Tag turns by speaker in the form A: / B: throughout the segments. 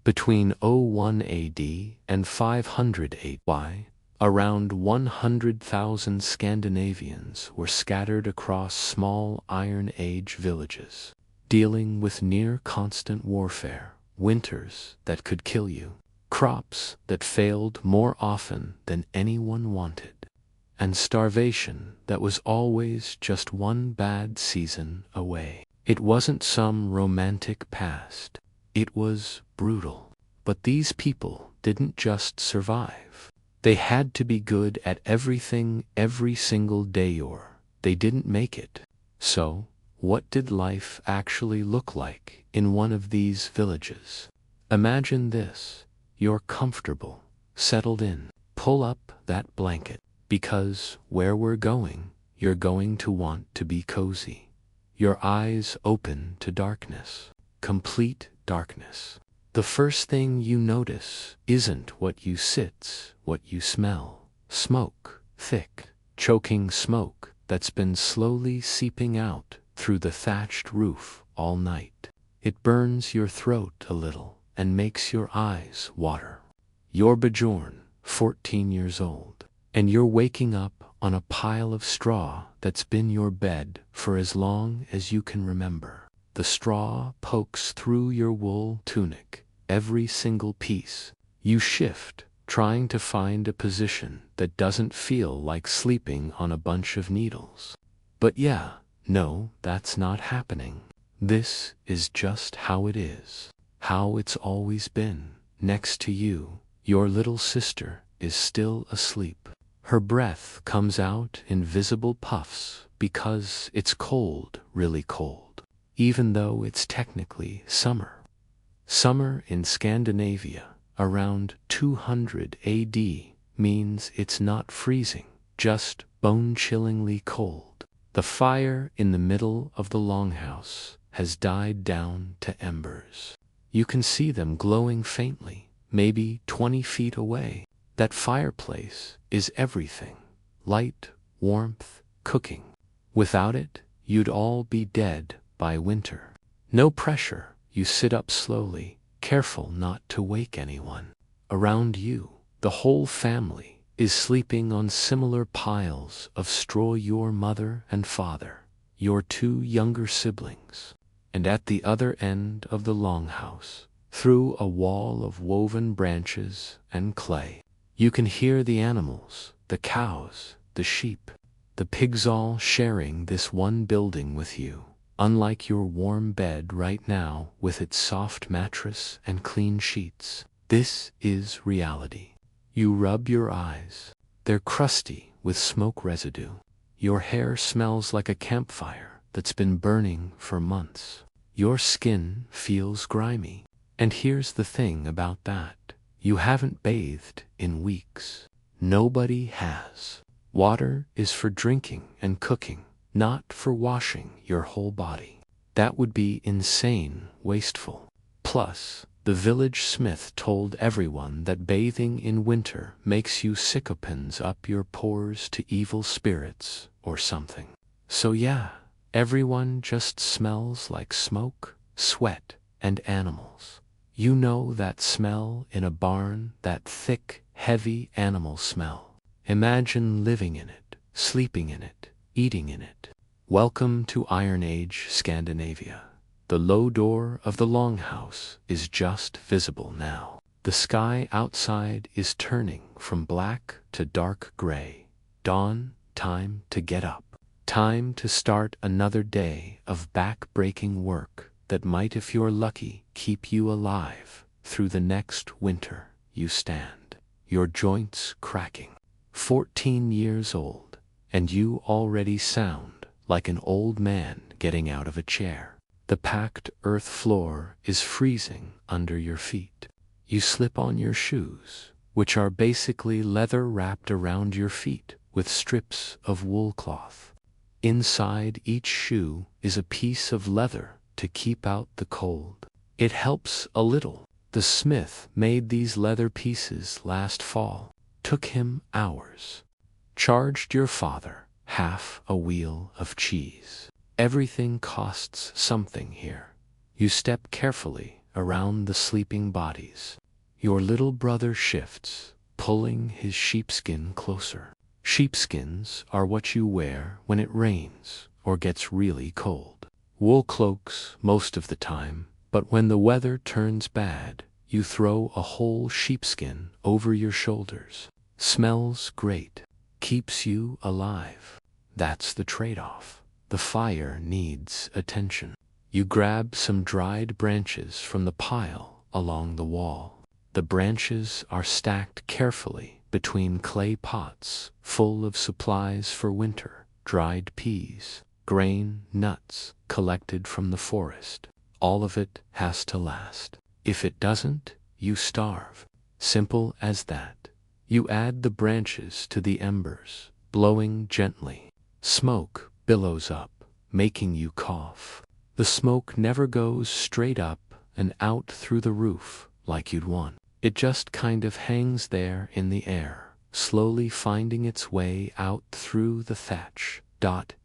A: Between 01 AD and 500 AD, around 100,000 Scandinavians were scattered across small Iron Age villages, dealing with near-constant warfare, winters that could kill you, crops that failed more often than anyone wanted, and starvation that was always just one bad season away. It wasn't some romantic past. It was brutal. But these people didn't just survive. They had to be good at everything every single day or they didn't make it. So, what did life actually look like in one of these villages? Imagine this. You're comfortable, settled in. Pull up that blanket, because where we're going, you're going to want to be cozy. Your eyes open to darkness, complete darkness. The first thing you notice isn't what you see, what you smell. Smoke, thick, choking smoke that's been slowly seeping out through the thatched roof all night. It burns your throat a little and makes your eyes water. You're Bjorn, 14 years old, and you're waking up on a pile of straw that's been your bed for as long as you can remember. The straw pokes through your wool tunic, every single piece. You shift, trying to find a position that doesn't feel like sleeping on a bunch of needles. But yeah, no, that's not happening. This is just how it is. How it's always been. Next to you, your little sister is still asleep. Her breath comes out in visible puffs because it's cold, really cold. Even though it's technically summer. Summer in Scandinavia, around 200 AD, means it's not freezing, just bone-chillingly cold. The fire in the middle of the longhouse has died down to embers. You can see them glowing faintly, maybe 20 feet away. That fireplace is everything. Light, warmth, cooking. Without it, you'd all be dead by winter. No pressure. You sit up slowly, careful not to wake anyone. Around you, the whole family is sleeping on similar piles of straw. Your mother and father, your 2 younger siblings. And at the other end of the longhouse, through a wall of woven branches and clay, you can hear the animals, the cows, the sheep, the pigs all sharing this one building with you. Unlike your warm bed right now with its soft mattress and clean sheets, this is reality. You rub your eyes. They're crusty with smoke residue. Your hair smells like a campfire that's been burning for months. Your skin feels grimy. And here's the thing about that. You haven't bathed in weeks. Nobody has. Water is for drinking and cooking, not for washing your whole body. That would be insane, wasteful. Plus, the village smith told everyone that bathing in winter makes you sick, opens up your pores to evil spirits or something. So yeah, everyone just smells like smoke, sweat, and animals. You know that smell in a barn, that thick, heavy animal smell. Imagine living in it, sleeping in it, eating in it. Welcome to Iron Age Scandinavia. The low door of the longhouse is just visible now. The sky outside is turning from black to dark gray. Dawn, time to get up. Time to start another day of back-breaking work that might, if you're lucky, keep you alive through the next winter. You stand, your joints cracking. 14 years old, and you already sound like an old man getting out of a chair. The packed earth floor is freezing under your feet. You slip on your shoes, which are basically leather wrapped around your feet with strips of wool cloth. Inside each shoe is a piece of leather to keep out the cold. It helps a little. The smith made these leather pieces last fall. Took him hours. Charged your father half a wheel of cheese. Everything costs something here. You step carefully around the sleeping bodies. Your little brother shifts, pulling his sheepskin closer. Sheepskins are what you wear when it rains or gets really cold. Wool cloaks most of the time, but when the weather turns bad, you throw a whole sheepskin over your shoulders. Smells great. Keeps you alive. That's the trade-off. The fire needs attention. You grab some dried branches from the pile along the wall. The branches are stacked carefully between clay pots full of supplies for winter, dried peas, grain, nuts collected from the forest. All of it has to last. If it doesn't, you starve. Simple as that. You add the branches to the embers, blowing gently. Smoke billows up, making you cough. The smoke never goes straight up and out through the roof like you'd want. It just kind of hangs there in the air, slowly finding its way out through the thatch.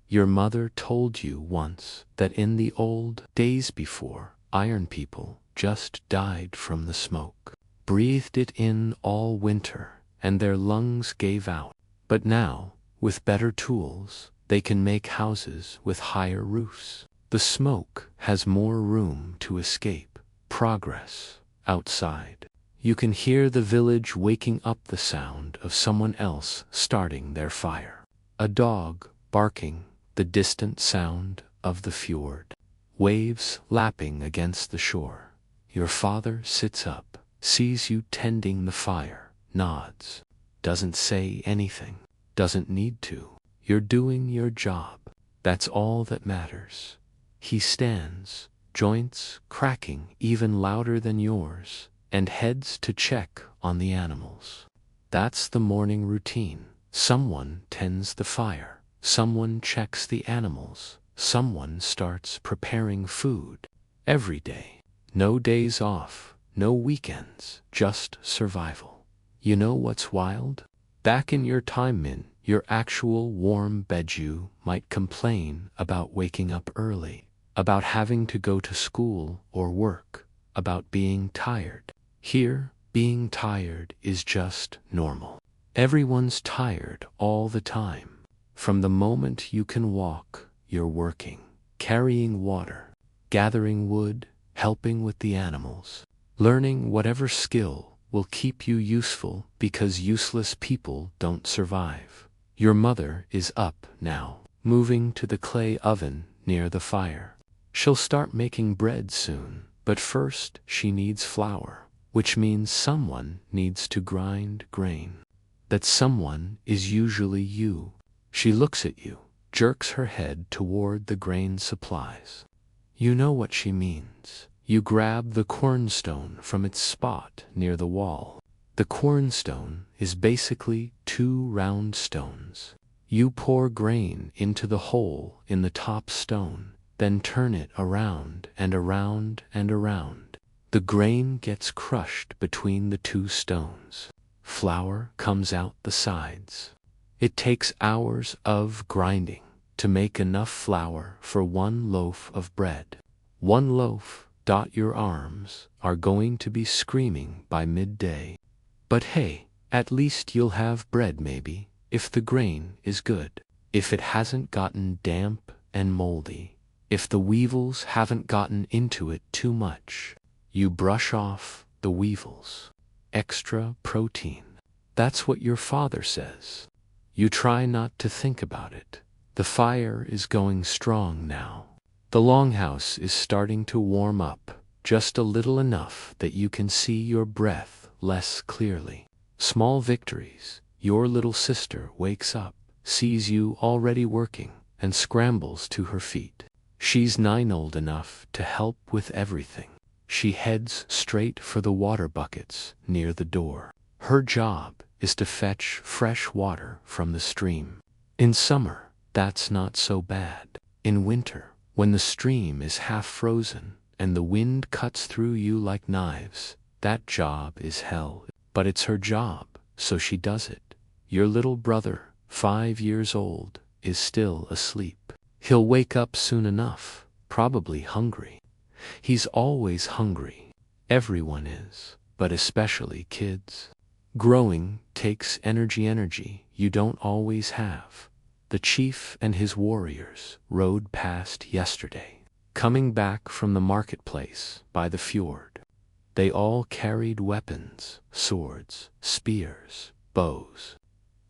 A: Your mother told you once that in the old days before, iron people just died from the smoke, breathed it in all winter, and their lungs gave out. But now, with better tools, they can make houses with higher roofs. The smoke has more room to escape. Progress outside. You can hear the village waking up, the sound of someone else starting their fire. A dog barking, the distant sound of the fjord. Waves lapping against the shore. Your father sits up, sees you tending the fire, nods. Doesn't say anything. Doesn't need to. You're doing your job. That's all that matters. He stands, joints cracking even louder than yours, and heads to check on the animals. That's the morning routine. Someone tends the fire. Someone checks the animals. Someone starts preparing food. Every day. No days off, no weekends, just survival. You know what's wild? Back in your time in your actual warm bed, you might complain about waking up early, about having to go to school or work, about being tired. Here, being tired is just normal. Everyone's tired all the time. From the moment you can walk, you're working, carrying water, gathering wood, helping with the animals, learning whatever skill will keep you useful, because useless people don't survive. Your mother is up now, moving to the clay oven near the fire. She'll start making bread soon, but first she needs flour, which means someone needs to grind grain. That someone is usually you. She looks at you, jerks her head toward the grain supplies. You know what she means. You grab the cornstone from its spot near the wall. The cornstone is basically 2 round stones. You pour grain into the hole in the top stone, then turn it around and around and around. The grain gets crushed between the 2 stones. Flour comes out the sides. It takes hours of grinding to make enough flour for 1 loaf of bread. 1 loaf. Your arms are going to be screaming by midday. But hey, at least you'll have bread maybe, if the grain is good, if it hasn't gotten damp and moldy, if the weevils haven't gotten into it too much. You brush off the weevils. Extra protein. That's what your father says. You try not to think about it. The fire is going strong now. The longhouse is starting to warm up, just a little, enough that you can see your breath less clearly. Small victories. Your little sister wakes up, sees you already working, and scrambles to her feet. She's 9, old enough to help with everything. She heads straight for the water buckets near the door. Her job is to fetch fresh water from the stream. In summer, that's not so bad. In winter, when the stream is half frozen and the wind cuts through you like knives, that job is hell. But it's her job, so she does it. Your little brother, 5 years old, is still asleep. He'll wake up soon enough, probably hungry. He's always hungry. Everyone is, but especially kids. Growing takes energy you don't always have. The chief and his warriors rode past yesterday, coming back from the marketplace by the fjord. They all carried weapons, swords, spears, bows.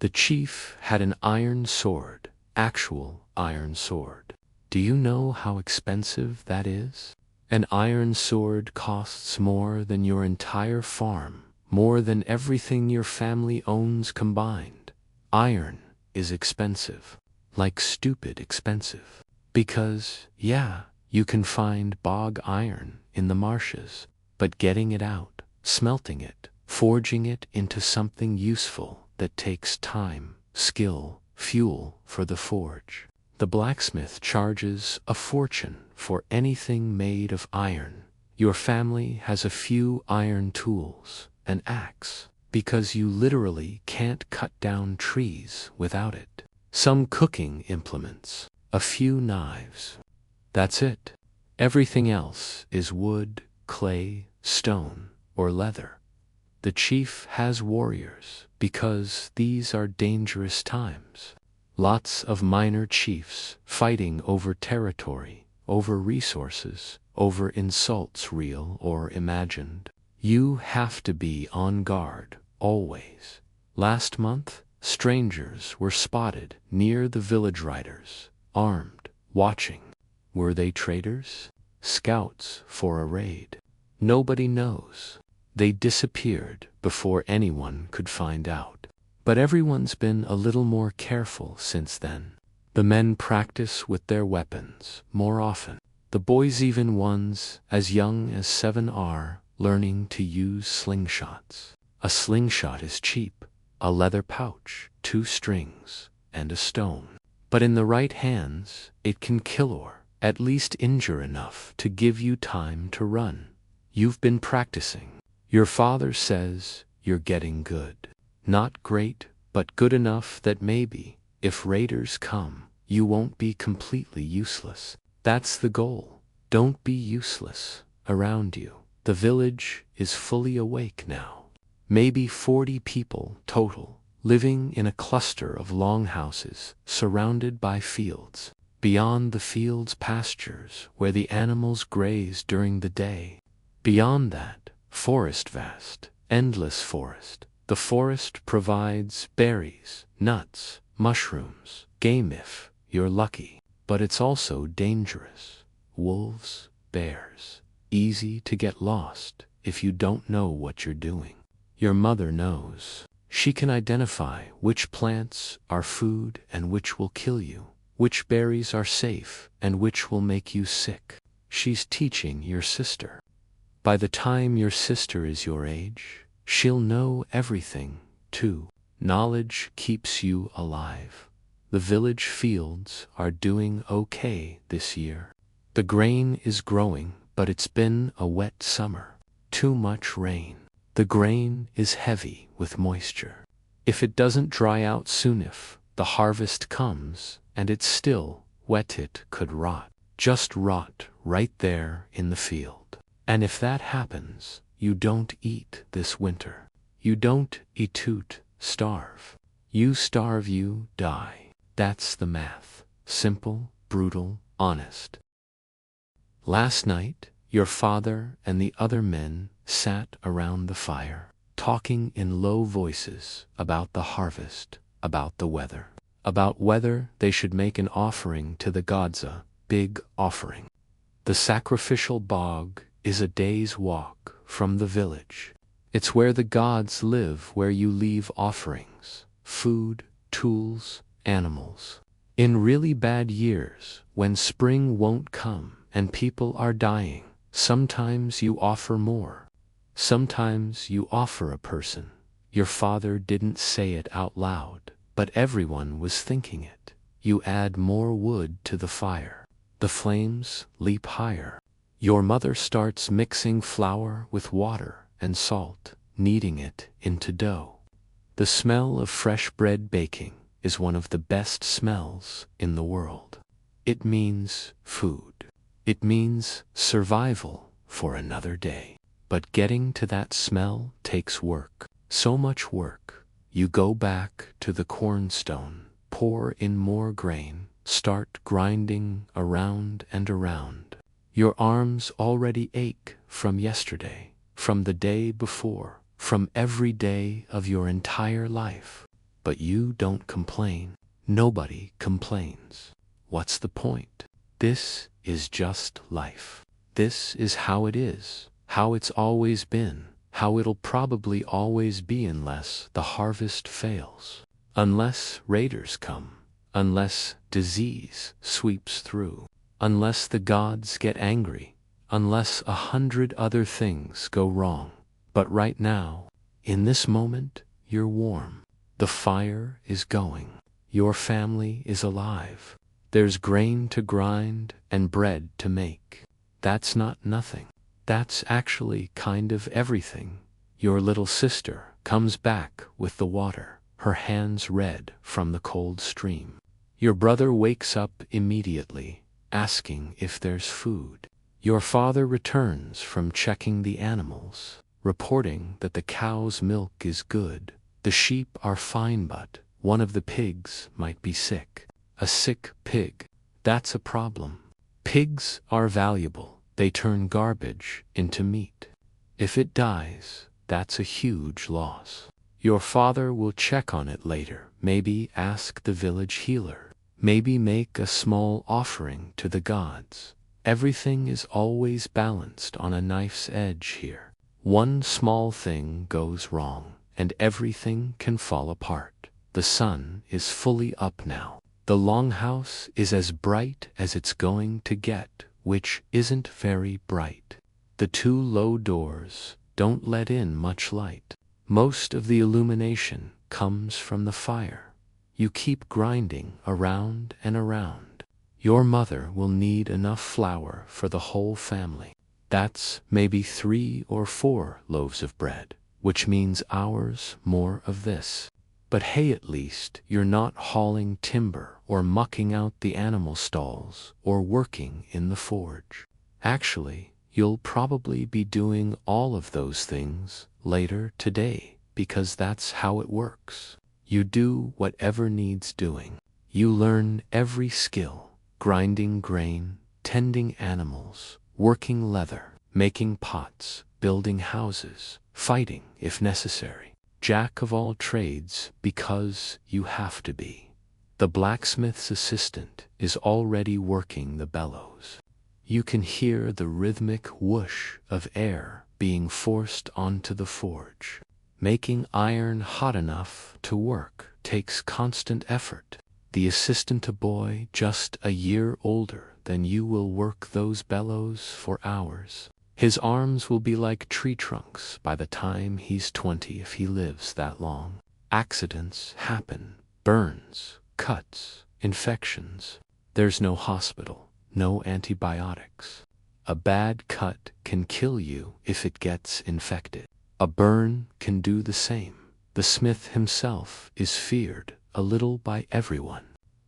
A: The chief had an iron sword, actual iron sword. Do you know how expensive that is? An iron sword costs more than your entire farm, more than everything your family owns combined. Iron is expensive, like stupid expensive. Because, yeah, you can find bog iron in the marshes, but getting it out, smelting it, forging it into something useful that takes time, skill, fuel for the forge. The blacksmith charges a fortune for anything made of iron. Your family has a few iron tools, an axe, because you literally can't cut down trees without it. Some cooking implements, a few knives. That's it. Everything else is wood, clay, stone, or leather. The chief has warriors because these are dangerous times. Lots of minor chiefs fighting over territory, over resources, over insults real or imagined. You have to be on guard, always. Last month, strangers were spotted near the village riders, armed, watching. Were they traitors? Scouts for a raid? Nobody knows. They disappeared before anyone could find out. But everyone's been a little more careful since then. The men practice with their weapons more often. The boys, even ones as young as 7, are learning to use slingshots. A slingshot is cheap, a leather pouch, 2 strings, and a stone. But in the right hands, it can kill or at least injure enough to give you time to run. You've been practicing. Your father says you're getting good. Not great, but good enough that maybe, if raiders come, you won't be completely useless. That's the goal. Don't be useless around you. The village is fully awake now. Maybe 40 people total, living in a cluster of longhouses surrounded by fields. Beyond the fields, pastures where the animals graze during the day. Beyond that, forest vast, endless forest. The forest provides berries, nuts, mushrooms, game if you're lucky. But it's also dangerous. Wolves, bears, easy to get lost if you don't know what you're doing. Your mother knows. She can identify which plants are food and which will kill you, which berries are safe and which will make you sick. She's teaching your sister. By the time your sister is your age, she'll know everything, too. Knowledge keeps you alive. The village fields are doing okay this year. The grain is growing, but it's been a wet summer. Too much rain. The grain is heavy with moisture. If it doesn't dry out soon, if the harvest comes and it's still wet, it could rot. Just rot right there in the field. And if that happens, you don't eat this winter. You don't starve. You starve, you die. That's the math. Simple, brutal, honest. Last night, your father and the other men sat around the fire, talking in low voices about the harvest, about the weather, about whether they should make an offering to the gods, a big offering. The sacrificial bog is a day's walk from the village. It's where the gods live, where you leave offerings, food, tools, animals. In really bad years, when spring won't come and people are dying, sometimes you offer more. Sometimes you offer a person. Your father didn't say it out loud, but everyone was thinking it. You add more wood to the fire. The flames leap higher. Your mother starts mixing flour with water and salt, kneading it into dough. The smell of fresh bread baking is one of the best smells in the world. It means food. It means survival for another day. But getting to that smell takes work. So much work. You go back to the cornstone, pour in more grain, start grinding around and around. Your arms already ache from yesterday, from the day before, from every day of your entire life. But you don't complain. Nobody complains. What's the point? This is just life. This is how it is, how it's always been, how it'll probably always be unless the harvest fails, unless raiders come, unless disease sweeps through, unless the gods get angry, unless 100 other things go wrong. But right now, in this moment, you're warm. The fire is going. Your family is alive. There's grain to grind and bread to make. That's not nothing. That's actually kind of everything. Your little sister comes back with the water, her hands red from the cold stream. Your brother wakes up immediately, asking if there's food. Your father returns from checking the animals, reporting that the cow's milk is good. The sheep are fine, but one of the pigs might be sick. A sick pig. That's a problem. Pigs are valuable. They turn garbage into meat. If it dies, that's a huge loss. Your father will check on it later, maybe ask the village healer, maybe make a small offering to the gods. Everything is always balanced on a knife's edge here. One small thing goes wrong, and everything can fall apart. The sun is fully up now. The longhouse is as bright as it's going to get, which isn't very bright. The two low doors don't let in much light. Most of the illumination comes from the fire. You keep grinding around and around. Your mother will need enough flour for the whole family. That's maybe 3 or 4 loaves of bread, which means hours more of this. But hey, at least you're not hauling timber or mucking out the animal stalls or working in the forge. Actually, you'll probably be doing all of those things later today, because that's how it works. You do whatever needs doing. You learn every skill: grinding grain, tending animals, working leather, making pots, building houses, fighting if necessary. Jack of all trades because you have to be. The blacksmith's assistant is already working the bellows. You can hear the rhythmic whoosh of air being forced onto the forge. Making iron hot enough to work takes constant effort. The assistant, a boy just a year older than you, will work those bellows for hours. His arms will be like tree trunks by the time he's 20, if he lives that long. Accidents happen. Burns, cuts, infections. There's no hospital, no antibiotics. A bad cut can kill you if it gets infected. A burn can do the same. The smith himself is feared a little by everyone.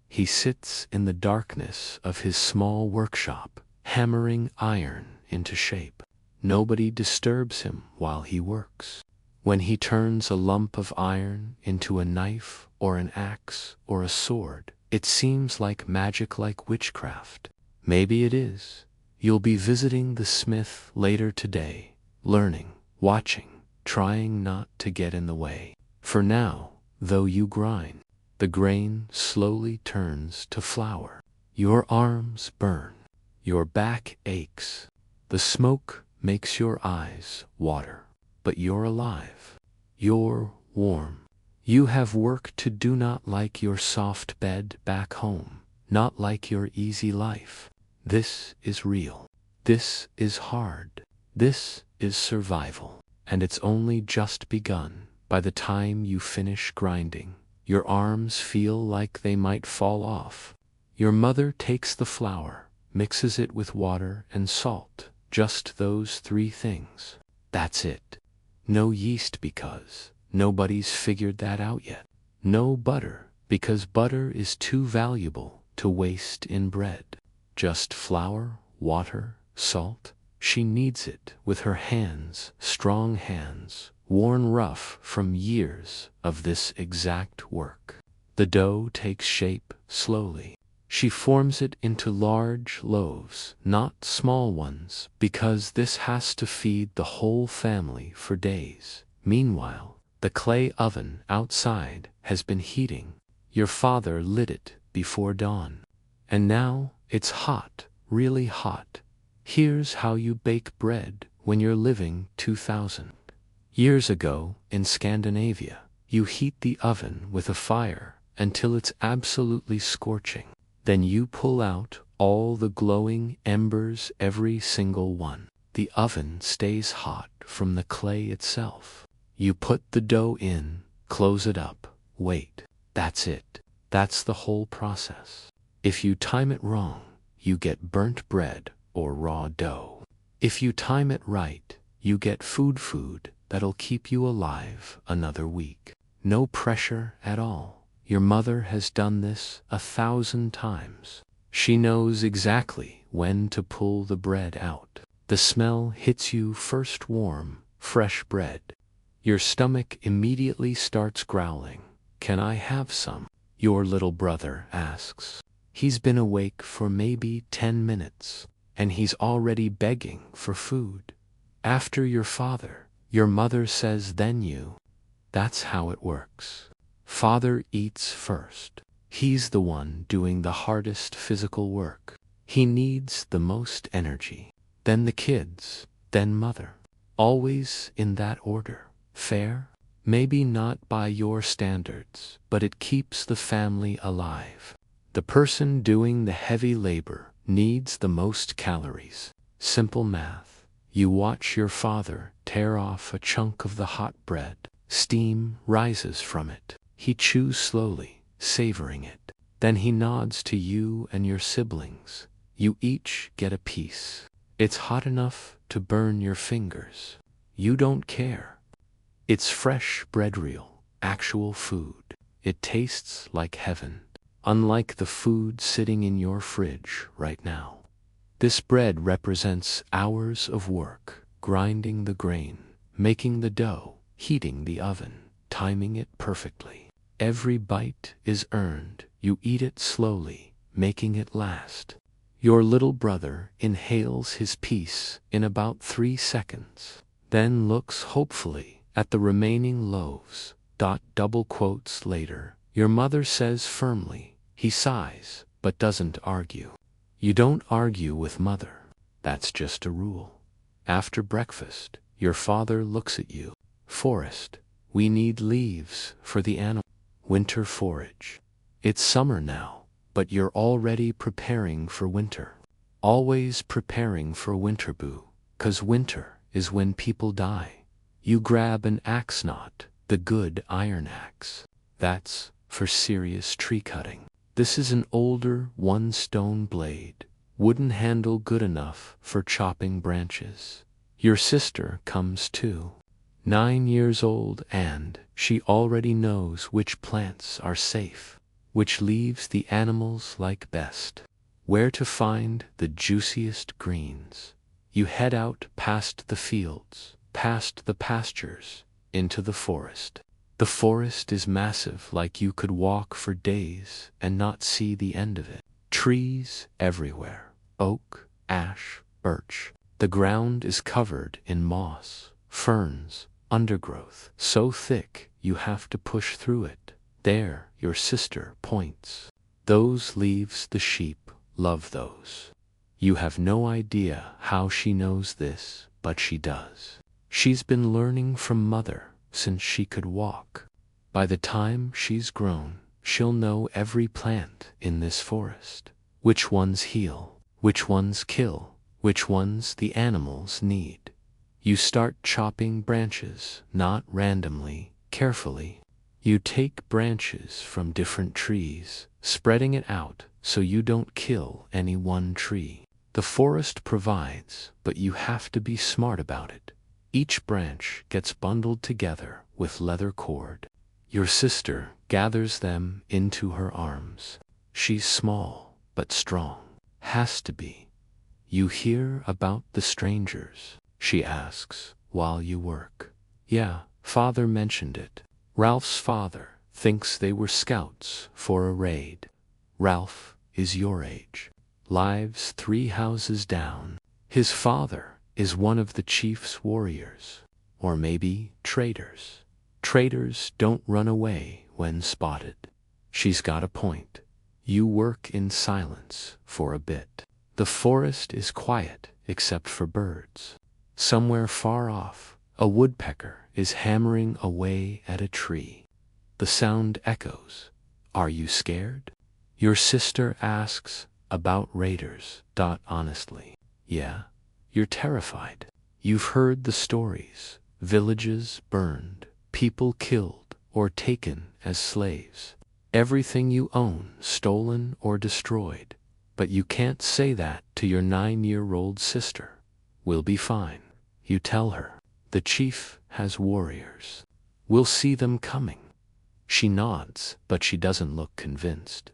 A: He sits in the darkness of his small workshop, hammering iron into shape. Nobody disturbs him while he works. When he turns a lump of iron into a knife or an axe or a sword, it seems like magic, like witchcraft. Maybe it is. You'll be visiting the smith later today, learning, watching, trying not to get in the way. For now, though you grind, the grain slowly turns to flour. Your arms burn. Your back aches. The smoke makes your eyes water. But you're alive. You're warm. You have work to do, not like your soft bed back home, not like your easy life. This is real. This is hard. This is survival. And it's only just begun. By the time you finish grinding, your arms feel like they might fall off. Your mother takes the flour, mixes it with water and salt, just those 3 things. That's it. No yeast, because nobody's figured that out yet. No butter, because butter is too valuable to waste in bread. Just flour, water, salt, She kneads it with her hands, strong hands, worn rough from years of this exact work. The dough takes shape slowly. She forms it into large loaves, not small ones, because this has to feed the whole family for days. Meanwhile, the clay oven outside has been heating. Your father lit it before dawn. And now it's hot, really hot. Here's how you bake bread when you're living 2000 years ago in Scandinavia. You heat the oven with a fire until it's absolutely scorching. Then you pull out all the glowing embers, every single one. The oven stays hot from the clay itself. You put the dough in, close it up, wait. That's it. That's the whole process. If you time it wrong, you get burnt bread or raw dough. If you time it right, you get food that'll keep you alive another week. No pressure at all. Your mother has done this 1,000 times. She knows exactly when to pull the bread out. The smell hits you first, warm, fresh bread. Your stomach immediately starts growling. Can I have some? Your little brother asks. He's been awake for maybe 10 minutes, and he's already begging for food. After your father, your mother says then you. That's how it works. Father eats first. He's the one doing the hardest physical work. He needs the most energy. Then the kids, then mother. Always in that order. Fair? Maybe not by your standards, but it keeps the family alive. The person doing the heavy labor needs the most calories. Simple math. You watch your father tear off a chunk of the hot bread. Steam rises from it. He chews slowly, savoring it. Then he nods to you and your siblings. You each get a piece. It's hot enough to burn your fingers. You don't care. It's fresh bread, real, actual food. It tastes like heaven, unlike the food sitting in your fridge right now. This bread represents hours of work, grinding the grain, making the dough, heating the oven, timing it perfectly. Every bite is earned. You eat it slowly, making it last. Your little brother inhales his piece in about 3 seconds, then looks hopefully at the remaining loaves. Double quotes later, your mother says firmly. He sighs, but doesn't argue. You don't argue with mother. That's just a rule. After breakfast, your father looks at you. Forest, we need leaves for the animal. Winter forage. It's summer now, but you're already preparing for winter. Always preparing for winter, boo. 'Cause winter is when people die. You grab an axe, not the good iron axe. That's for serious tree cutting. This is an older one-stone blade, wooden handle good enough for chopping branches. Your sister comes too. 9 years old, and she already knows which plants are safe, which leaves the animals like best, where to find the juiciest greens. You head out past the fields, past the pastures, into the forest. The forest is massive, like you could walk for days and not see the end of it. Trees everywhere. Oak, ash, birch. The ground is covered in moss, ferns, undergrowth, so thick you have to push through it. There, your sister points. Those leaves, the sheep love those. You have no idea how she knows this, but she does. She's been learning from mother since she could walk. By the time she's grown, she'll know every plant in this forest. Which ones heal, which ones kill, which ones the animals need. You start chopping branches, not randomly, carefully. You take branches from different trees, spreading it out so you don't kill any one tree. The forest provides, but you have to be smart about it. Each branch gets bundled together with leather cord. Your sister gathers them into her arms. She's small, but strong. Has to be. You hear about the strangers? She asks, while you work. Yeah, father mentioned it. Ralph's father thinks they were scouts for a raid. Ralph is your age. Lives 3 houses down. His father is one of the chief's warriors. Or maybe traitors. Traitors don't run away when spotted. She's got a point. You work in silence for a bit. The forest is quiet except for birds. Somewhere far off, a woodpecker is hammering away at a tree. The sound echoes. Are you scared? Your sister asks about raiders. Honestly, yeah, you're terrified. You've heard the stories. Villages burned, people killed or taken as slaves. Everything you own stolen or destroyed. But you can't say that to your 9-year-old sister. We'll be fine, you tell her. The chief has warriors. We'll see them coming. She nods, but she doesn't look convinced.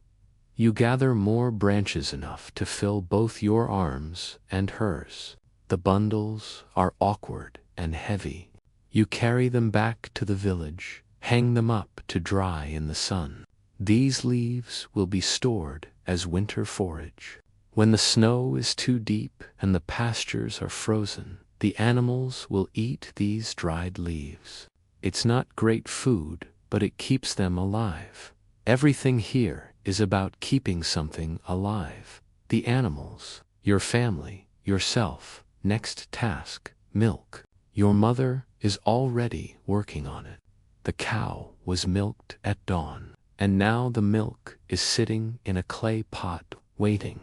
A: You gather more branches enough to fill both your arms and hers. The bundles are awkward and heavy. You carry them back to the village, hang them up to dry in the sun. These leaves will be stored as winter forage. When the snow is too deep and the pastures are frozen, the animals will eat these dried leaves. It's not great food, but it keeps them alive. Everything here is about keeping something alive. The animals, your family, yourself. Next task, milk. Your mother is already working on it. The cow was milked at dawn, and now the milk is sitting in a clay pot waiting.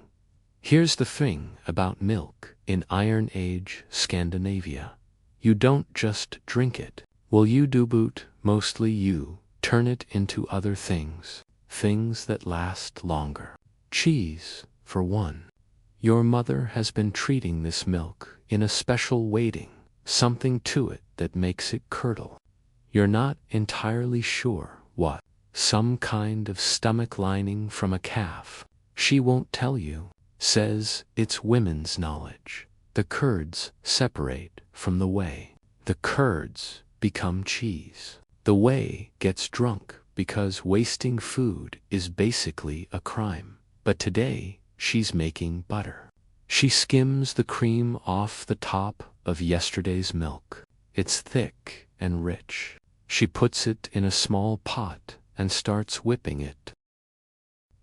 A: Here's the thing about milk in Iron Age Scandinavia. You don't just drink it. Well, you do, but mostly you turn it into other things. Things that last longer. Cheese, for one. Your mother has been treating this milk in a special weighting, something to it that makes it curdle. You're not entirely sure what. Some kind of stomach lining from a calf. She won't tell you. Says it's women's knowledge. The curds separate from the whey. The curds become cheese. The whey gets drunk because wasting food is basically a crime. But today, she's making butter. She skims the cream off the top of yesterday's milk. It's thick and rich. She puts it in a small pot and starts whipping it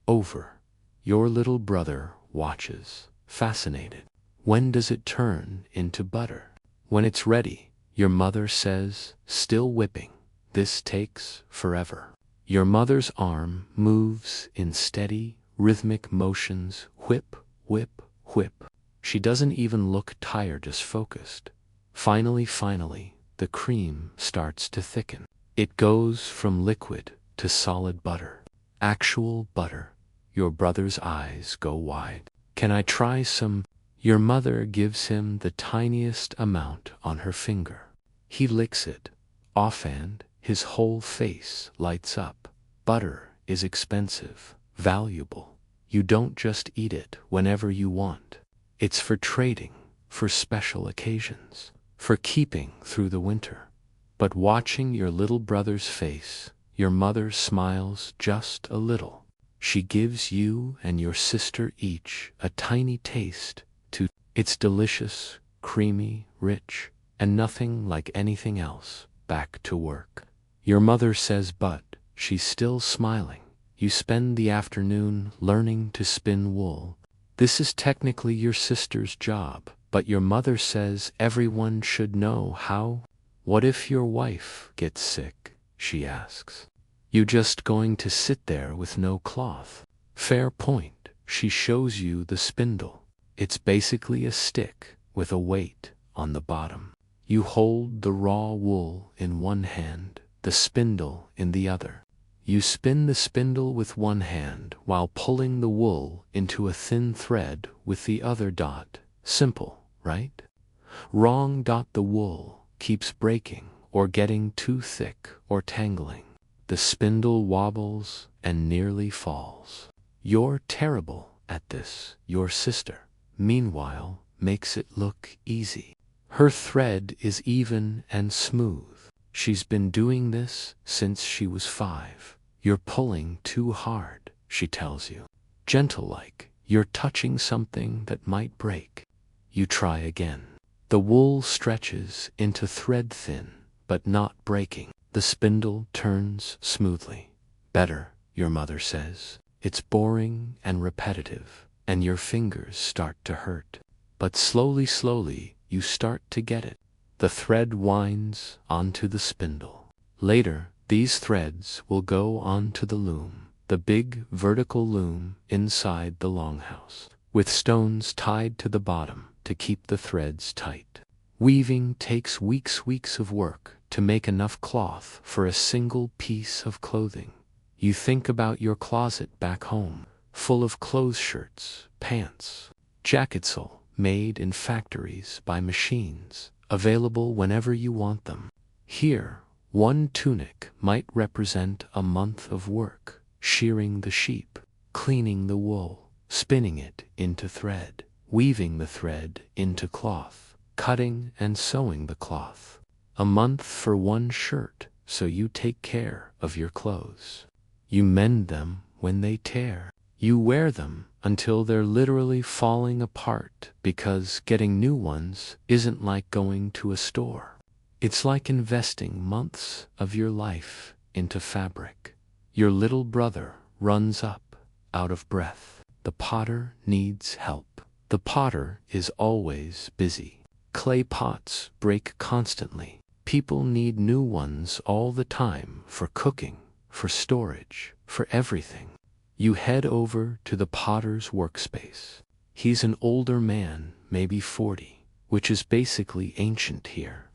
A: over. Your little brother watches, fascinated. When does it turn into butter? When it's ready, your mother says, still whipping. This takes forever. Your mother's arm moves in steady, rhythmic motions. Whip, whip, whip. She doesn't even look tired, just focused. Finally, the cream starts to thicken. It goes from liquid to solid butter. Actual butter. Your brother's eyes go wide. Can I try some? Your mother gives him the tiniest amount on her finger. He licks it. Offhand, his whole face lights up. Butter is expensive, valuable. You don't just eat it whenever you want. It's for trading, for special occasions, for keeping through the winter. But watching your little brother's face, your mother smiles just a little. She gives you and your sister each a tiny taste to. It's delicious, creamy, rich, and nothing like anything else. Back to work. Your mother says, but she's still smiling. You spend the afternoon learning to spin wool. This is technically your sister's job, but your mother says everyone should know how. What if your wife gets sick? She asks. You just going to sit there with no cloth? Fair point. She shows you the spindle. It's basically a stick with a weight on the bottom. You hold the raw wool in one hand, the spindle in the other. You spin the spindle with one hand while pulling the wool into a thin thread with the other. Simple, right? Wrong. The wool keeps breaking or getting too thick or tangling. The spindle wobbles and nearly falls. You're terrible at this, your sister. Meanwhile, makes it look easy. Her thread is even and smooth. She's been doing this since she was 5. You're pulling too hard, she tells you. Gentle like, you're touching something that might break. You try again. The wool stretches into thread thin, but not breaking. The spindle turns smoothly. Better, your mother says. It's boring and repetitive, and your fingers start to hurt. But slowly, you start to get it. The thread winds onto the spindle. Later, these threads will go onto the loom, the big vertical loom inside the longhouse, with stones tied to the bottom to keep the threads tight. Weaving takes weeks of work to make enough cloth for a single piece of clothing. You think about your closet back home, full of clothes shirts, pants, jackets all made in factories by machines, available whenever you want them. Here, one tunic might represent a month of work, shearing the sheep, cleaning the wool, spinning it into thread, weaving the thread into cloth, cutting and sewing the cloth. A month for one shirt, so you take care of your clothes. You mend them when they tear. You wear them until they're literally falling apart, because getting new ones isn't like going to a store. It's like investing months of your life into fabric. Your little brother runs up, out of breath. The potter needs help. The potter is always busy. Clay pots break constantly. People need new ones all the time for cooking, for storage, for everything. You head over to the potter's workspace. He's an older man, maybe 40, which is basically ancient here.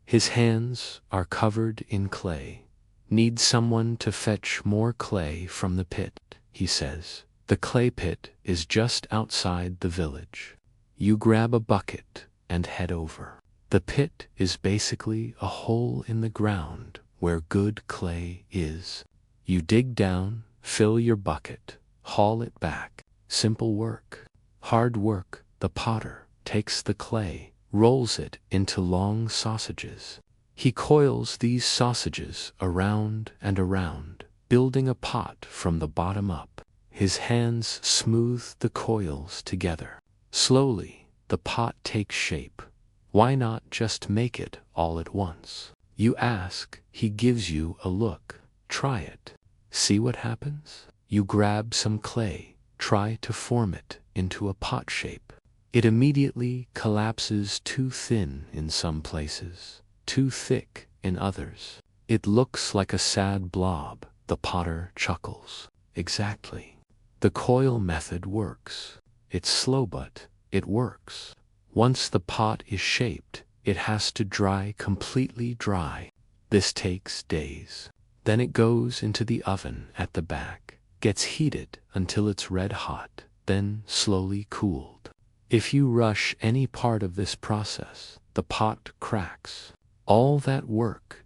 A: His hands are covered in clay. Need someone to fetch more clay from the pit, he says. The clay pit is just outside the village. You grab a bucket and head over. The pit is basically a hole in the ground where good clay is. You dig down, fill your bucket, haul it back. Simple work. Hard work. The potter takes the clay, rolls it into long sausages. He coils these sausages around and around, building a pot from the bottom up. His hands smooth the coils together. Slowly, the pot takes shape. Why not just make it all at once? You ask, he gives you a look. Try it. See what happens? You grab some clay, try to form it into a pot shape. It immediately collapses too thin in some places, too thick in others. It looks like a sad blob. The potter chuckles. Exactly. The coil method works. It's slow, but it works. Once the pot is shaped, it has to dry completely dry. This takes days. Then it goes into the oven at the back, gets heated until it's red hot, then slowly cooled. If you rush any part of this process, the pot cracks. All that work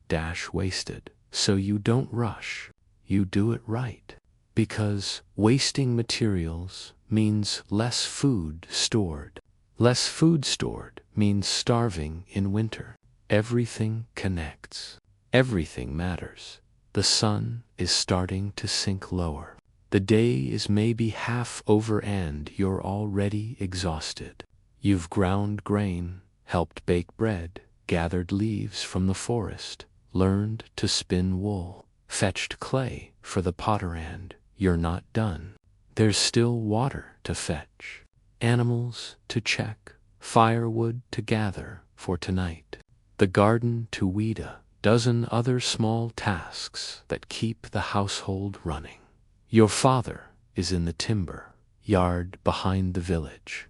A: wasted. So you don't rush. You do it right. Because wasting materials means less food stored. Less food stored means starving in winter. Everything connects. Everything matters. The sun is starting to sink lower. The day is maybe half over and you're already exhausted. You've ground grain, helped bake bread, gathered leaves from the forest, learned to spin wool, fetched clay for the potter, and you're not done. There's still water to fetch, animals to check, firewood to gather for tonight, the garden to weed, a dozen other small tasks that keep the household running. Your father is in the timber yard behind the village,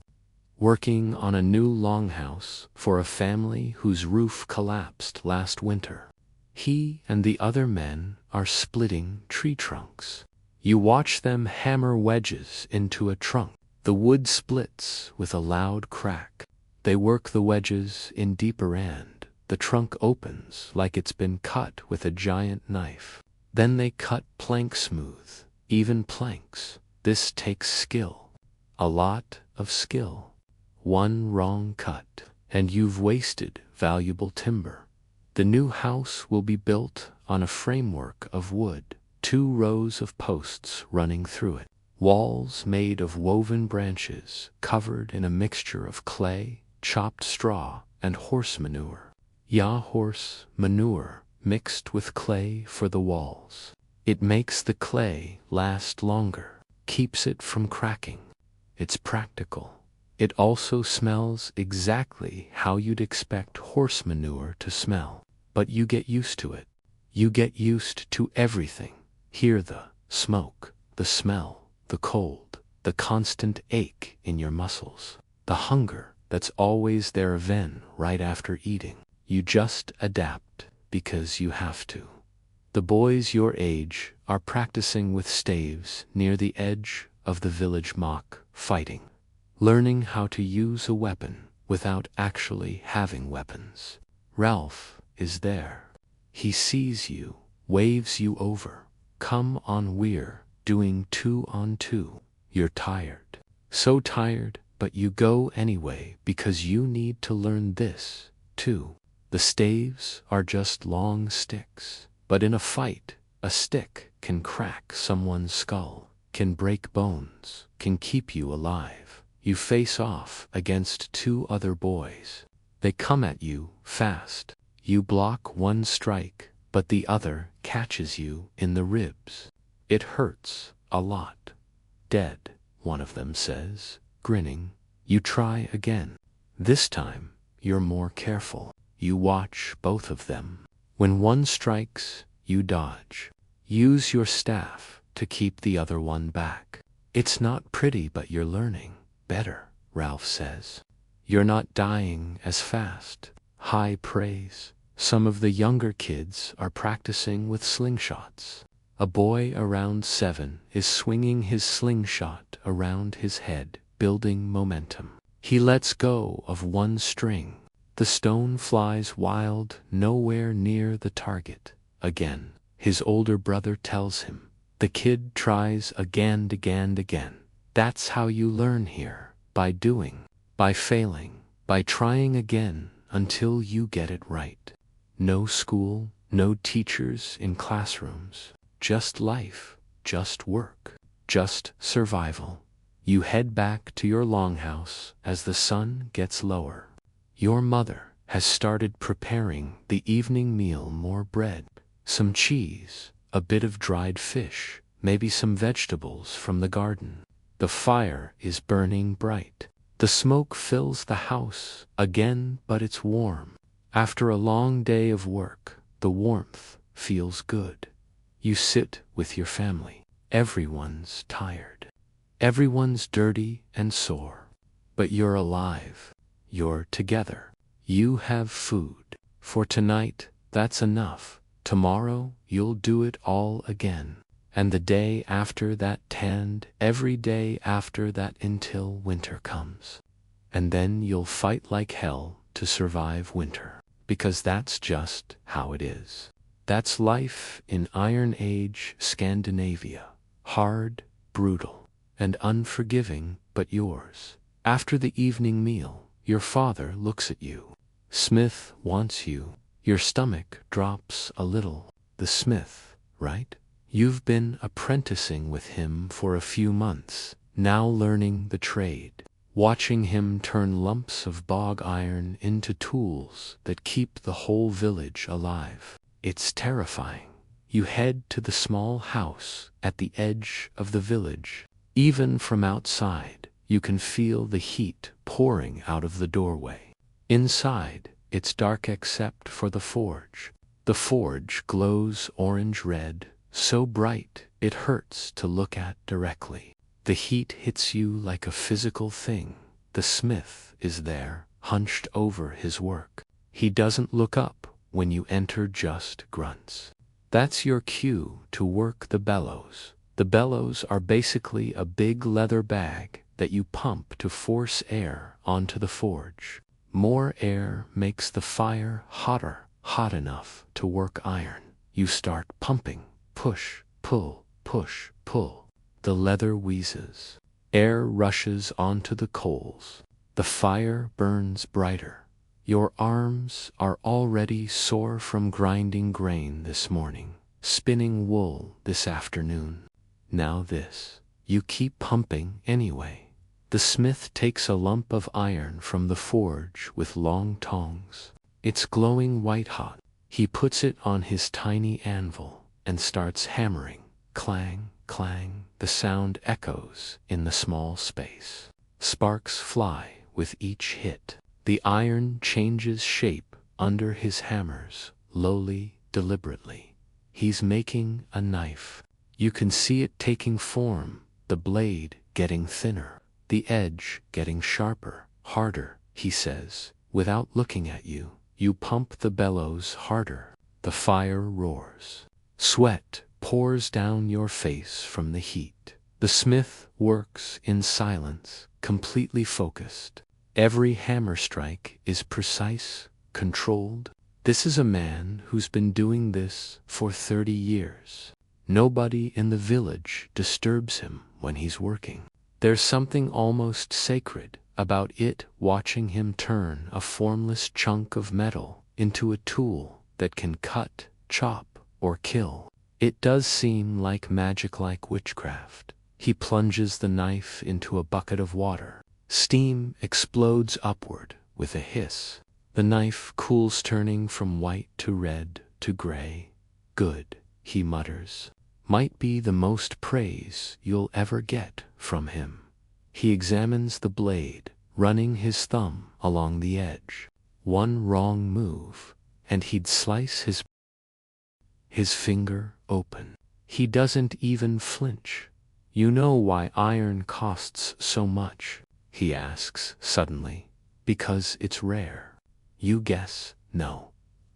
A: working on a new longhouse for a family whose roof collapsed last winter. He and the other men are splitting tree trunks. You watch them hammer wedges into a trunk. The wood splits with a loud crack. They work the wedges in deeper and the trunk opens like it's been cut with a giant knife. Then they cut plank smooth, even planks. This takes skill. A lot of skill. One wrong cut, and you've wasted valuable timber. The new house will be built on a framework of wood, 2 rows of posts running through it, walls made of woven branches covered in a mixture of clay, chopped straw, and horse manure. Horse manure mixed with clay for the walls. It makes the clay last longer, keeps it from cracking. It's practical. It also smells exactly how you'd expect horse manure to smell. But you get used to it. You get used to everything. Hear the smoke, the smell, the cold, the constant ache in your muscles, the hunger that's always there then right after eating. You just adapt because you have to. The boys your age are practicing with staves near the edge of the village mock fighting, learning how to use a weapon without actually having weapons. Ralph is there. He sees you, waves you over. Come on, we're doing 2 on 2. You're tired. So tired, but you go anyway because you need to learn this, too. The staves are just long sticks, but in a fight, a stick can crack someone's skull, can break bones, can keep you alive. You face off against 2 other boys. They come at you fast. You block one strike, but the other catches you in the ribs. It hurts a lot. Dead, one of them says, grinning. You try again. This time, you're more careful. You watch both of them. When one strikes, you dodge. Use your staff to keep the other one back. It's not pretty, but you're learning better, Ralph says. You're not dying as fast. High praise. Some of the younger kids are practicing with slingshots. A boy around 7 is swinging his slingshot around his head, building momentum. He lets go of one string. The stone flies wild, nowhere near the target. Again, his older brother tells him. The kid tries again. That's how you learn here, by doing, by failing, by trying again until you get it right. No school, no teachers in classrooms, just life, just work, just survival. You head back to your longhouse as the sun gets lower. Your mother has started preparing the evening meal, more bread, some cheese, a bit of dried fish, maybe some vegetables from the garden. The fire is burning bright. The smoke fills the house again, but it's warm. After a long day of work, the warmth feels good. You sit with your family. Everyone's tired. Everyone's dirty and sore. But you're alive. You're together. You have food. For tonight, that's enough. Tomorrow, you'll do it all again. And the day after that, and every day after that until winter comes. And then you'll fight like hell to survive winter. Because that's just how it is. That's life in Iron Age Scandinavia. Hard, brutal, and unforgiving, but yours. After the evening meal, your father looks at you. Smith wants you. Your stomach drops a little. The Smith, right? You've been apprenticing with him for a few months, now learning the trade. Watching him turn lumps of bog iron into tools that keep the whole village alive. It's terrifying. You head to the small house at the edge of the village. Even from outside, you can feel the heat pouring out of the doorway. Inside, it's dark except for the forge. The forge glows orange-red, so bright it hurts to look at directly. The heat hits you like a physical thing. The smith is there, hunched over his work. He doesn't look up when you enter, just grunts. That's your cue to work the bellows. The bellows are basically a big leather bag that you pump to force air onto the forge. More air makes the fire hotter, hot enough to work iron. You start pumping. Push, pull, push, pull. The leather wheezes. Air rushes onto the coals. The fire burns brighter. Your arms are already sore from grinding grain this morning, spinning wool this afternoon. Now this. You keep pumping anyway. The smith takes a lump of iron from the forge with long tongs. It's glowing white-hot. He puts it on his tiny anvil and starts hammering. Clang, clang, the sound echoes in the small space. Sparks fly with each hit. The iron changes shape under his hammers, lowly, deliberately. He's making a knife. You can see it taking form, the blade getting thinner, the edge getting sharper, harder, he says, without looking at you. You pump the bellows harder. The fire roars. Sweat pours down your face from the heat. The smith works in silence, completely focused. Every hammer strike is precise, controlled. This is a man who's been doing this for 30 years. Nobody in the village disturbs him when he's working. There's something almost sacred about it, watching him turn a formless chunk of metal into a tool that can cut, chop, or kill. It does seem like magic, like witchcraft. He plunges the knife into a bucket of water. Steam explodes upward with a hiss. The knife cools, turning from white to red to gray. Good, he mutters. Might be the most praise you'll ever get from him. He examines the blade, running his thumb along the edge. One wrong move, and he'd slice his finger open. He doesn't even flinch. You know why iron costs so much? He asks suddenly. Because it's rare. You guess, no.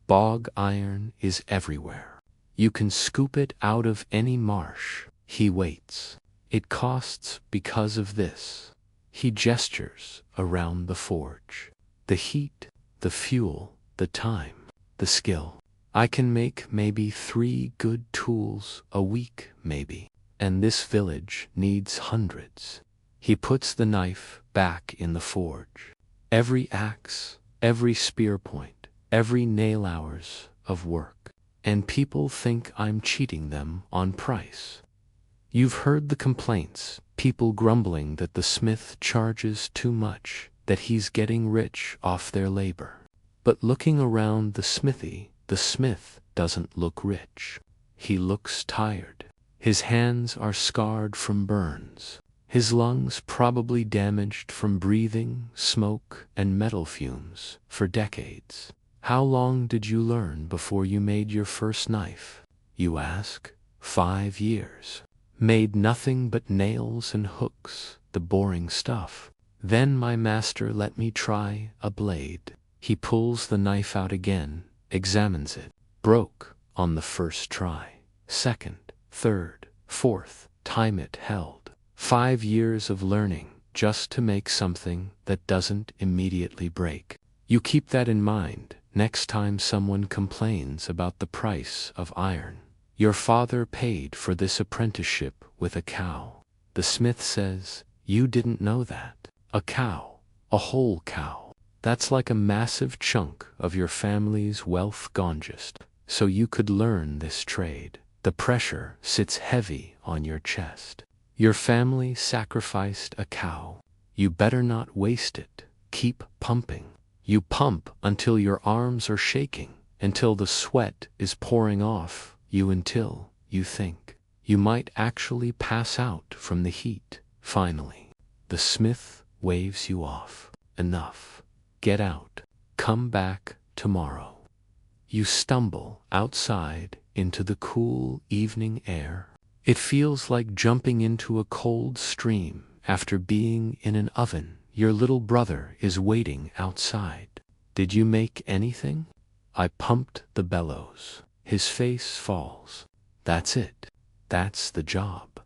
A: Bog iron is everywhere. You can scoop it out of any marsh. He waits. It costs because of this. He gestures around the forge. The heat, the fuel, the time, the skill. I can make maybe 3 good tools a week, maybe. And this village needs hundreds. He puts the knife back in the forge. Every axe, every spear point, every nail hours of work. And people think I'm cheating them on price. You've heard the complaints, people grumbling that the smith charges too much, that he's getting rich off their labor. But looking around the smithy, the smith doesn't look rich. He looks tired. His hands are scarred from burns. His lungs probably damaged from breathing smoke and metal fumes for decades. How long did you learn before you made your first knife? You ask. 5 years. Made nothing but nails and hooks, the boring stuff. Then my master let me try a blade. He pulls the knife out again, examines it. Broke on the first try. Second, third, fourth time it held. 5 years of learning just to make something that doesn't immediately break. You keep that in mind next time someone complains about the price of iron. Your father paid for this apprenticeship with a cow. The smith says, you didn't know that. A cow, a whole cow. That's like a massive chunk of your family's wealth gone just so you could learn this trade. The pressure sits heavy on your chest. Your family sacrificed a cow. You better not waste it. Keep pumping. You pump until your arms are shaking, until the sweat is pouring off you, until you think you might actually pass out from the heat. Finally, the smith waves you off. Enough. Get out. Come back tomorrow. You stumble outside into the cool evening air. It feels like jumping into a cold stream after being in an oven. Your little brother is waiting outside. Did you make anything? I pumped the bellows. His face falls. That's it. That's the job.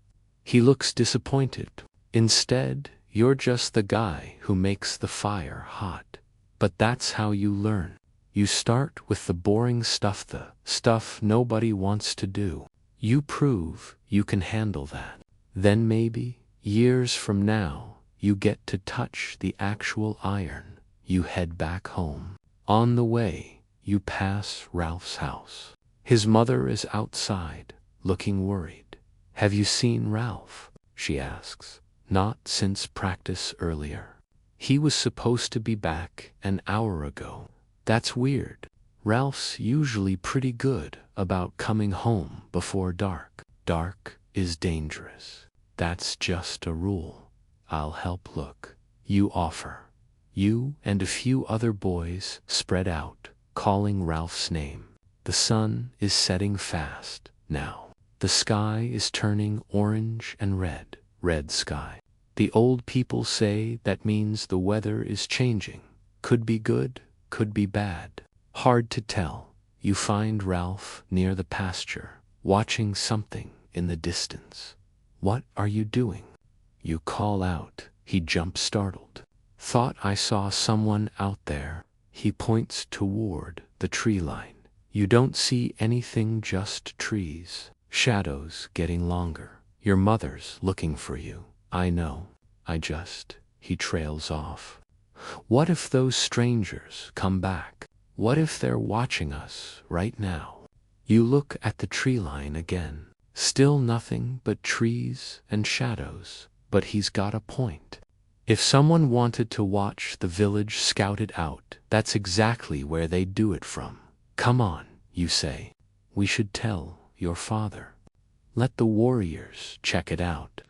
A: He looks disappointed. Instead, you're just the guy who makes the fire hot. But that's how you learn. You start with the boring stuff, the stuff nobody wants to do. You prove you can handle that. Then maybe, years from now, You get to touch the actual iron. You head back home. On the way, you pass Ralph's house. His mother is outside, looking worried. "Have you seen Ralph?" she asks. "Not since practice earlier. He was supposed to be back an hour ago." "That's weird. Ralph's usually pretty good about coming home before dark." "Dark is dangerous. That's just a rule. I'll help look," you offer. You and a few other boys spread out, calling Ralph's name. The sun is setting fast now. The sky is turning orange and red. Red sky. The old people say that means the weather is changing. Could be good, could be bad. Hard to tell. You find Ralph near the pasture, watching something in the distance. "What are you doing?" You call out. He jumps startled. "Thought I saw someone out there." He points toward the tree line. You don't see anything, just trees. Shadows getting longer. "Your mother's looking for you." "I know. He trails off. "What if those strangers come back? What if they're watching us right now?" You look at the tree line again. Still nothing but trees and shadows, but he's got a point. If someone wanted to watch the village scouted out, that's exactly where they'd do it from. "Come on," you say. "We should tell your father. Let the warriors check it out."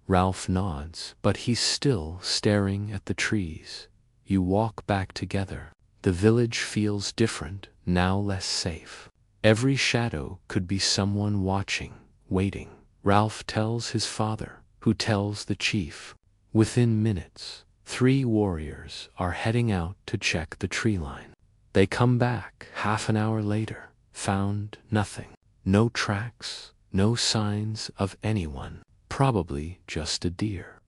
A: Ralph nods, but he's still staring at the trees. You walk back together. The village feels different, now less safe. Every shadow could be someone watching, waiting. Ralph tells his father, who tells the chief. Within minutes, 3 warriors are heading out to check the tree line. They come back half an hour later, found nothing. No tracks, no signs of anyone. Probably just a deer.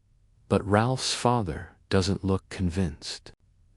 A: But Ralph's father doesn't look convinced.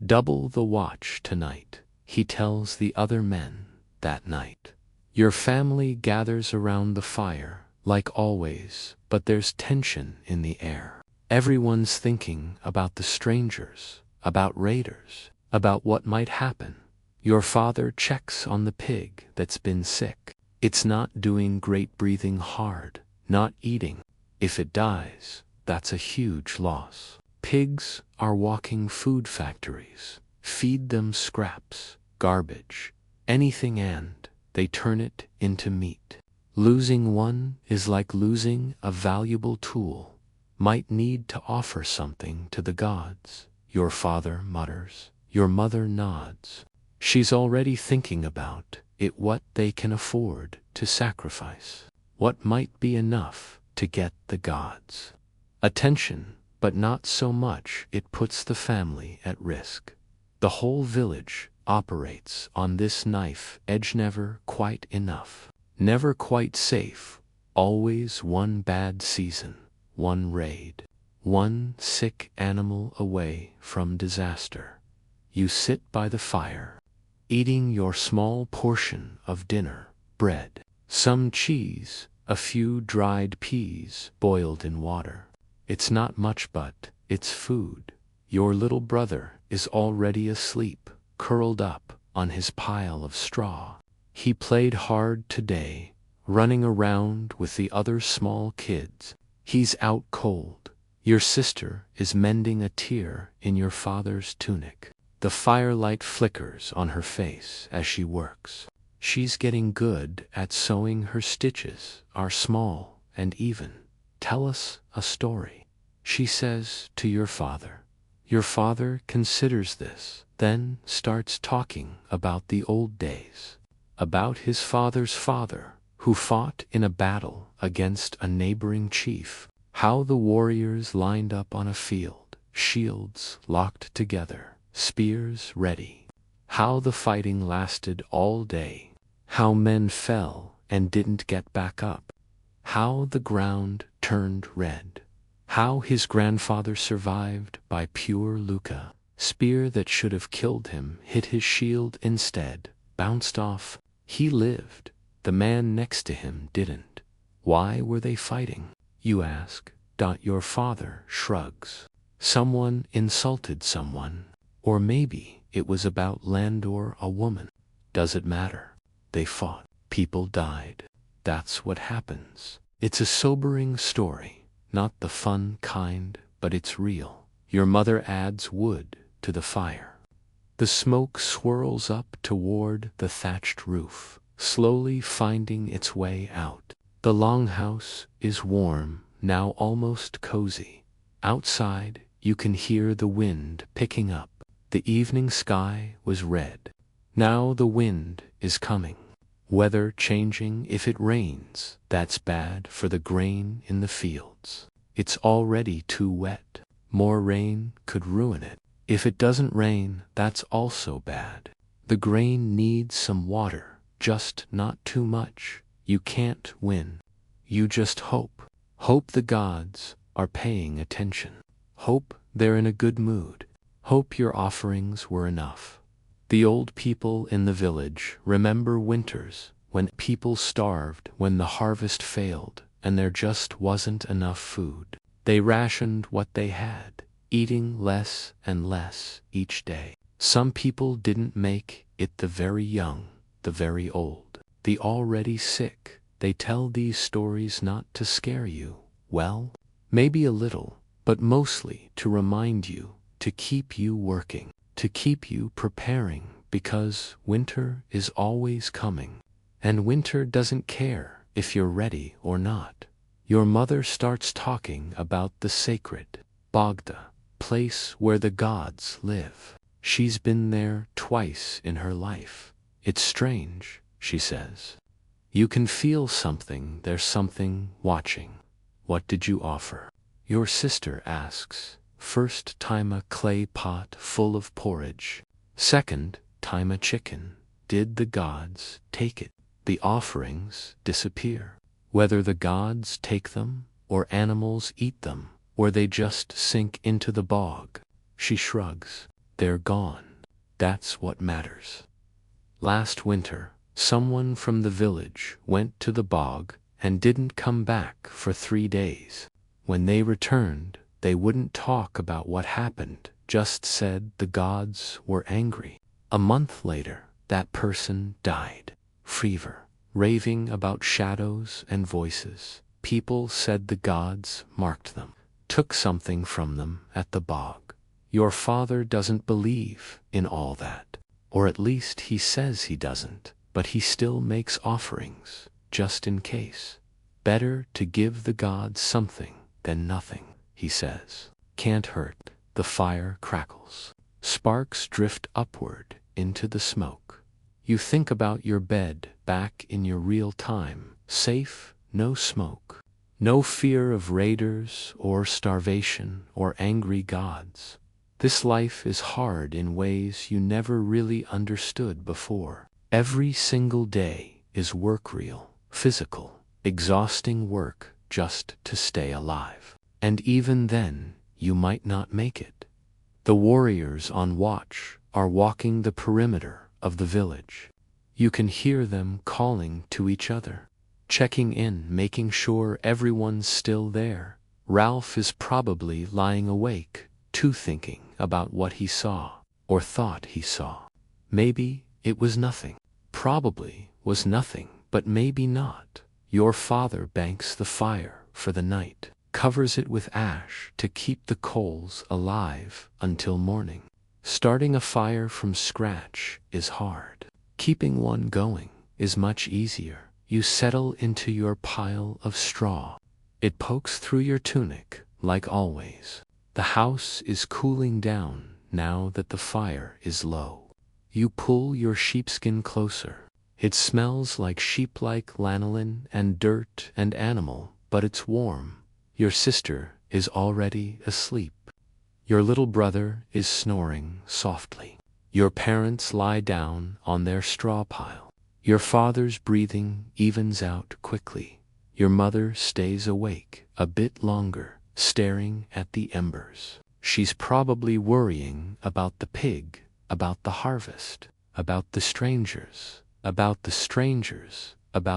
A: "Double the watch tonight," he tells the other men that night. Your family gathers around the fire, like always, but there's tension in the air. Everyone's thinking about the strangers, about raiders, about what might happen. Your father checks on the pig that's been sick. It's not doing great, breathing hard, not eating. If it dies, that's a huge loss. Pigs are walking food factories. Feed them scraps, garbage, anything, and they turn it into meat. Losing one is like losing a valuable tool. Might need to offer something to the gods, your father mutters. Your mother nods. She's already thinking about it, what they can afford to sacrifice. What might be enough to get the gods' attention, but not so much it puts the family at risk. The whole village operates on this knife edge, never quite enough, never quite safe, always one bad season, one raid, one sick animal away from disaster. You sit by the fire, eating your small portion of dinner, bread, some cheese, a few dried peas boiled in water. It's not much, but it's food. Your little brother is already asleep, curled up on his pile of straw. He played hard today, running around with the other small kids. He's out cold. Your sister is mending a tear in your father's tunic. The firelight flickers on her face as she works. She's getting good at sewing. Her stitches are small and even. "Tell us a story," she says to your father. Your father considers this, then starts talking about the old days, about his father's father, who fought in a battle against a neighboring chief, how the warriors lined up on a field, shields locked together, spears ready, how the fighting lasted all day, how men fell and didn't get back up, how the ground turned red, how his grandfather survived by pure Luca. Spear that should have killed him hit his shield instead, bounced off. He lived. The man next to him didn't. Why were they fighting, you ask? Your father shrugs. Someone insulted someone. Or maybe it was about land or a woman. Does it matter? They fought. People died. That's what happens. It's a sobering story. Not the fun kind, but it's real. Your mother adds wood to the fire. The smoke swirls up toward the thatched roof, slowly finding its way out. The longhouse is warm, now almost cozy. Outside, you can hear the wind picking up. The evening sky was red. Now the wind is coming. Weather changing. If it rains, that's bad for the grain in the fields. It's already too wet. More rain could ruin it. If it doesn't rain, that's also bad. The grain needs some water, just not too much. You can't win. You just hope. Hope the gods are paying attention. Hope they're in a good mood. Hope your offerings were enough. The old people in the village remember winters when people starved, when the harvest failed, and there just wasn't enough food. They rationed what they had, eating less and less each day. Some people didn't make it, the very young, the very old, the already sick. They tell these stories not to scare you, well, maybe a little, but mostly to remind you, to keep you working, to keep you preparing, because winter is always coming. And winter doesn't care if you're ready or not. Your mother starts talking about the sacred Bogda, place where the gods live. She's been there twice in her life. It's strange, she says. You can feel something, there's something watching. What did you offer? Your sister asks. First time a clay pot full of porridge. Second time a chicken. Did the gods take it? The offerings disappear. Whether the gods take them, or animals eat them, or they just sink into the bog. She shrugs. They're gone. That's what matters. Last winter, someone from the village went to the bog and didn't come back for 3 days. When they returned, they wouldn't talk about what happened, just said the gods were angry. A month later, that person died. Fever, raving about shadows and voices. People said the gods marked them, took something from them at the bog. Your father doesn't believe in all that, or at least he says he doesn't, but he still makes offerings, just in case. Better to give the gods something than nothing, he says. Can't hurt. The fire crackles. Sparks drift upward into the smoke. You think about your bed back in your real time. Safe, no smoke. No fear of raiders or starvation or angry gods. This life is hard in ways you never really understood before. Every single day is work, real, physical, exhausting work just to stay alive. And even then, you might not make it. The warriors on watch are walking the perimeter of the village. You can hear them calling to each other, checking in, making sure everyone's still there. Ralph is probably lying awake, too, thinking about what he saw, or thought he saw. Maybe it was nothing. Probably was nothing, but maybe not. Your father banks the fire for the night, covers it with ash to keep the coals alive until morning. Starting a fire from scratch is hard. Keeping one going is much easier. You settle into your pile of straw. It pokes through your tunic, like always. The house is cooling down now that the fire is low. You pull your sheepskin closer. It smells like sheep-like lanolin and dirt and animal, but it's warm. Your sister is already asleep. Your little brother is snoring softly. Your parents lie down on their straw pile. Your father's breathing evens out quickly. Your mother stays awake a bit longer, staring at the embers. She's probably worrying about the pig, about the harvest, about the strangers, about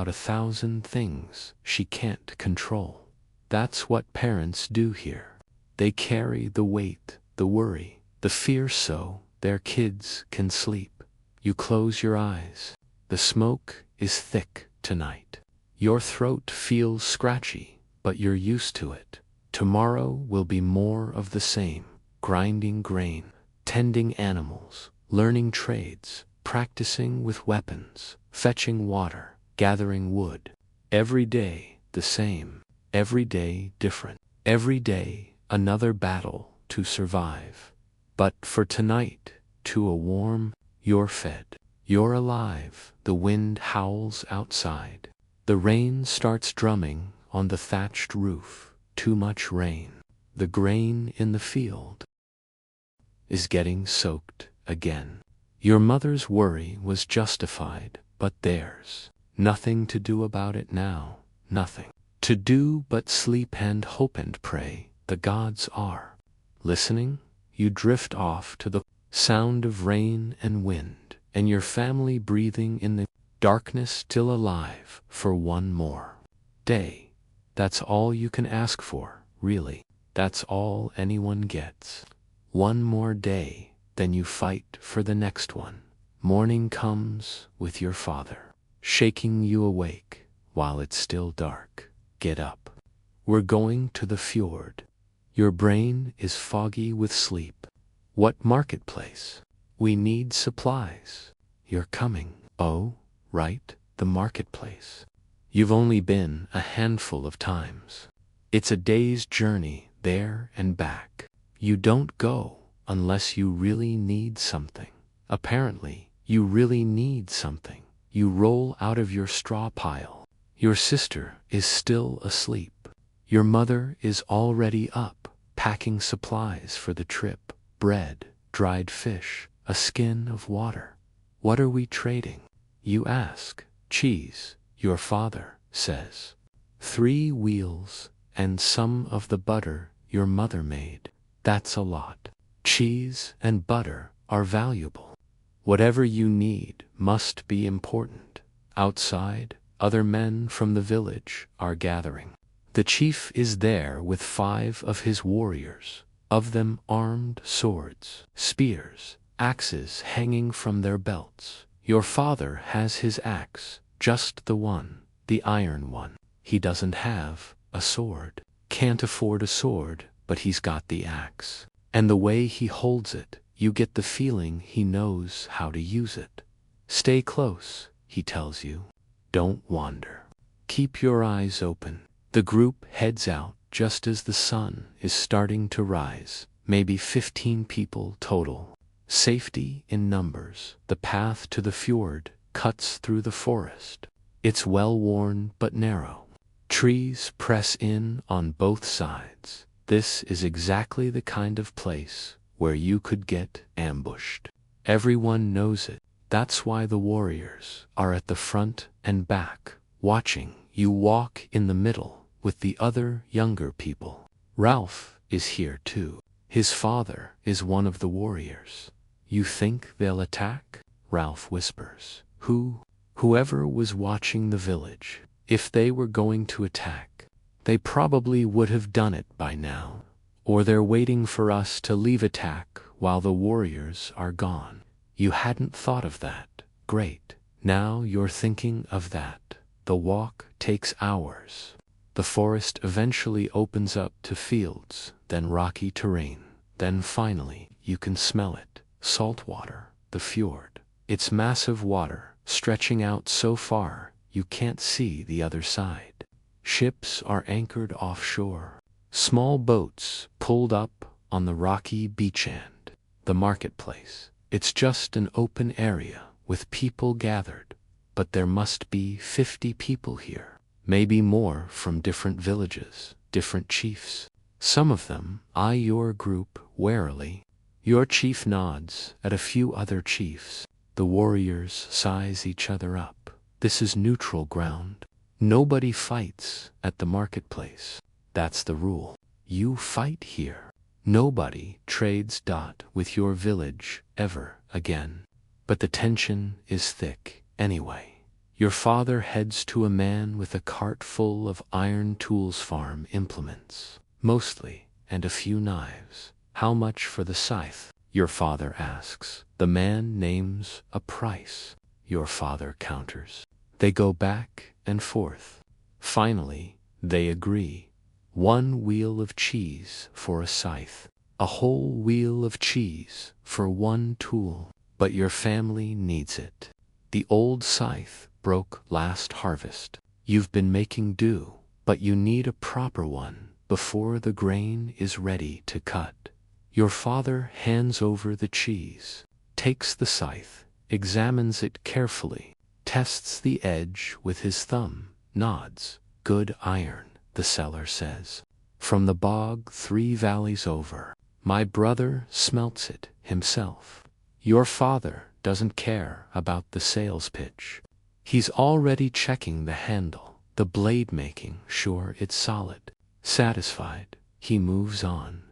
A: 1,000 things she can't control. That's what parents do here. They carry the weight, the worry, the fear so their kids can sleep. You close your eyes. The smoke is thick tonight. Your throat feels scratchy, but you're used to it. Tomorrow will be more of the same. Grinding grain, tending animals, learning trades, practicing with weapons, fetching water, gathering wood. Every day the same, every day different, every day another battle to survive. But for tonight, to a warm, you're fed, you're alive. The wind howls outside. The rain starts drumming on the thatched roof. Too much rain. The grain in the field is getting soaked again. Your mother's worry was justified, but there's nothing to do about it now. Nothing to do but sleep and hope and pray. The gods are listening. You drift off to the sound of rain and wind, and your family breathing in the darkness, still alive for one more day. That's all you can ask for, really. That's all anyone gets. One more day, then you fight for the next one. Morning comes with your father, shaking you awake while it's still dark. Get up. We're going to the fjord. Your brain is foggy with sleep. What marketplace? We need supplies. You're coming. Oh, right, the marketplace. You've only been a handful of times. It's a day's journey there and back. You don't go unless you really need something. Apparently, you really need something. You roll out of your straw pile. Your sister is still asleep. Your mother is already up, packing supplies for the trip. Bread, dried fish, a skin of water. What are we trading? You ask. Cheese, your father says. 3 wheels and some of the butter your mother made. That's a lot. Cheese and butter are valuable. Whatever you need must be important. Outside, other men from the village are gathering. The chief is there with 5 of his warriors, of them armed swords, spears, axes hanging from their belts. Your father has his axe, just the one, the iron one. He doesn't have a sword, can't afford a sword, but he's got the axe. And the way he holds it, you get the feeling he knows how to use it. Stay close, he tells you. Don't wander. Keep your eyes open. The group heads out just as the sun is starting to rise. Maybe 15 people total. Safety in numbers. The path to the fjord cuts through the forest. It's well-worn but narrow. Trees press in on both sides. This is exactly the kind of place where you could get ambushed. Everyone knows it. That's why the warriors are at the front and back, watching. You walk in the middle with the other younger people. Ralph is here too. His father is one of the warriors. You think they'll attack? Ralph whispers. Whoever was watching the village, if they were going to attack, they probably would have done it by now. Or they're waiting for us to leave attack while the warriors are gone. You hadn't thought of that. Great. Now you're thinking of that. The walk takes hours. The forest eventually opens up to fields, then rocky terrain. Then finally, you can smell it. Salt water, the fjord. It's massive water, stretching out so far you can't see the other side. Ships are anchored offshore. Small boats pulled up on the rocky beachend. The marketplace. It's just an open area with people gathered, but there must be 50 people here. Maybe more from different villages, different chiefs. Some of them eye your group warily. Your chief nods at a few other chiefs. The warriors size each other up. This is neutral ground. Nobody fights at the marketplace. That's the rule. You fight here. Nobody trades with your village ever again. But the tension is thick anyway. Your father heads to a man with a cart full of iron tools farm implements. Mostly and a few knives. How much for the scythe? Your father asks. The man names a price. Your father counters. They go back and forth. Finally, they agree. 1 wheel of cheese for a scythe. A whole wheel of cheese for 1 tool. But your family needs it. The old scythe broke last harvest. You've been making do, but you need a proper one before the grain is ready to cut. Your father hands over the cheese, takes the scythe, examines it carefully, tests the edge with his thumb, nods. Good iron, the seller says. From the bog 3 valleys over. My brother smelts it himself. Your father doesn't care about the sales pitch. He's already checking the handle, the blade making sure it's solid. Satisfied, he moves on.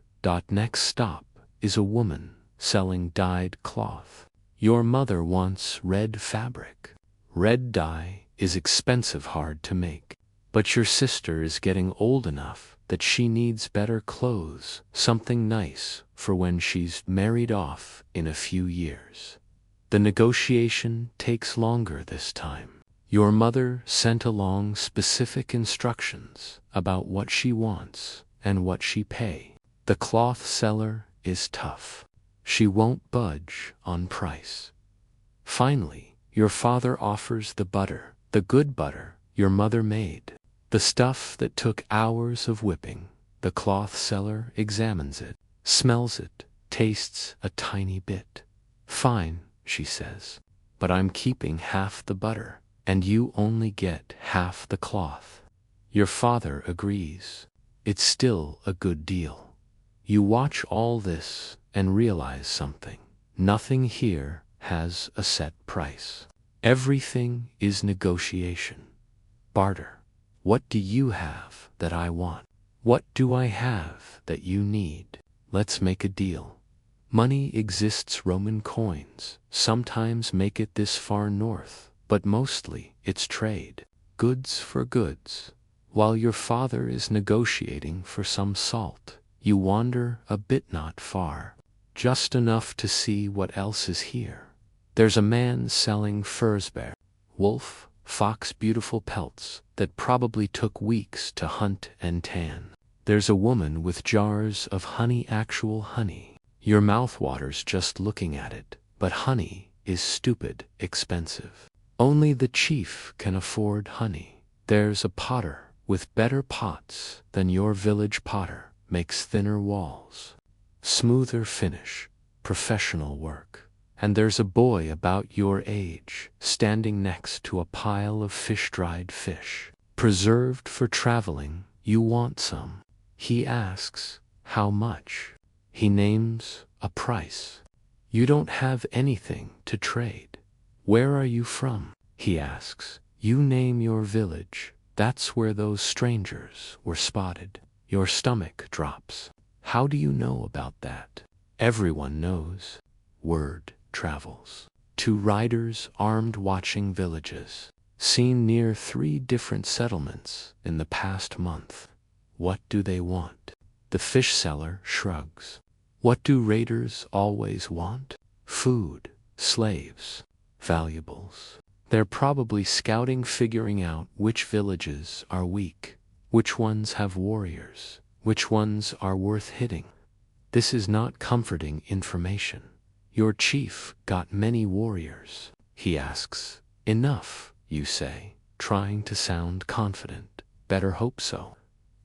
A: Next stop is a woman selling dyed cloth. Your mother wants red fabric. Red dye is expensive, hard to make. But your sister is getting old enough that she needs better clothes, something nice for when she's married off in a few years. The negotiation takes longer this time. Your mother sent along specific instructions about what she wants and what she pay. The cloth seller is tough. She won't budge on price. Finally, your father offers the butter, the good butter your mother made. The stuff that took hours of whipping. The cloth seller examines it, smells it, tastes a tiny bit. Fine, she says, but I'm keeping half the butter, and you only get half the cloth. Your father agrees. It's still a good deal. You watch all this and realize something. Nothing here has a set price. Everything is negotiation. Barter. What do you have that I want? What do I have that you need? Let's make a deal. Money exists. Roman coins sometimes make it this far north, but mostly it's trade. Goods for goods. While your father is negotiating for some salt, you wander a bit, not far, just enough to see what else is here. There's a man selling furs, bear, wolf, fox, beautiful pelts that probably took weeks to hunt and tan. There's a woman with jars of honey, actual honey. Your mouth waters just looking at it, but honey is stupid expensive. Only the chief can afford honey. There's a potter with better pots than your village potter, makes thinner walls, smoother finish, professional work. And there's a boy about your age, standing next to a pile of dried fish, preserved for traveling. You want some. He asks, how much? He names a price. You don't have anything to trade. Where are you from? He asks. You name your village. That's where those strangers were spotted. Your stomach drops. How do you know about that? Everyone knows. Word travels. 2 riders armed watching villages. Seen near 3 different settlements in the past month. What do they want? The fish seller shrugs. What do raiders always want? Food, slaves, valuables. They're probably scouting, figuring out which villages are weak, which ones have warriors, which ones are worth hitting. This is not comforting information. Your chief got many warriors, he asks. Enough, you say, trying to sound confident. Better hope so.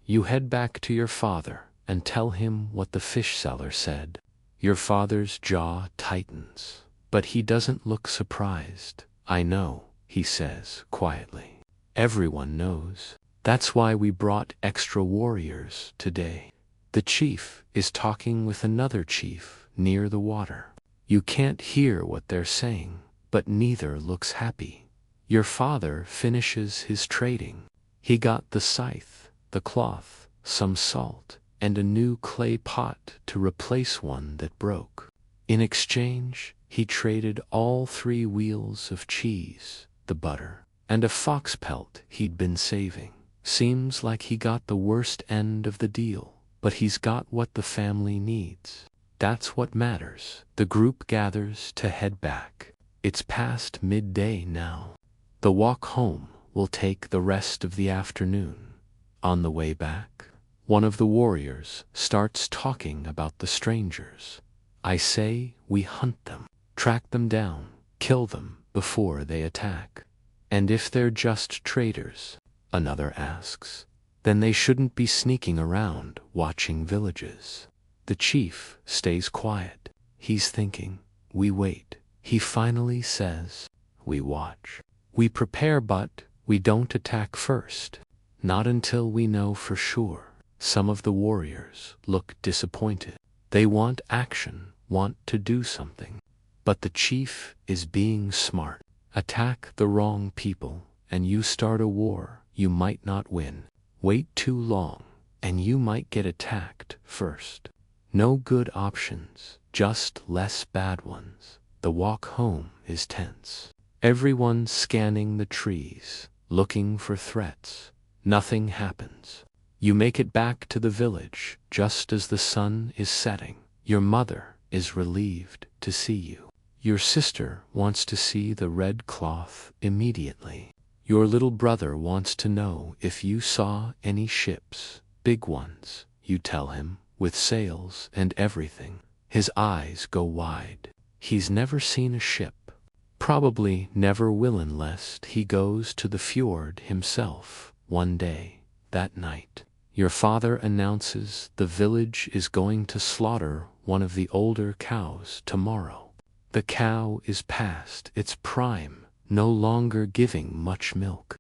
A: You head back to your father and tell him what the fish seller said. Your father's jaw tightens, but he doesn't look surprised. I know, he says quietly. Everyone knows. That's why we brought extra warriors today. The chief is talking with another chief near the water. You can't hear what they're saying, but neither looks happy. Your father finishes his trading. He got the scythe, the cloth, some salt, and a new clay pot to replace one that broke. In exchange, he traded all 3 wheels of cheese, the butter, and a fox pelt he'd been saving. Seems like he got the worst end of the deal. but he's got what the family needs. That's what matters. The group gathers to head back. It's past midday now. The walk home will take the rest of the afternoon. On the way back, one of the warriors starts talking about the strangers. I say we hunt them, track them down, kill them before they attack. And if they're just traders, another asks, then they shouldn't be sneaking around watching villages. The chief stays quiet. He's thinking. We wait. He finally says, we watch. We prepare, but we don't attack first. Not until we know for sure. Some of the warriors look disappointed. They want action, want to do something. But the chief is being smart. Attack the wrong people, and you start a war you might not win. Wait too long, and you might get attacked first. No good options, just less bad ones. The walk home is tense. Everyone scanning the trees, looking for threats. Nothing happens. You make it back to the village just as the sun is setting. Your mother is relieved to see you. Your sister wants to see the red cloth immediately. Your little brother wants to know if you saw any ships, big ones. You tell him, with sails and everything. His eyes go wide. He's never seen a ship. Probably never will unless he goes to the fjord himself one day. That night, your father announces the village is going to slaughter one of the older cows tomorrow. The cow is past its prime, no longer giving much milk.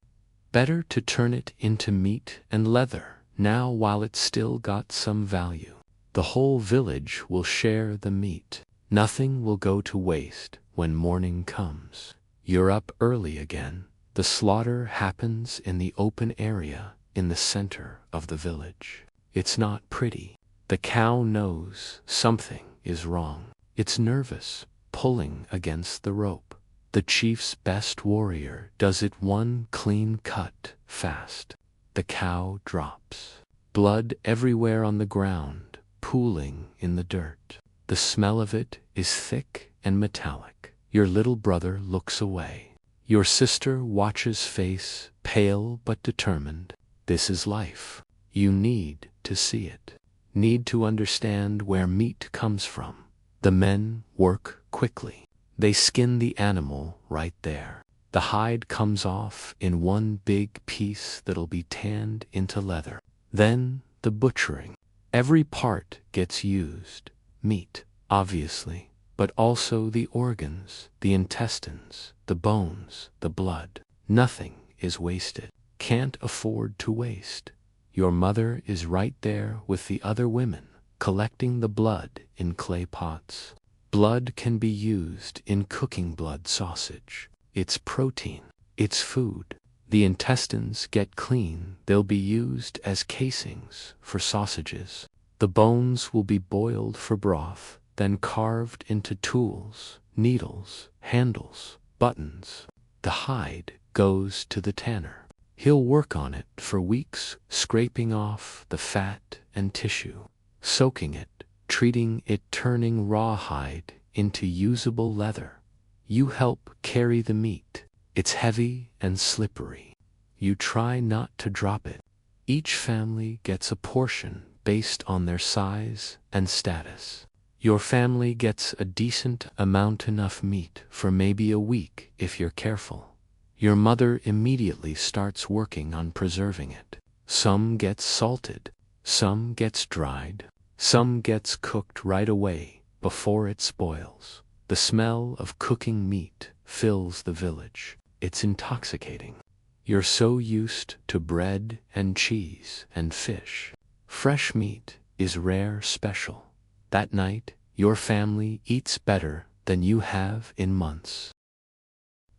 A: Better to turn it into meat and leather now while it's still got some value. The whole village will share the meat. Nothing will go to waste when morning comes. You're up early again. The slaughter happens in the open area in the center of the village. It's not pretty. The cow knows something is wrong. It's nervous, pulling against the rope. The chief's best warrior does it one clean cut, fast. The cow drops. Blood everywhere on the ground, pooling in the dirt. The smell of it is thick and metallic. Your little brother looks away. Your sister watches, face pale but determined. This is life. You need to see it. Need to understand where meat comes from. The men work quickly. They skin the animal right there. The hide comes off in one big piece that'll be tanned into leather. Then the butchering. Every part gets used. Meat, obviously, but also the organs, the intestines, the bones, the blood. Nothing is wasted. Can't afford to waste. Your mother is right there with the other women, collecting the blood in clay pots. Blood can be used in cooking blood sausage. It's protein. It's food. The intestines get clean. They'll be used as casings for sausages. The bones will be boiled for broth, then carved into tools, needles, handles, buttons. The hide goes to the tanner. He'll work on it for weeks, scraping off the fat and tissue, soaking it, treating it, turning raw hide into usable leather. You help carry the meat. It's heavy and slippery. You try not to drop it. Each family gets a portion based on their size and status. Your family gets a decent amount, enough meat for maybe a week if you're careful. Your mother immediately starts working on preserving it. Some gets salted, some gets dried, some gets cooked right away before it spoils. The smell of cooking meat fills the village. It's intoxicating. You're so used to bread and cheese and fish. Fresh meat is rare, special. That night, your family eats better than you have in months.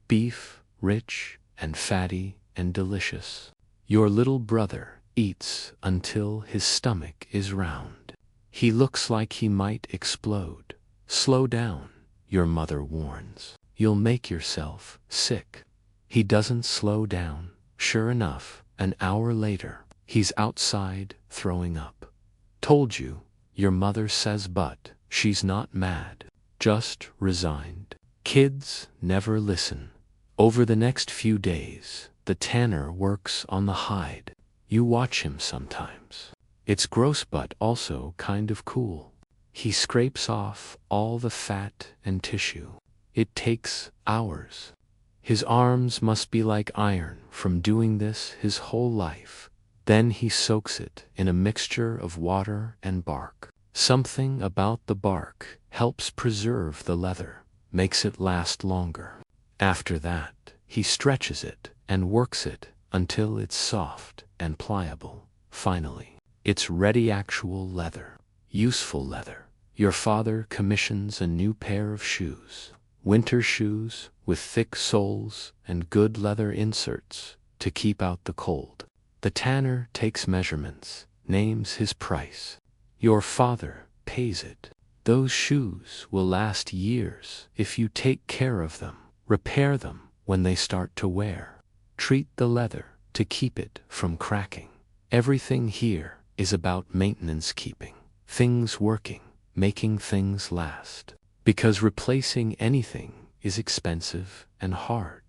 A: Beef, rich and fatty and delicious. Your little brother eats until his stomach is round. He looks like he might explode. Slow down, your mother warns. You'll make yourself sick. He doesn't slow down. Sure enough, an hour later, he's outside throwing up. Told you, your mother says, but she's not mad, just resigned. Kids never listen. Over the next few days, the tanner works on the hide. You watch him sometimes. It's gross but also kind of cool. He scrapes off all the fat and tissue. It takes hours. His arms must be like iron from doing this his whole life. Then he soaks it in a mixture of water and bark. Something about the bark helps preserve the leather, makes it last longer. After that, he stretches it and works it until it's soft and pliable. Finally, it's ready, actual leather, useful leather. Your father commissions a new pair of shoes, winter shoes with thick soles and good leather inserts to keep out the cold. The tanner takes measurements, names his price. Your father pays it. Those shoes will last years if you take care of them, repair them when they start to wear, treat the leather to keep it from cracking. Everything here is about maintenance, keeping things working, making things last. Because replacing anything is expensive and hard.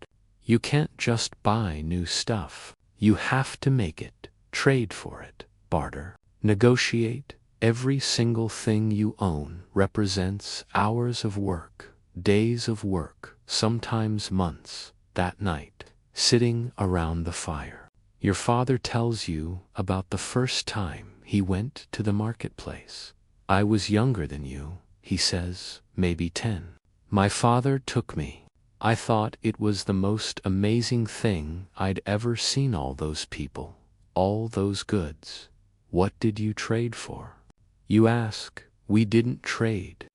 A: You can't just buy new stuff. You have to make it, trade for it, barter, negotiate. Every single thing you own represents hours of work, days of work, sometimes months. That night, sitting around the fire, your father tells you about the first time he went to the marketplace. I was younger than you, he says, maybe 10. My father took me. I thought it was the most amazing thing I'd ever seen. All those people, all those goods. What did you trade for? You ask. We didn't trade.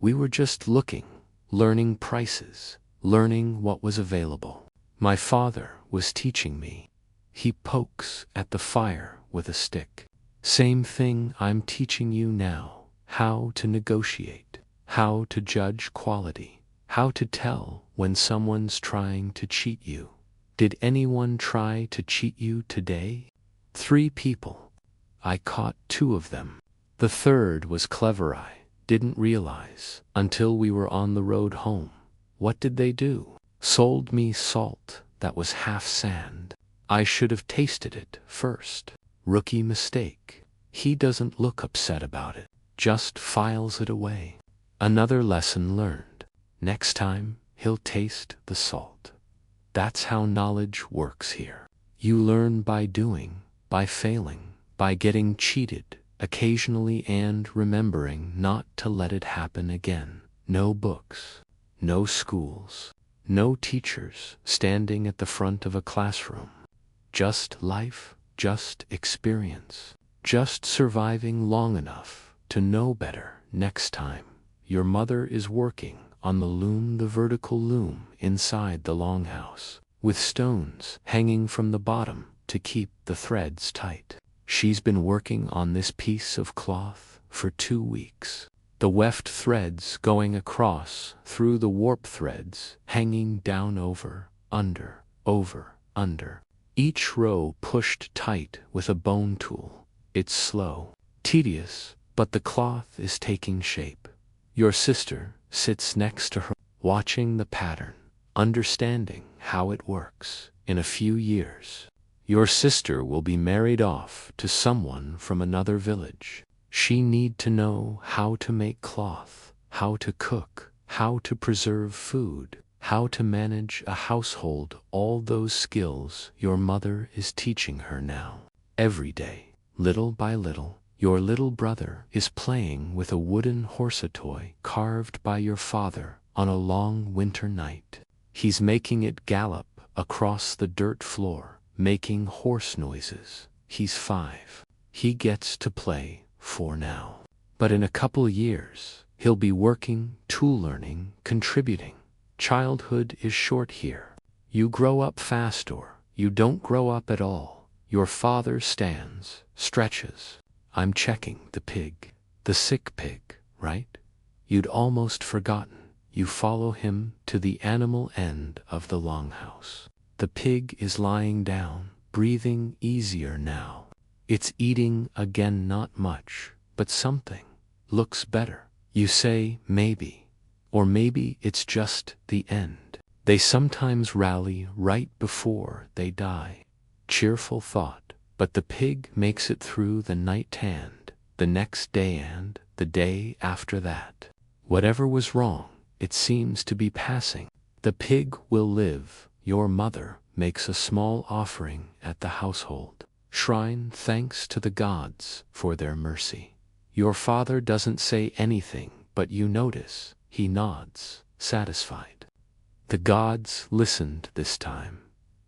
A: We were just looking, learning prices, learning what was available. My father was teaching me. He pokes at the fire with a stick. Same thing I'm teaching you now. How to negotiate, how to judge quality, how to tell when someone's trying to cheat you. Did anyone try to cheat you today? 3 people. I caught 2 of them. The third was clever. I didn't realize until we were on the road home. What did they do? Sold me salt that was half sand. I should have tasted it first. Rookie mistake. He doesn't look upset about it, just files it away. Another lesson learned. Next time, he'll taste the salt. That's how knowledge works here. You learn by doing, by failing, by getting cheated occasionally, and remembering not to let it happen again. No books, no schools, no teachers standing at the front of a classroom. Just life, just experience, just surviving long enough to know better. Next time, your mother is working on the loom, the vertical loom inside the longhouse, with stones hanging from the bottom to keep the threads tight. She's been working on this piece of cloth for 2 weeks. The weft threads going across through the warp threads, hanging down over, under, each row pushed tight with a bone tool. It's slow, tedious, but the cloth is taking shape. Your sister sits next to her, watching the pattern, understanding how it works. In a few years, your sister will be married off to someone from another village. She need to know how to make cloth, how to cook, how to preserve food, how to manage a household. All those skills your mother is teaching her now. Every day, little by little, your little brother is playing with a wooden horse, a toy carved by your father on a long winter night. He's making it gallop across the dirt floor, making horse noises. He's 5. He gets to play for now. But in a couple years, he'll be working, tool learning, contributing. Childhood is short here. You grow up fast or you don't grow up at all. Your father stands, stretches. I'm checking the pig. The sick pig, right? You'd almost forgotten. You follow him to the animal end of the longhouse. The pig is lying down, breathing easier now. It's eating again, not much, but something looks better. You say maybe, or maybe it's just the end. They sometimes rally right before they die. Cheerful thought, but the pig makes it through the night and the next day and the day after that. Whatever was wrong, it seems to be passing. The pig will live. Your mother makes a small offering at the household shrine, thanks to the gods for their mercy. Your father doesn't say anything, but you notice he nods, satisfied. The gods listened this time.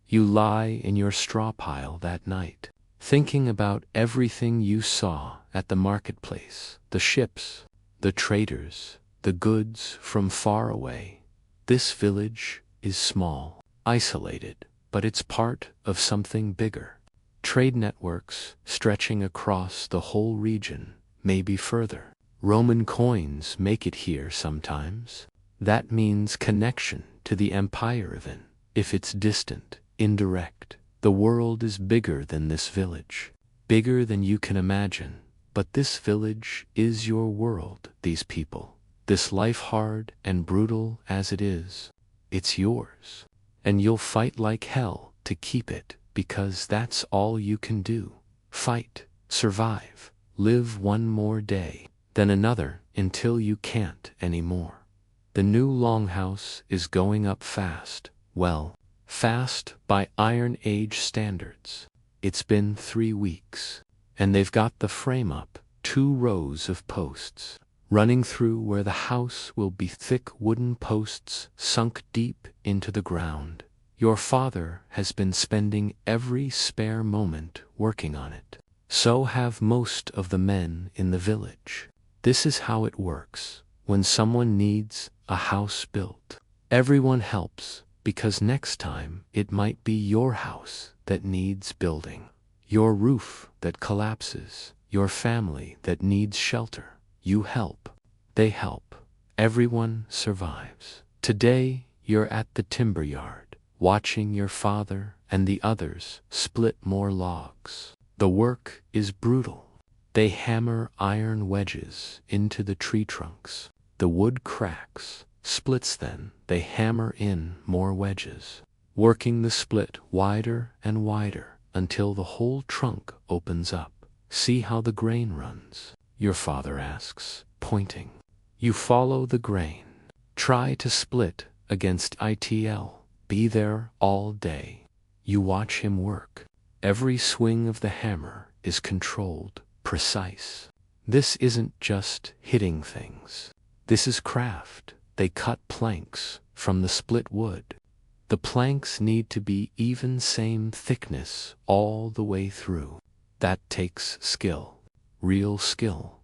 A: You lie in your straw pile that night, thinking about everything you saw at the marketplace, the ships, the traders, the goods from far away. This village is small, isolated, but it's part of something bigger. Trade networks stretching across the whole region, maybe further. Roman coins make it here sometimes. That means connection to the empire even, if it's distant, indirect. The world is bigger than this village, bigger than you can imagine. But this village is your world, these people. This life, hard and brutal as it is, it's yours. And you'll fight like hell to keep it, because that's all you can do. Fight, survive, live one more day, then another, until you can't anymore. The new longhouse is going up fast. Well, fast by Iron Age standards. It's been 3 weeks, and they've got the frame up, 2 rows of posts running through where the house will be, thick wooden posts sunk deep into the ground. Your father has been spending every spare moment working on it. So have most of the men in the village. This is how it works. When someone needs a house built, everyone helps, because next time it might be your house that needs building, your roof that collapses, your family that needs shelter. You help, they help, everyone survives. Today you're at the timber yard, watching your father and the others split more logs. The work is brutal. They hammer iron wedges into the tree trunks. The wood cracks, splits, then they hammer in more wedges, working the split wider and wider until the whole trunk opens up. See how the grain runs? Your father asks, pointing. You follow the grain. Try to split against it'll be there all day. You watch him work. Every swing of the hammer is controlled, precise. This isn't just hitting things. This is craft. They cut planks from the split wood. The planks need to be even, same thickness all the way through. That takes skill, real skill.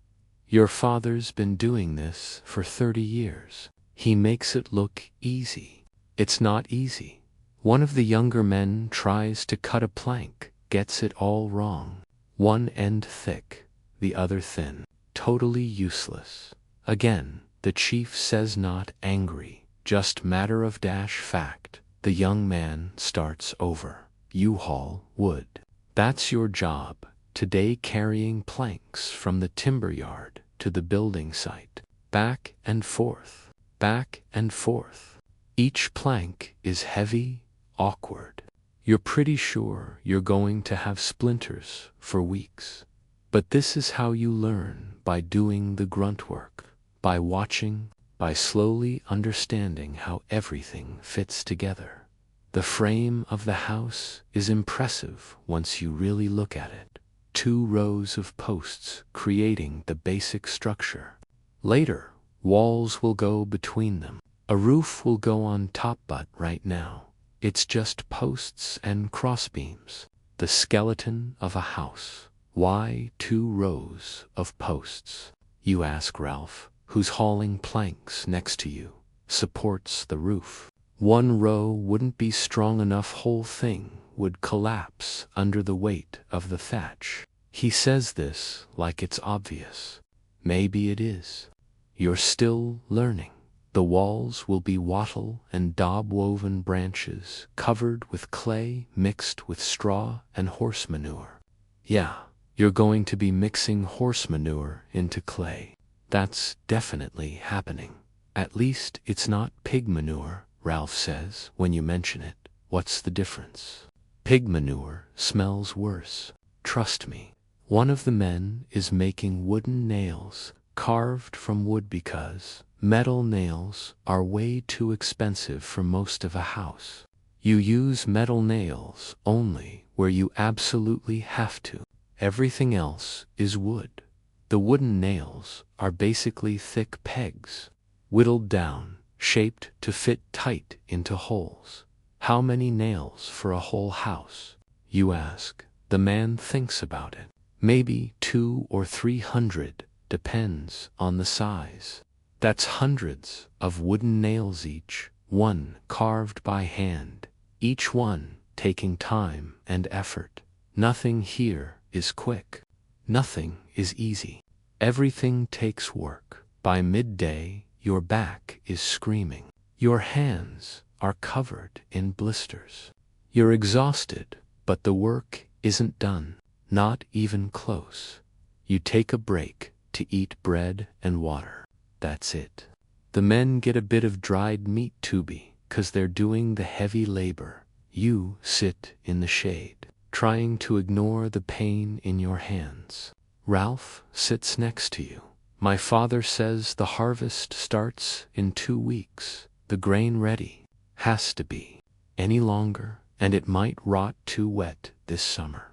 A: Your father's been doing this for 30 years. He makes it look easy. It's not easy. One of the younger men tries to cut a plank, gets it all wrong. One end thick, the other thin. Totally useless. Again, the chief says, not angry, just matter of fact. The young man starts over. You haul wood. That's your job, today, carrying planks from the timber yard to the building site. Back and forth, back and forth. Each plank is heavy, awkward. You're pretty sure you're going to have splinters for weeks. But this is how you learn, by doing the grunt work, by watching, by slowly understanding how everything fits together. The frame of the house is impressive once you really look at it. 2 rows of posts creating the basic structure. Later, walls will go between them. A roof will go on top, but right now, it's just posts and crossbeams. The skeleton of a house. Why 2 rows of posts? You ask Ralph, who's hauling planks next to you, supports the roof. 1 row wouldn't be strong enough, whole thing would collapse under the weight of the thatch. He says this like it's obvious. Maybe it is. You're still learning. The walls will be wattle and daub-woven branches covered with clay mixed with straw and horse manure. Yeah, You're going to be mixing horse manure into clay. That's definitely happening. At least it's not pig manure, Ralph says when you mention it. What's the difference? Pig manure smells worse. Trust me. One of the men is making wooden nails carved from wood because metal nails are way too expensive for most of a house. You use metal nails only where you absolutely have to. Everything else is wood. The wooden nails are basically thick pegs, whittled down, shaped to fit tight into holes. How many nails for a whole house? You ask. The man thinks about it. Maybe 200 or 300, depends on the size. That's hundreds of wooden nails each, one carved by hand, each one taking time and effort. Nothing here is quick. Nothing is easy. Everything takes work. By midday, your back is screaming. Your hands are covered in blisters. You're exhausted, but the work isn't done. Not even close. You take a break to eat bread and water. That's it. The men get a bit of dried meat tubey, 'cause they're doing the heavy labor. You sit in the shade, trying to ignore the pain in your hands. Ralph sits next to you. My father says the harvest starts in 2 weeks. The grain ready. Has to be. Any longer, and it might rot too wet this summer.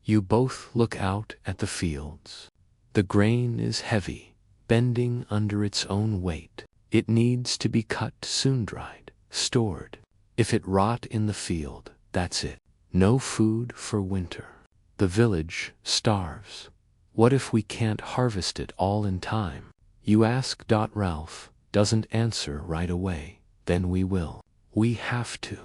A: You both look out at the fields. The grain is heavy, bending under its own weight. It needs to be cut, soon dried, stored. If it rot in the field, that's it. No food for winter. The village starves. What if we can't harvest it all in time? You ask. Ralph doesn't answer right away. Then we will. We have to.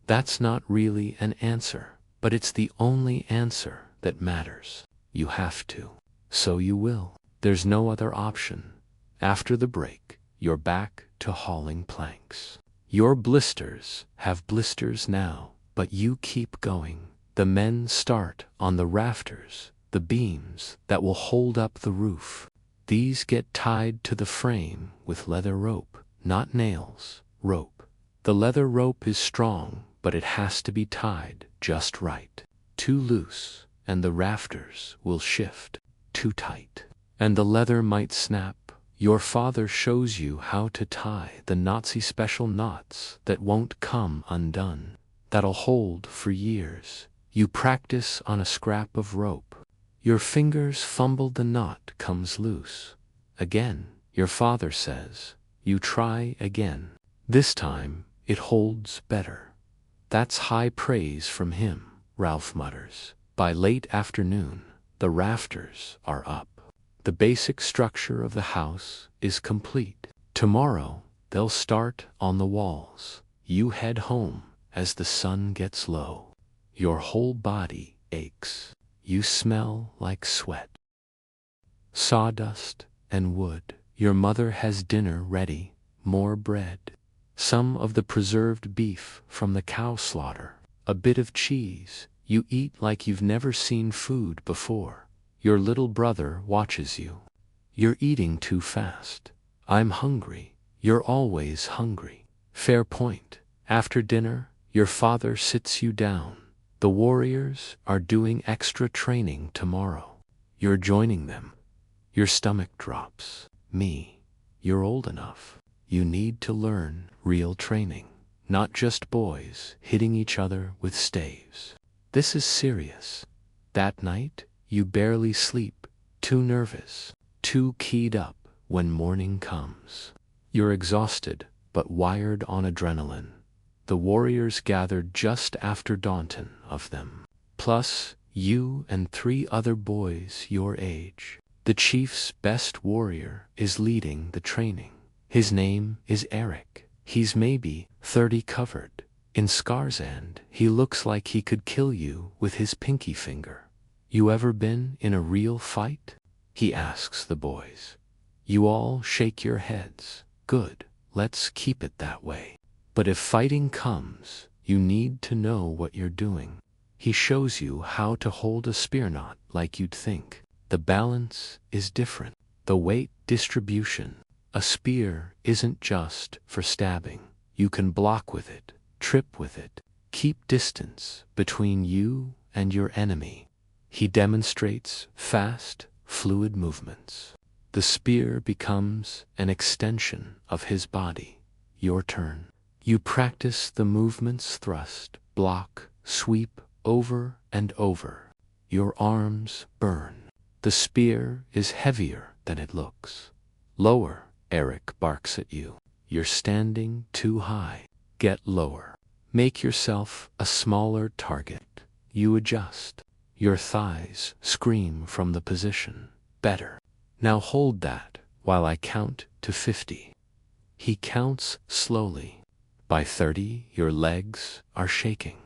A: That's not really an answer, but it's the only answer that matters. You have to. So you will. There's no other option. After the break, you're back to hauling planks. Your blisters have blisters now, but you keep going. The men start on the rafters, the beams that will hold up the roof. These get tied to the frame with leather rope, not nails, rope. The leather rope is strong, but it has to be tied just right. Too loose, and the rafters will shift. Too tight, and the leather might snap. Your father shows you how to tie the Nazi special knots that won't come undone. That'll hold for years. You practice on a scrap of rope. Your fingers fumble, the knot comes loose. Again, your father says, you try again. This time, it holds better. That's high praise from him, Ralph mutters. By late afternoon, the rafters are up. The basic structure of the house is complete. Tomorrow, they'll start on the walls. You head home as the sun gets low. Your whole body aches. You smell like sweat, sawdust, and wood. Your mother has dinner ready, more bread, some of the preserved beef from the cow slaughter, a bit of cheese. You eat like you've never seen food before. Your little brother watches you. You're eating too fast. I'm hungry. You're always hungry. Fair point. After dinner, your father sits you down. The warriors are doing extra training tomorrow. You're joining them. Your stomach drops. Me. You're old enough. You need to learn real training, not just boys hitting each other with staves. This is serious. That night, you barely sleep, too nervous, too keyed up when morning comes. You're exhausted, but wired on adrenaline. The warriors gathered just after dawn of them. Plus, you and 3 other boys your age. The chief's best warrior is leading the training. His name is Eric. He's maybe 30 covered in scars, and he looks like he could kill you with his pinky finger. You ever been in a real fight? He asks the boys. You all shake your heads. Good, let's keep it that way. But if fighting comes, you need to know what you're doing. He shows you how to hold a spear knot like you'd think. The balance is different. The weight distribution. A spear isn't just for stabbing. You can block with it, trip with it, keep distance between you and your enemy. He demonstrates fast, fluid movements. The spear becomes an extension of his body. Your turn. You practice the movements: thrust, block, sweep, over and over. Your arms burn. The spear is heavier than it looks. Lower, Eric barks at you. You're standing too high. Get lower. Make yourself a smaller target. You adjust. Your thighs scream from the position. Better. Now hold that while I count to 50. He counts slowly. By 30, your legs are shaking.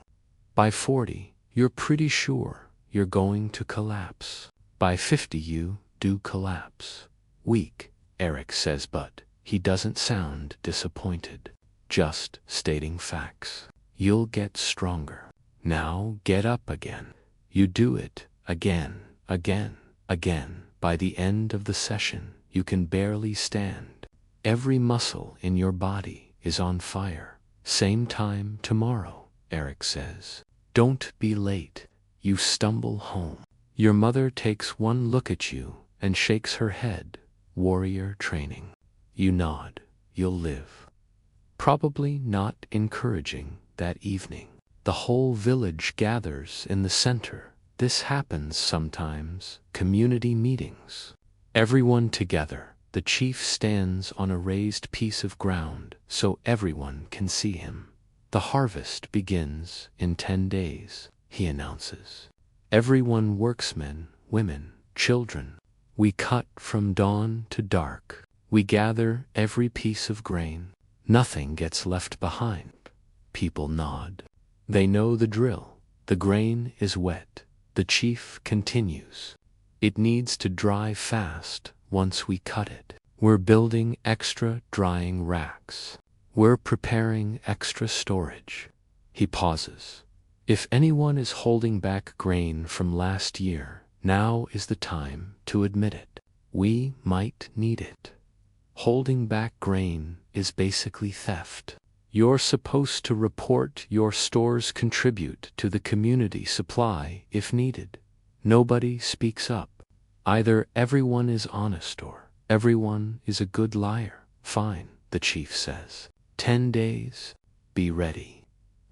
A: By 40, you're pretty sure you're going to collapse. By 50, you do collapse. Weak, Eric says, but he doesn't sound disappointed. Just stating facts. You'll get stronger. Now get up again. You do it again, again, again. By the end of the session, you can barely stand. Every muscle in your body is on fire. Same time tomorrow, Eric says. Don't be late. You stumble home. Your mother takes one look at you and shakes her head. Warrior training. You nod. You'll live. Probably not encouraging that evening. The whole village gathers in the center. This happens sometimes. Community meetings. Everyone together. The chief stands on a raised piece of ground so everyone can see him. The harvest begins in 10 days, he announces. Everyone, worksmen, women, children. We cut from dawn to dark. We gather every piece of grain. Nothing gets left behind. People nod. They know the drill. The grain is wet. The chief continues. It needs to dry fast once we cut it. We're building extra drying racks. We're preparing extra storage. He pauses. If anyone is holding back grain from last year, now is the time to admit it. We might need it. Holding back grain is basically theft. You're supposed to report your stores, contribute to the community supply if needed. Nobody speaks up. Either everyone is honest or everyone is a good liar. Fine, the chief says. 10 days. Be ready.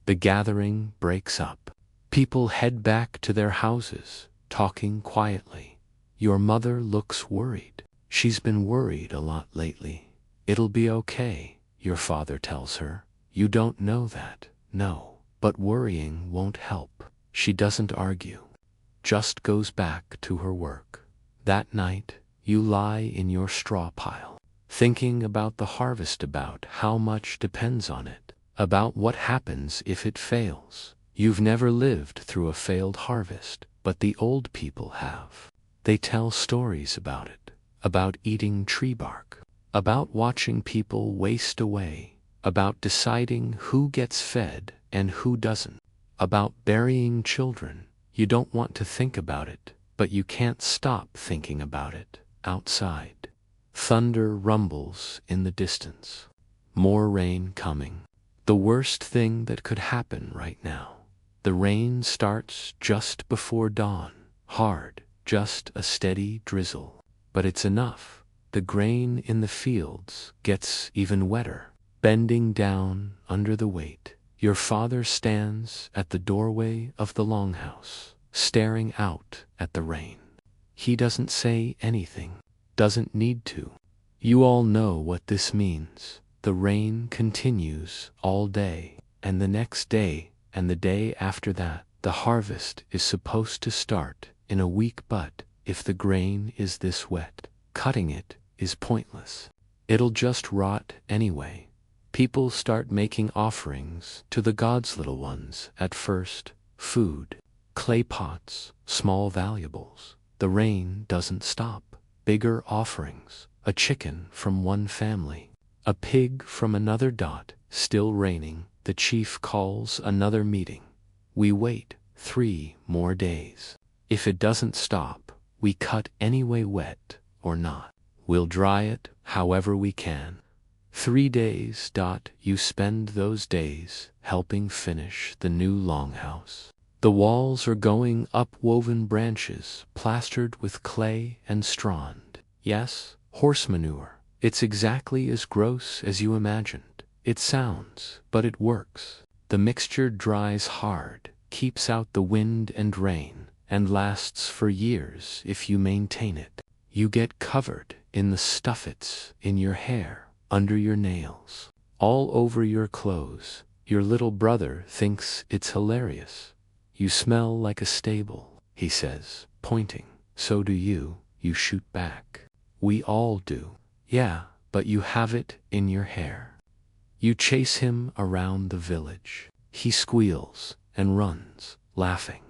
A: The gathering breaks up. People head back to their houses, talking quietly. Your mother looks worried. She's been worried a lot lately. It'll be okay, your father tells her. You don't know that, no, but worrying won't help. She doesn't argue, just goes back to her work. That night, you lie in your straw pile, thinking about the harvest, about how much depends on it, about what happens if it fails. You've never lived through a failed harvest, but the old people have. They tell stories about it, about eating tree bark, about watching people waste away, about deciding who gets fed and who doesn't, about burying children. You don't want to think about it, but you can't stop thinking about it. Outside, thunder rumbles in the distance. More rain coming. The worst thing that could happen right now. The rain starts just before dawn. Hard, just a steady drizzle. But it's enough. The grain in the fields gets even wetter. Bending down under the weight, your father stands at the doorway of the longhouse, staring out at the rain. He doesn't say anything, doesn't need to. You all know what this means. The rain continues all day, and the next day, and the day after that. The harvest is supposed to start in a week, but if the grain is this wet, cutting it is pointless. It'll just rot anyway. People start making offerings to the gods, little ones at first, food, clay pots, small valuables. The rain doesn't stop. Bigger offerings, a chicken from one family, a pig from another. Still raining. The chief calls another meeting. We wait, 3 more days. If it doesn't stop, we cut anyway, wet or not. We'll dry it however we can. 3 days. You spend those days helping finish the new longhouse. The walls are going up, woven branches plastered with clay and strand. Yes, horse manure. It's exactly as gross as you imagined. It sounds, but it works. The mixture dries hard, keeps out the wind and rain, and lasts for years if you maintain it. You get covered in the stuff. It's in your hair, under your nails, all over your clothes. Your little brother thinks it's hilarious. You smell like a stable, he says, pointing. So do you, you shoot back. We all do. Yeah, but you have it in your hair. You chase him around the village. He squeals and runs, laughing.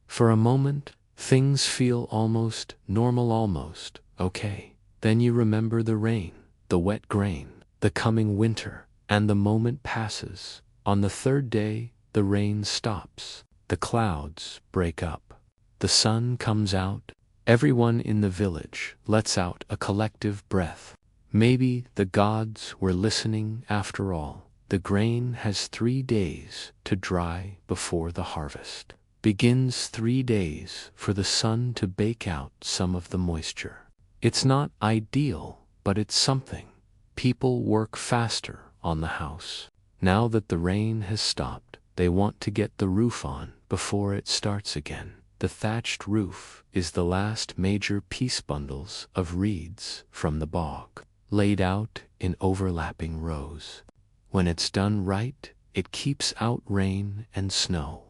A: For a moment, things feel almost normal, almost okay. Then you remember the rain, the wet grain, the coming winter, and the moment passes. On the 3rd day, the rain stops. The clouds break up. The sun comes out. Everyone in the village lets out a collective breath. Maybe the gods were listening after all. The grain has 3 days to dry before the harvest begins. 3 days for the sun to bake out some of the moisture. It's not ideal, but it's something. People work faster on the house. Now that the rain has stopped, they want to get the roof on before it starts again. The thatched roof is the last major piece. Bundles of reeds from the bog, laid out in overlapping rows. When it's done right, it keeps out rain and snow.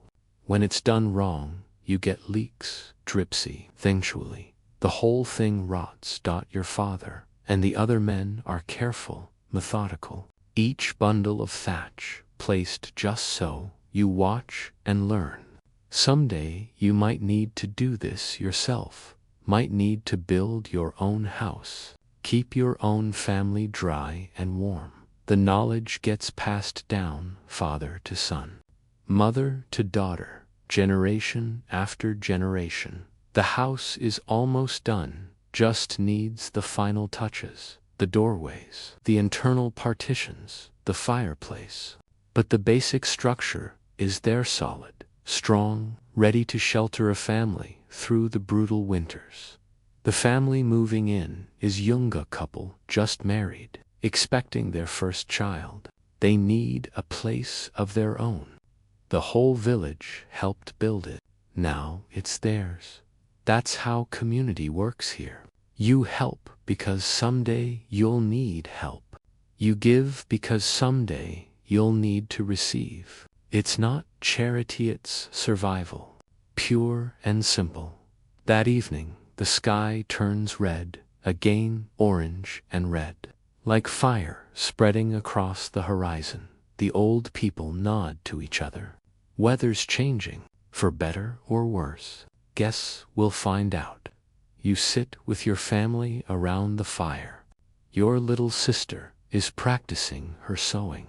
A: When it's done wrong, you get leaks, dripsy. Eventually, the whole thing rots. Your father and the other men are careful, methodical. Each bundle of thatch placed just so. You watch and learn. Someday you might need to do this yourself, might need to build your own house, keep your own family dry and warm. The knowledge gets passed down, father to son, mother to daughter, generation after generation. The house is almost done, just needs the final touches, the doorways, the internal partitions, the fireplace. But the basic structure is there, solid, strong, ready to shelter a family through the brutal winters. The family moving in is young couple just married, expecting their first child. They need a place of their own. The whole village helped build it. Now it's theirs. That's how community works here. You help because someday you'll need help. You give because someday you'll need to receive. It's not charity, it's survival. Pure and simple. That evening, the sky turns red, again orange and red. Like fire spreading across the horizon, the old people nod to each other. Weather's changing, for better or worse. Guess we'll find out. You sit with your family around the fire. Your little sister is practicing her sewing.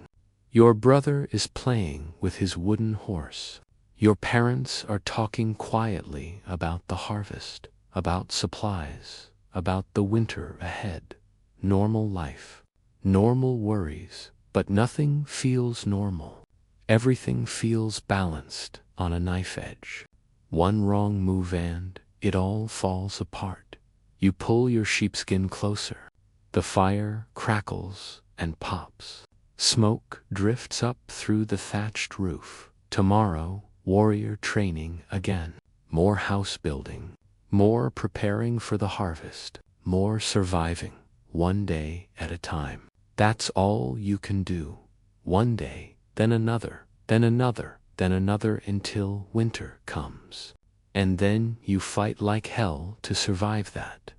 A: Your brother is playing with his wooden horse. Your parents are talking quietly about the harvest, about supplies, about the winter ahead. Normal life, normal worries, but nothing feels normal. Everything feels balanced on a knife edge. One wrong move and it all falls apart. You pull your sheepskin closer. The fire crackles and pops. Smoke drifts up through the thatched roof. Tomorrow, warrior training again. More house building. More preparing for the harvest. More surviving, one day at a time. That's all you can do. One day, then another, then another, then another until winter comes. And then you fight like hell to survive that.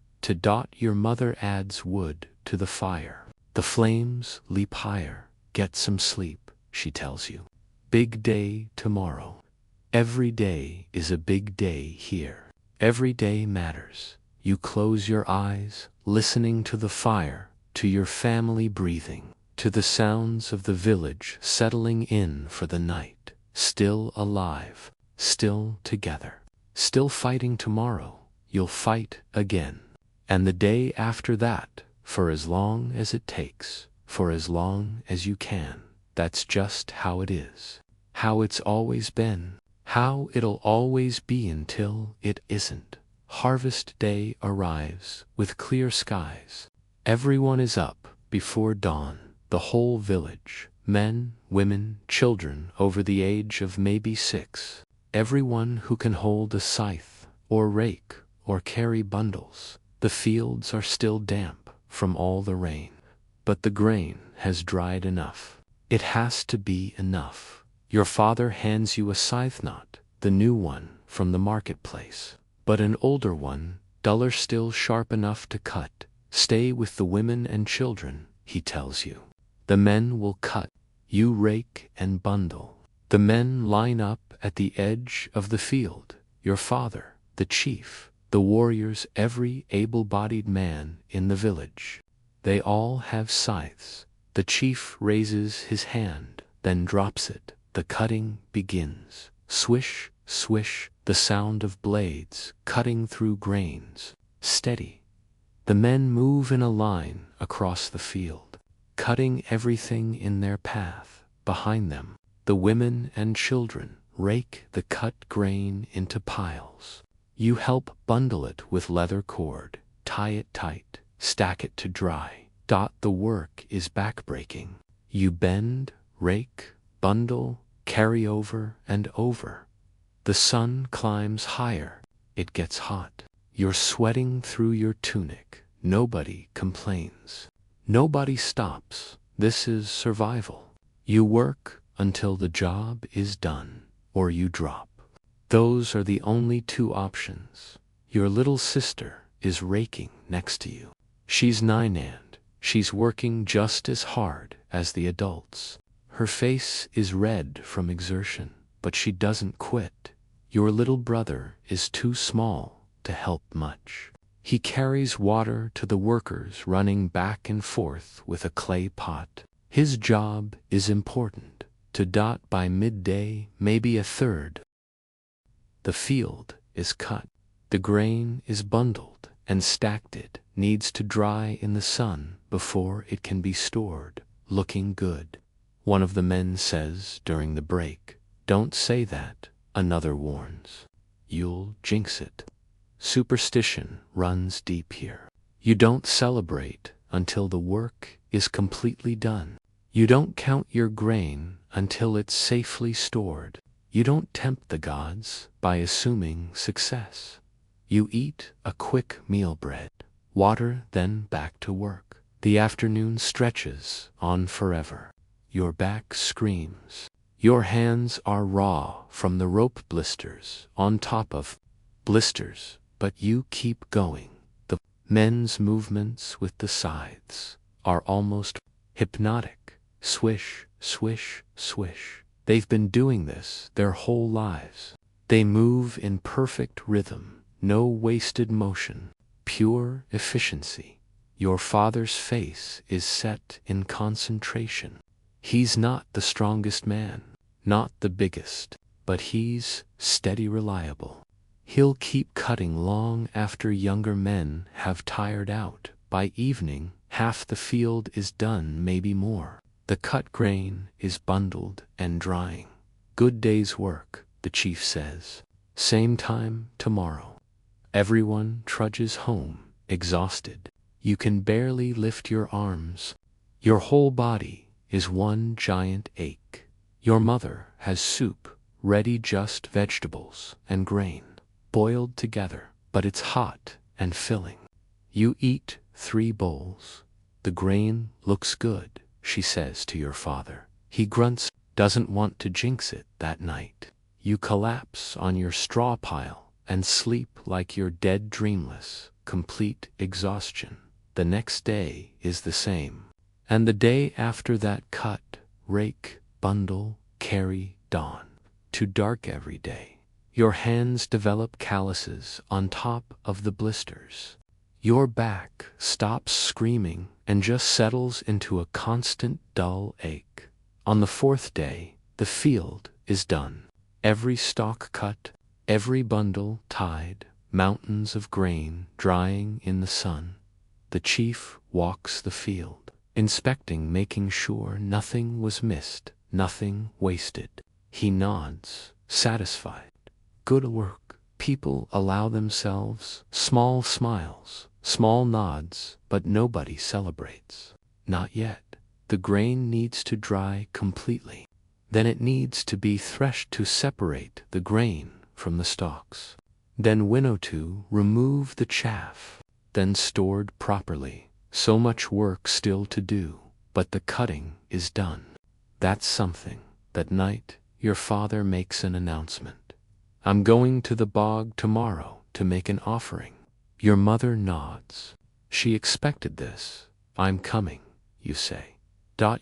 A: Your mother adds wood to the fire. The flames leap higher. Get some sleep, she tells you. Big day tomorrow. Every day is a big day here. Every day matters. You close your eyes, listening to the fire, to your family breathing, to the sounds of the village settling in for the night. Still alive. still together. Still fighting tomorrow, you'll fight again. And the day after that, for as long as it takes, for as long as you can. That's just how it is. How it's always been. How it'll always be until it isn't. Harvest day arrives with clear skies. Everyone is up before dawn. The whole village. Men, women, children over the age of maybe 6. Everyone who can hold a scythe, or rake, or carry bundles. The fields are still damp from all the rain. But the grain has dried enough. It has to be enough. Your father hands you a scythe, not the new one from the marketplace, but an older one, duller still, sharp enough to cut. Stay with the women and children, he tells you. The men will cut. You rake and bundle. The men line up at the edge of the field. Your father, the chief, the warriors, every able-bodied man in the village. They all have scythes. The chief raises his hand, then drops it. The cutting begins. Swish, swish, the sound of blades cutting through grains. Steady. The men move in a line across the field, cutting everything in their path. Behind them, the women and children rake the cut grain into piles. You help bundle it with leather cord, tie it tight, stack it to dry. The work is backbreaking. You bend, rake, bundle, carry over and over. The sun climbs higher. It gets hot. You're sweating through your tunic. Nobody complains. Nobody stops. This is survival. You work until the job is done, or you drop. Those are the only 2 options. Your little sister is raking next to you. She's 9 and she's working just as hard as the adults. Her face is red from exertion, but she doesn't quit. Your little brother is too small to help much. He carries water to the workers, running back and forth with a clay pot. His job is important. By midday, maybe a third. The field is cut. The grain is bundled and stacked. It needs to dry in the sun before it can be stored, looking good. One of the men says during the break, "Don't say that," another warns. "You'll jinx it." Superstition runs deep here. You don't celebrate until the work is completely done. You don't count your grain until it's safely stored. You don't tempt the gods by assuming success. You eat a quick meal, bread, water, then back to work. The afternoon stretches on forever. Your back screams. Your hands are raw from the rope blisters on top of blisters, but you keep going. The men's movements with the scythes are almost hypnotic. Swish, swish, swish. They've been doing this their whole lives. They move in perfect rhythm, no wasted motion, pure efficiency. Your father's face is set in concentration. He's not the strongest man, not the biggest, but he's steady, reliable. He'll keep cutting long after younger men have tired out. By evening, half the field is done, maybe more. The cut grain is bundled and drying. Good day's work, the chief says. Same time tomorrow. Everyone trudges home, exhausted. You can barely lift your arms. Your whole body is one giant ache. Your mother has soup ready, just vegetables and grain boiled together, but it's hot and filling. You eat 3 bowls. The grain looks good, she says to your father. He grunts, doesn't want to jinx it. That night, you collapse on your straw pile and sleep like you're dead, dreamless, complete exhaustion. The next day is the same. And the day after that, cut, rake, bundle, carry, dawn. To dark every day. Your hands develop calluses on top of the blisters. Your back stops screaming and just settles into a constant dull ache. On the 4th day, the field is done. Every stalk cut, every bundle tied, mountains of grain drying in the sun. The chief walks the field, inspecting, making sure nothing was missed, nothing wasted. He nods, satisfied. Good work. People allow themselves small smiles, small nods, but nobody celebrates. Not yet. The grain needs to dry completely. Then it needs to be threshed to separate the grain from the stalks. Then winnow to remove the chaff. Then stored properly. So much work still to do, but the cutting is done. That's something. That night, your father makes an announcement. I'm going to the bog tomorrow to make an offering. Your mother nods. She expected this. I'm coming, you say.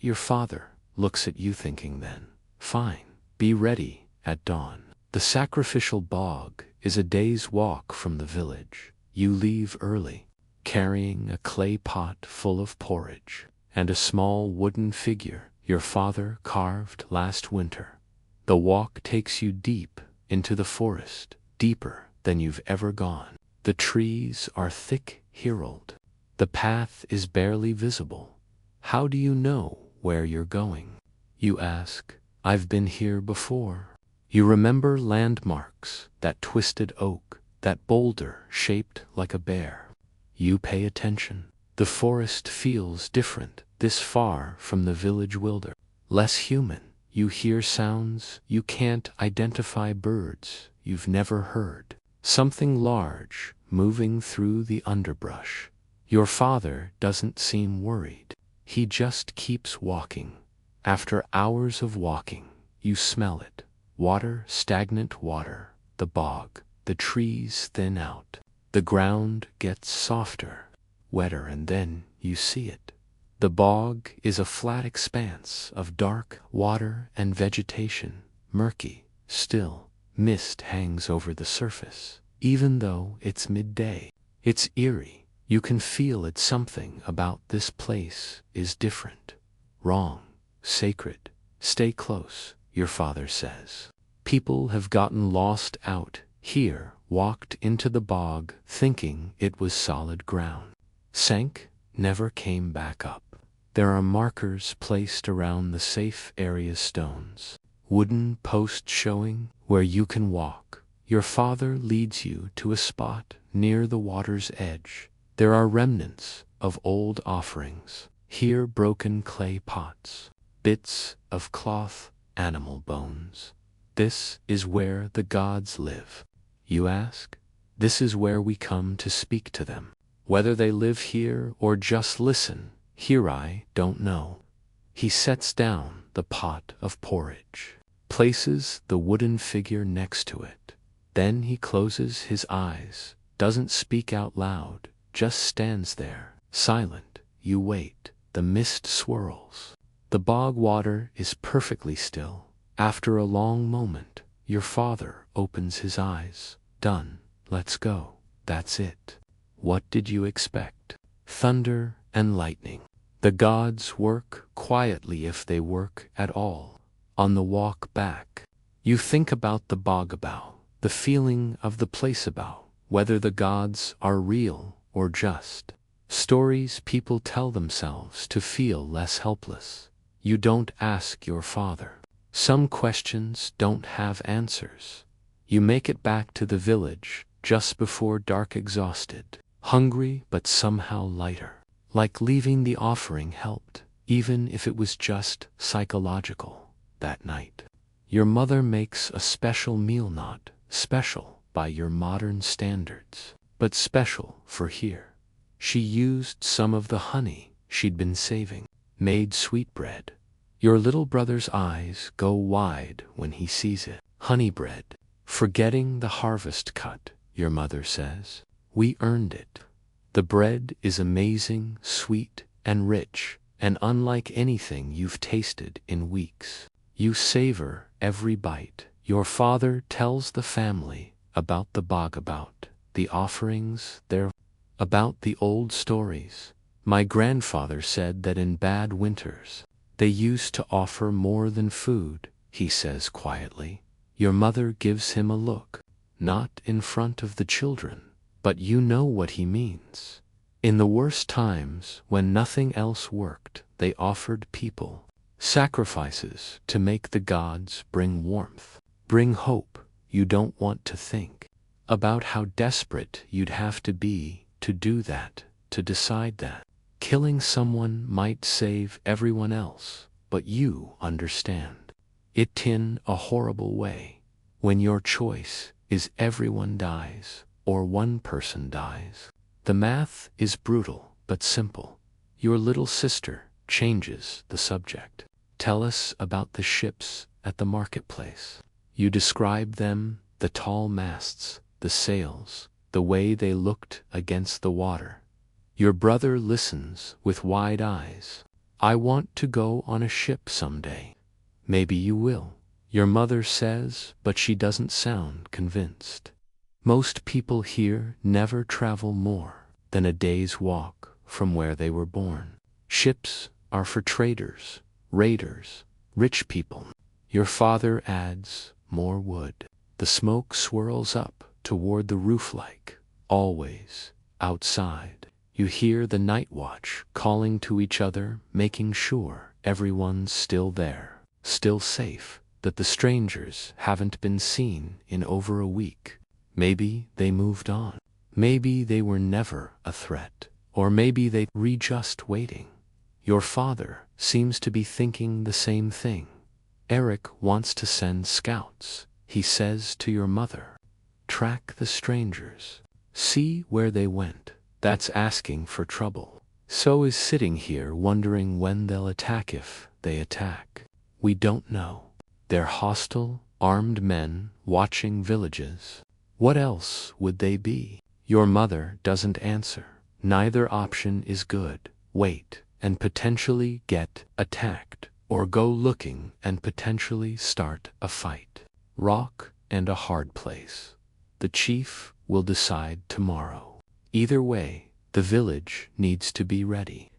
A: Your father looks at you thinking then, fine, be ready at dawn. The sacrificial bog is a day's walk from the village. You leave early, carrying a clay pot full of porridge and a small wooden figure your father carved last winter. The walk takes you deep into the forest, deeper than you've ever gone. The trees are thick herald. The path is barely visible. How do you know where you're going? You ask. I've been here before. You remember landmarks, that twisted oak, that boulder shaped like a bear. You pay attention. The forest feels different this far from the village wilder. Less human. You hear sounds you can't identify, birds you've never heard. Something large moving through the underbrush. Your father doesn't seem worried. He just keeps walking. After hours of walking, you smell it. Water, stagnant water, the bog, the trees thin out. The ground gets softer, wetter, and then you see it. The bog is a flat expanse of dark water and vegetation, murky, still. Mist hangs over the surface, even though it's midday. It's eerie. You can feel it. Something about this place is different, wrong, sacred. Stay close, your father says. People have gotten lost out here, walked into the bog thinking it was solid ground. Sank, never came back up. There are markers placed around the safe area, stones, wooden posts showing where you can walk. Your father leads you to a spot near the water's edge. There are remnants of old offerings. Here, broken clay pots, bits of cloth, animal bones. This is where the gods live. You ask. This is where we come to speak to them. Whether they live here or just listen, here I don't know. He sets down the pot of porridge, places the wooden figure next to it. Then he closes his eyes, doesn't speak out loud, just stands there, silent. You wait. The mist swirls. The bog water is perfectly still. After a long moment, your father opens his eyes. Done. Let's go. That's it. What did you expect? Thunder and lightning. The gods work quietly, if they work at all. On the walk back, you think about the bog about, the feeling of the place about, whether the gods are real or just stories people tell themselves to feel less helpless. You don't ask your father. Some questions don't have answers. You make it back to the village just before dark, exhausted, hungry, but somehow lighter. Like leaving the offering helped, even if it was just psychological. That night, your mother makes a special meal, not special by your modern standards, but special for here. She used some of the honey she'd been saving, made sweetbread. Your little brother's eyes go wide when he sees it. Honey bread. Forgetting the harvest cut, your mother says. We earned it. The bread is amazing, sweet and rich, and unlike anything you've tasted in weeks. You savor every bite. Your father tells the family about the bog, about the offerings there, about the old stories. My grandfather said that in bad winters, they used to offer more than food, he says quietly. Your mother gives him a look, not in front of the children, but you know what he means. In the worst times, when nothing else worked, they offered people sacrifices to make the gods bring warmth, bring hope. You don't want to think about how desperate you'd have to be to do that, to decide that. Killing someone might save everyone else, but you understand it in a horrible way. When your choice is everyone dies or one person dies. The math is brutal but simple. Your little sister changes the subject. Tell us about the ships at the marketplace. You describe them, the tall masts, the sails, the way they looked against the water. Your brother listens with wide eyes. I want to go on a ship someday. Maybe you will, your mother says, but she doesn't sound convinced. Most people here never travel more than a day's walk from where they were born. Ships are for traders, raiders, rich people. Your father adds more wood. The smoke swirls up toward the roof like always. Outside, you hear the night watch calling to each other, making sure everyone's still there, still safe, that the strangers haven't been seen in over a week. Maybe they moved on. Maybe they were never a threat. Or maybe they were just waiting. Your father seems to be thinking the same thing. Eric wants to send scouts, he says to your mother. Track the strangers. See where they went. That's asking for trouble. So is sitting here wondering when they'll attack, if they attack. We don't know. They're hostile, armed men watching villages. What else would they be? Your mother doesn't answer. Neither option is good. Wait and potentially get attacked, or go looking and potentially start a fight. Rock and a hard place. The chief will decide tomorrow. Either way, the village needs to be ready.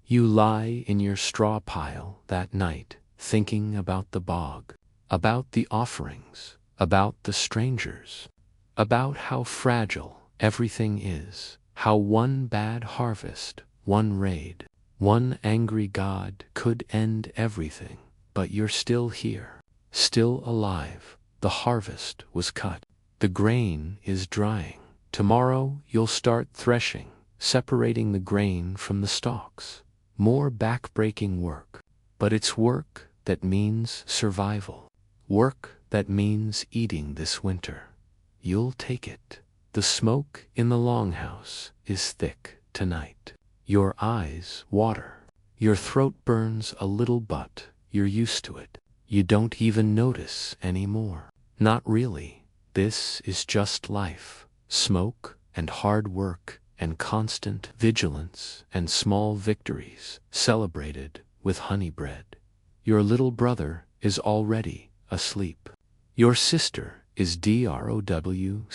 A: You lie in your straw pile that night, thinking about the bog, about the offerings, about the strangers, about how fragile everything is, how one bad harvest, one raid, one angry god could end everything. But you're still here, still alive. The harvest was cut. The grain is drying. Tomorrow you'll start threshing, separating the grain from the stalks. More back-breaking work. But it's work that means survival. Work that means eating this winter. You'll take it. The smoke in the longhouse is thick tonight. Your eyes water. Your throat burns a little, but you're used to it. You don't even notice anymore. Not really. This is just life. Smoke and hard work and constant vigilance and small victories celebrated with honey bread. Your little brother is already asleep. Your sister is drowsing.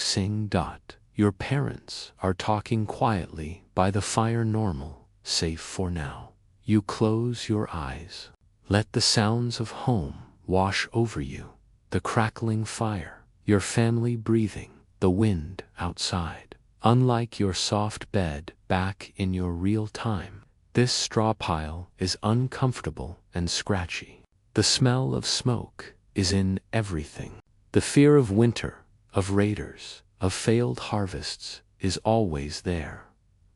A: Your parents are talking quietly by the fire, normal, safe for now. You close your eyes. Let the sounds of home wash over you. The crackling fire, your family breathing, the wind outside. Unlike your soft bed back in your real time, this straw pile is uncomfortable and scratchy. The smell of smoke is in everything. The fear of winter, of raiders, of failed harvests is always there.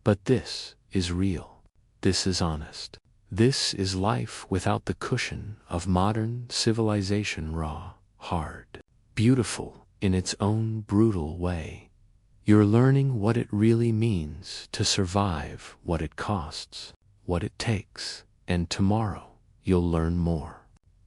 A: But this is real. This is honest. This is life without the cushion of modern civilization, raw, hard, beautiful in its own brutal way. You're learning what it really means to survive, what it costs, what it takes, and tomorrow you'll learn more.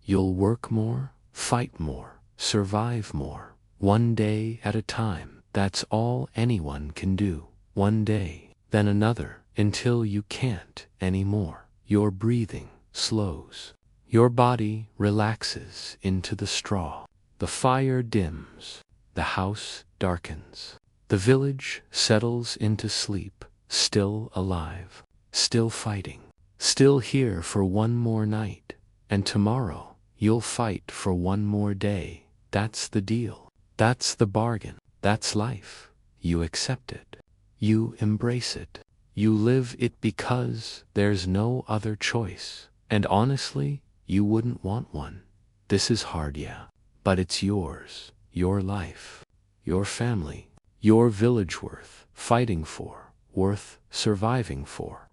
A: You'll work more, fight more, survive more, one day at a time. That's all anyone can do. One day, then another, until you can't anymore. Your breathing slows. Your body relaxes into the straw. The fire dims. The house darkens. The village settles into sleep, still alive, still fighting, still here for one more night. And tomorrow, you'll fight for one more day, That's the deal. That's the bargain. That's life. You accept it. You embrace it. You live it because there's no other choice. And honestly, you wouldn't want one. This is hard, yeah. But it's yours. Your life. Your family. Your village worth fighting for. Worth surviving for.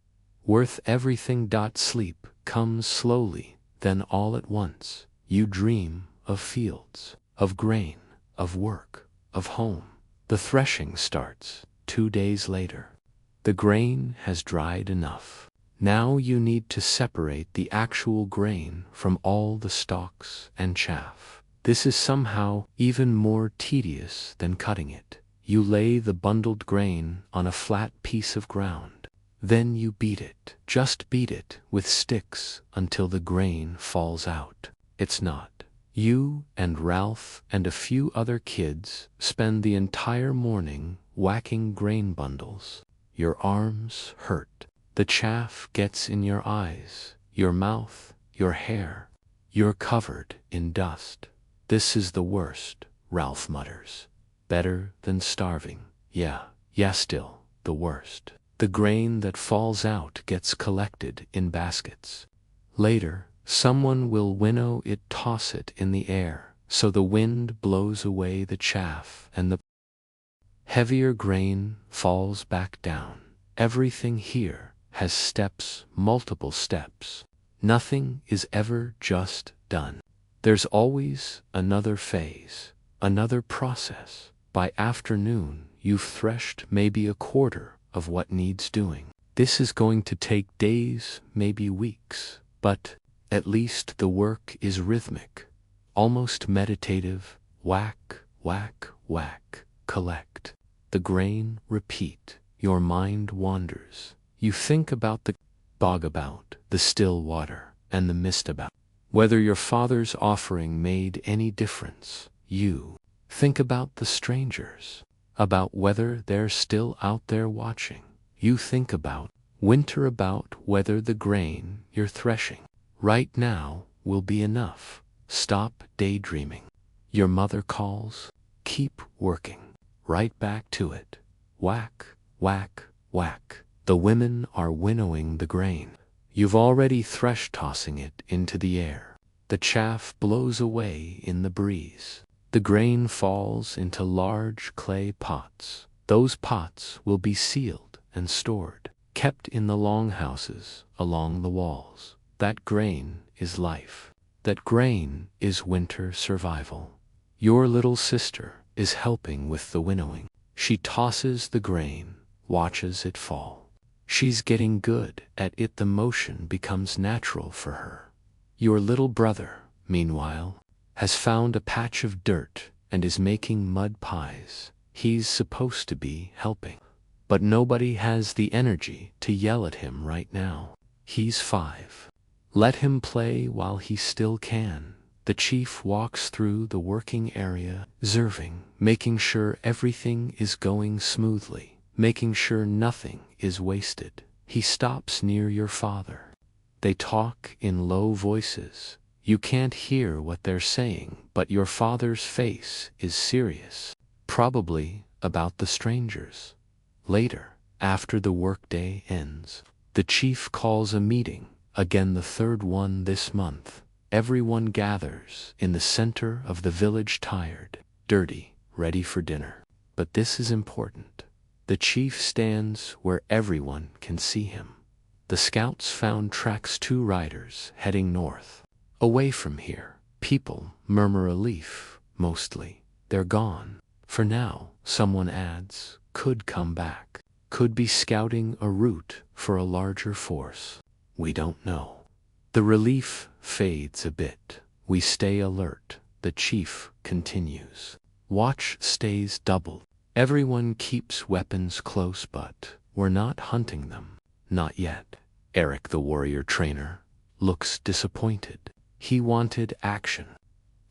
A: Worth everything. Sleep comes slowly, then all at once. You dream of fields, of grain, of work, of home. The threshing starts 2 days later. The grain has dried enough. Now you need to separate the actual grain from all the stalks and chaff. This is somehow even more tedious than cutting it. You lay the bundled grain on a flat piece of ground. Then you beat it. Just beat it with sticks until the grain falls out. It's not. You and Ralph and a few other kids spend the entire morning whacking grain bundles. Your arms hurt. The chaff gets in your eyes, your mouth, your hair. You're covered in dust. This is the worst, Ralph mutters. Better than starving. Yeah, still the worst. The grain that falls out gets collected in baskets. Later, someone will winnow it, toss it in the air, so the wind blows away the chaff and the heavier grain falls back down. Everything here has steps, multiple steps. Nothing is ever just done. There's always another phase, another process. By afternoon, you've threshed maybe a quarter of what needs doing. This is going to take days, maybe weeks, but at least the work is rhythmic, almost meditative. Whack, whack, whack, collect. The grain, repeat. Your mind wanders. You think about the bog, about the still water, and the mist, about whether your father's offering made any difference. You think about the strangers, about whether they're still out there watching. You think about winter, about whether the grain you're threshing right now will be enough. Stop daydreaming. Your mother calls. Keep working. Right back to it. Whack, whack, whack. The women are winnowing the grain. You've already threshed, tossing it into the air. The chaff blows away in the breeze. The grain falls into large clay pots. Those pots will be sealed and stored, kept in the longhouses along the walls. That grain is life. That grain is winter survival. Your little sister is helping with the winnowing. She tosses the grain, watches it fall. She's getting good at it. The motion becomes natural for her. Your little brother, meanwhile, has found a patch of dirt and is making mud pies. He's supposed to be helping, but nobody has the energy to yell at him right now. He's 5. Let him play while he still can. The chief walks through the working area, observing, making sure everything is going smoothly, making sure nothing is wasted. He stops near your father. They talk in low voices. You can't hear what they're saying, but your father's face is serious, probably about the strangers. Later, after the workday ends, the chief calls a meeting, again the third one this month. Everyone gathers in the center of the village, tired, dirty, ready for dinner. But this is important. The chief stands where everyone can see him. The scouts found tracks, 2 riders heading north. Away from here. People murmur relief, mostly. They're gone. For now, someone adds, could come back. Could be scouting a route for a larger force. We don't know. The relief fades a bit. We stay alert. The chief continues. Watch stays doubled. Everyone keeps weapons close, but we're not hunting them. Not yet. Eric, the warrior trainer, looks disappointed. He wanted action.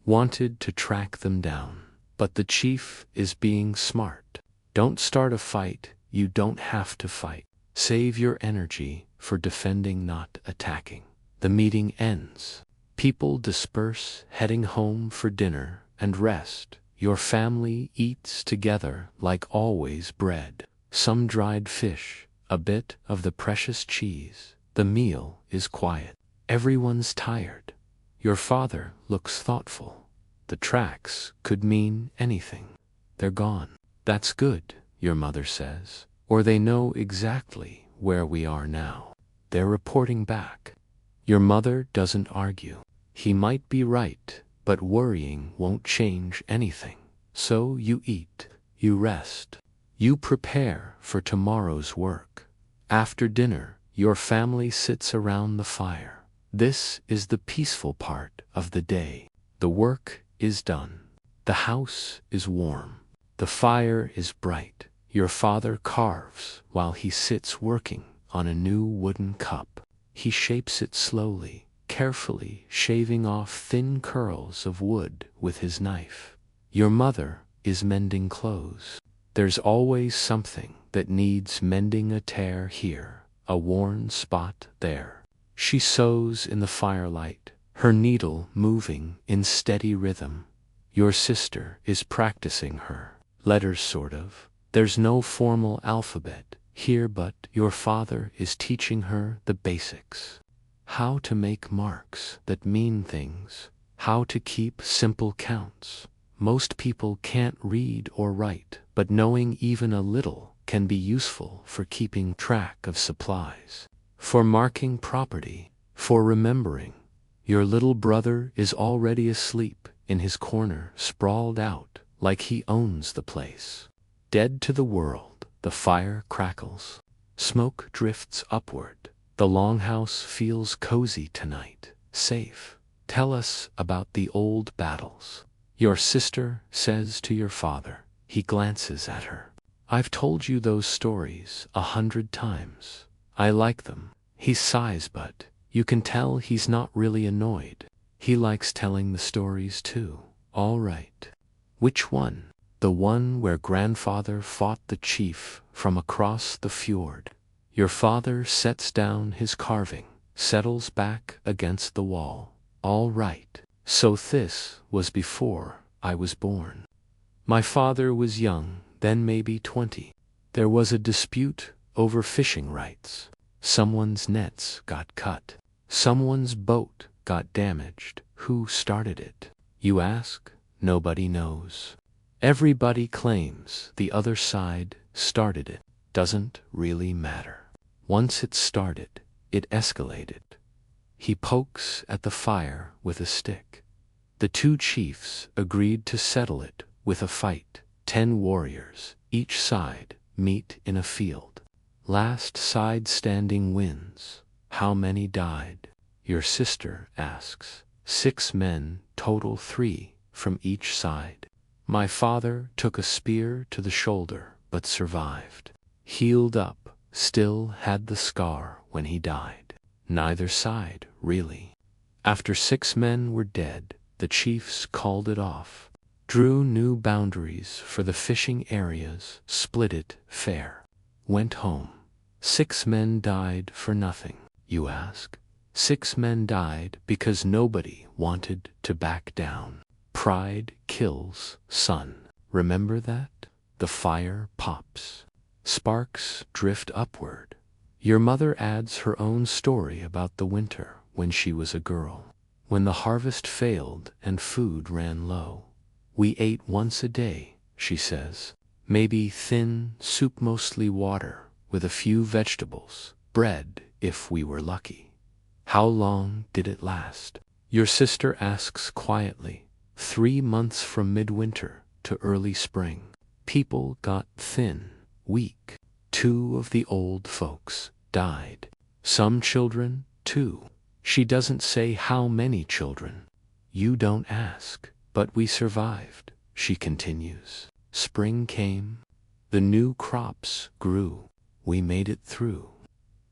A: Wanted to track them down. But the chief is being smart. Don't start a fight. You don't have to fight. Save your energy for defending, not attacking. The meeting ends. People disperse, heading home for dinner. and rest. Your family eats together like always bread. Some dried fish, a bit of the precious cheese. The meal is quiet. Everyone's tired. Your father looks thoughtful. The tracks could mean anything. They're gone. That's good, your mother says, or they know exactly where we are now. They're reporting back. Your mother doesn't argue. He might be right, but worrying won't change anything. So you eat, you rest, you prepare for tomorrow's work. After dinner, your family sits around the fire. This is the peaceful part of the day. The work is done. The house is warm. The fire is bright. Your father carves while he sits working on a new wooden cup. He shapes it slowly, carefully shaving off thin curls of wood with his knife. Your mother is mending clothes. There's always something that needs mending, a tear here, a worn spot there. She sews in the firelight, her needle moving in steady rhythm. Your sister is practicing her letters, sort of. There's no formal alphabet here, but your father is teaching her the basics. How to make marks that mean things, how to keep simple counts. Most people can't read or write, but knowing even a little can be useful for keeping track of supplies, for marking property, for remembering. Your little brother is already asleep in his corner, sprawled out like he owns the place. Dead to the world, the fire crackles. Smoke drifts upward. The longhouse feels cozy tonight, safe. Tell us about the old battles. Your sister says to your father. He glances at her. I've told you those stories 100 times. I like them. He sighs, but you can tell he's not really annoyed. He likes telling the stories too. All right. Which one? The one where grandfather fought the chief from across the fjord. Your father sets down his carving, settles back against the wall. All right. So this was before I was born. My father was young, then maybe 20. There was a dispute over fishing rights. Someone's nets got cut. Someone's boat got damaged. Who started it? You ask? Nobody knows. Everybody claims the other side started it. Doesn't really matter. Once it started, it escalated. He pokes at the fire with a stick. The two chiefs agreed to settle it with a fight. 10 warriors, each side, meet in a field. Last side standing wins. How many died? Your sister asks. 6 men, total 3 from each side. My father took a spear to the shoulder, but survived. Healed up, still had the scar when he died. Neither side, really. After 6 men were dead, the chiefs called it off, drew new boundaries for the fishing areas, split it fair, went home. 6 men died for nothing, you ask? 6 men died because nobody wanted to back down. Pride kills, son. Remember that? The fire pops. Sparks drift upward. Your mother adds her own story about the winter when she was a girl. When the harvest failed and food ran low. We ate once a day, she says. Maybe thin soup, mostly water, with a few vegetables. Bread, if we were lucky. How long did it last? Your sister asks quietly. 3 months from midwinter to early spring. People got thin, weak. 2 of the old folks died. Some children, too. She doesn't say how many children. You don't ask. But we survived, she continues. Spring came. The new crops grew. We made it through.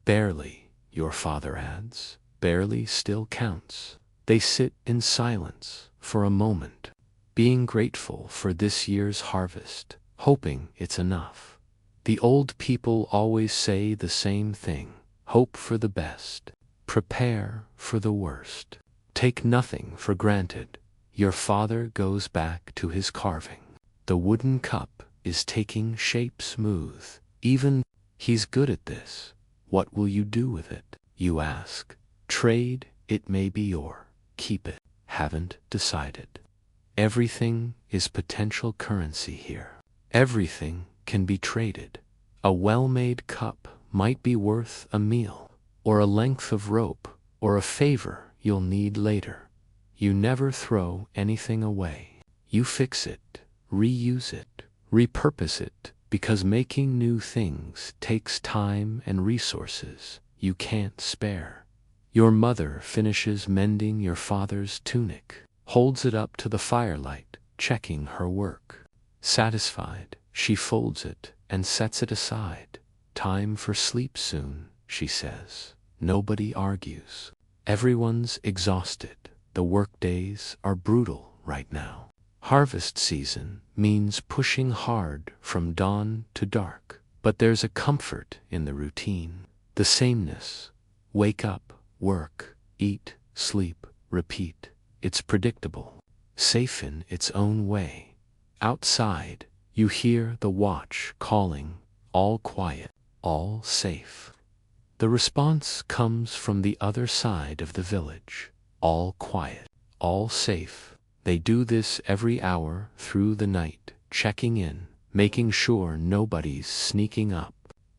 A: Barely, your father adds. Barely still counts. They sit in silence for a moment, being grateful for this year's harvest, hoping it's enough. The old people always say the same thing. Hope for the best. Prepare for the worst. Take nothing for granted. Your father goes back to his carving. The wooden cup is taking shape smooth. Even he's good at this. What will you do with it? You ask. Trade, it may be your. Keep it. Haven't decided. Everything is potential currency here. Everything can be traded. A well-made cup might be worth a meal, or a length of rope, or a favor you'll need later. You never throw anything away. You fix it, reuse it, repurpose it, because making new things takes time and resources you can't spare. Your mother finishes mending your father's tunic, holds it up to the firelight, checking her work. Satisfied, she folds it and sets it aside. Time for sleep soon, she says. Nobody argues. Everyone's exhausted. The workdays are brutal right now. Harvest season means pushing hard from dawn to dark, but there's a comfort in the routine. The sameness. Wake up, work, eat, sleep, repeat. It's predictable, safe in its own way. Outside, you hear the watch calling, all quiet, all safe. The response comes from the other side of the village. All quiet, all safe. They do this every hour through the night, checking in, making sure nobody's sneaking up,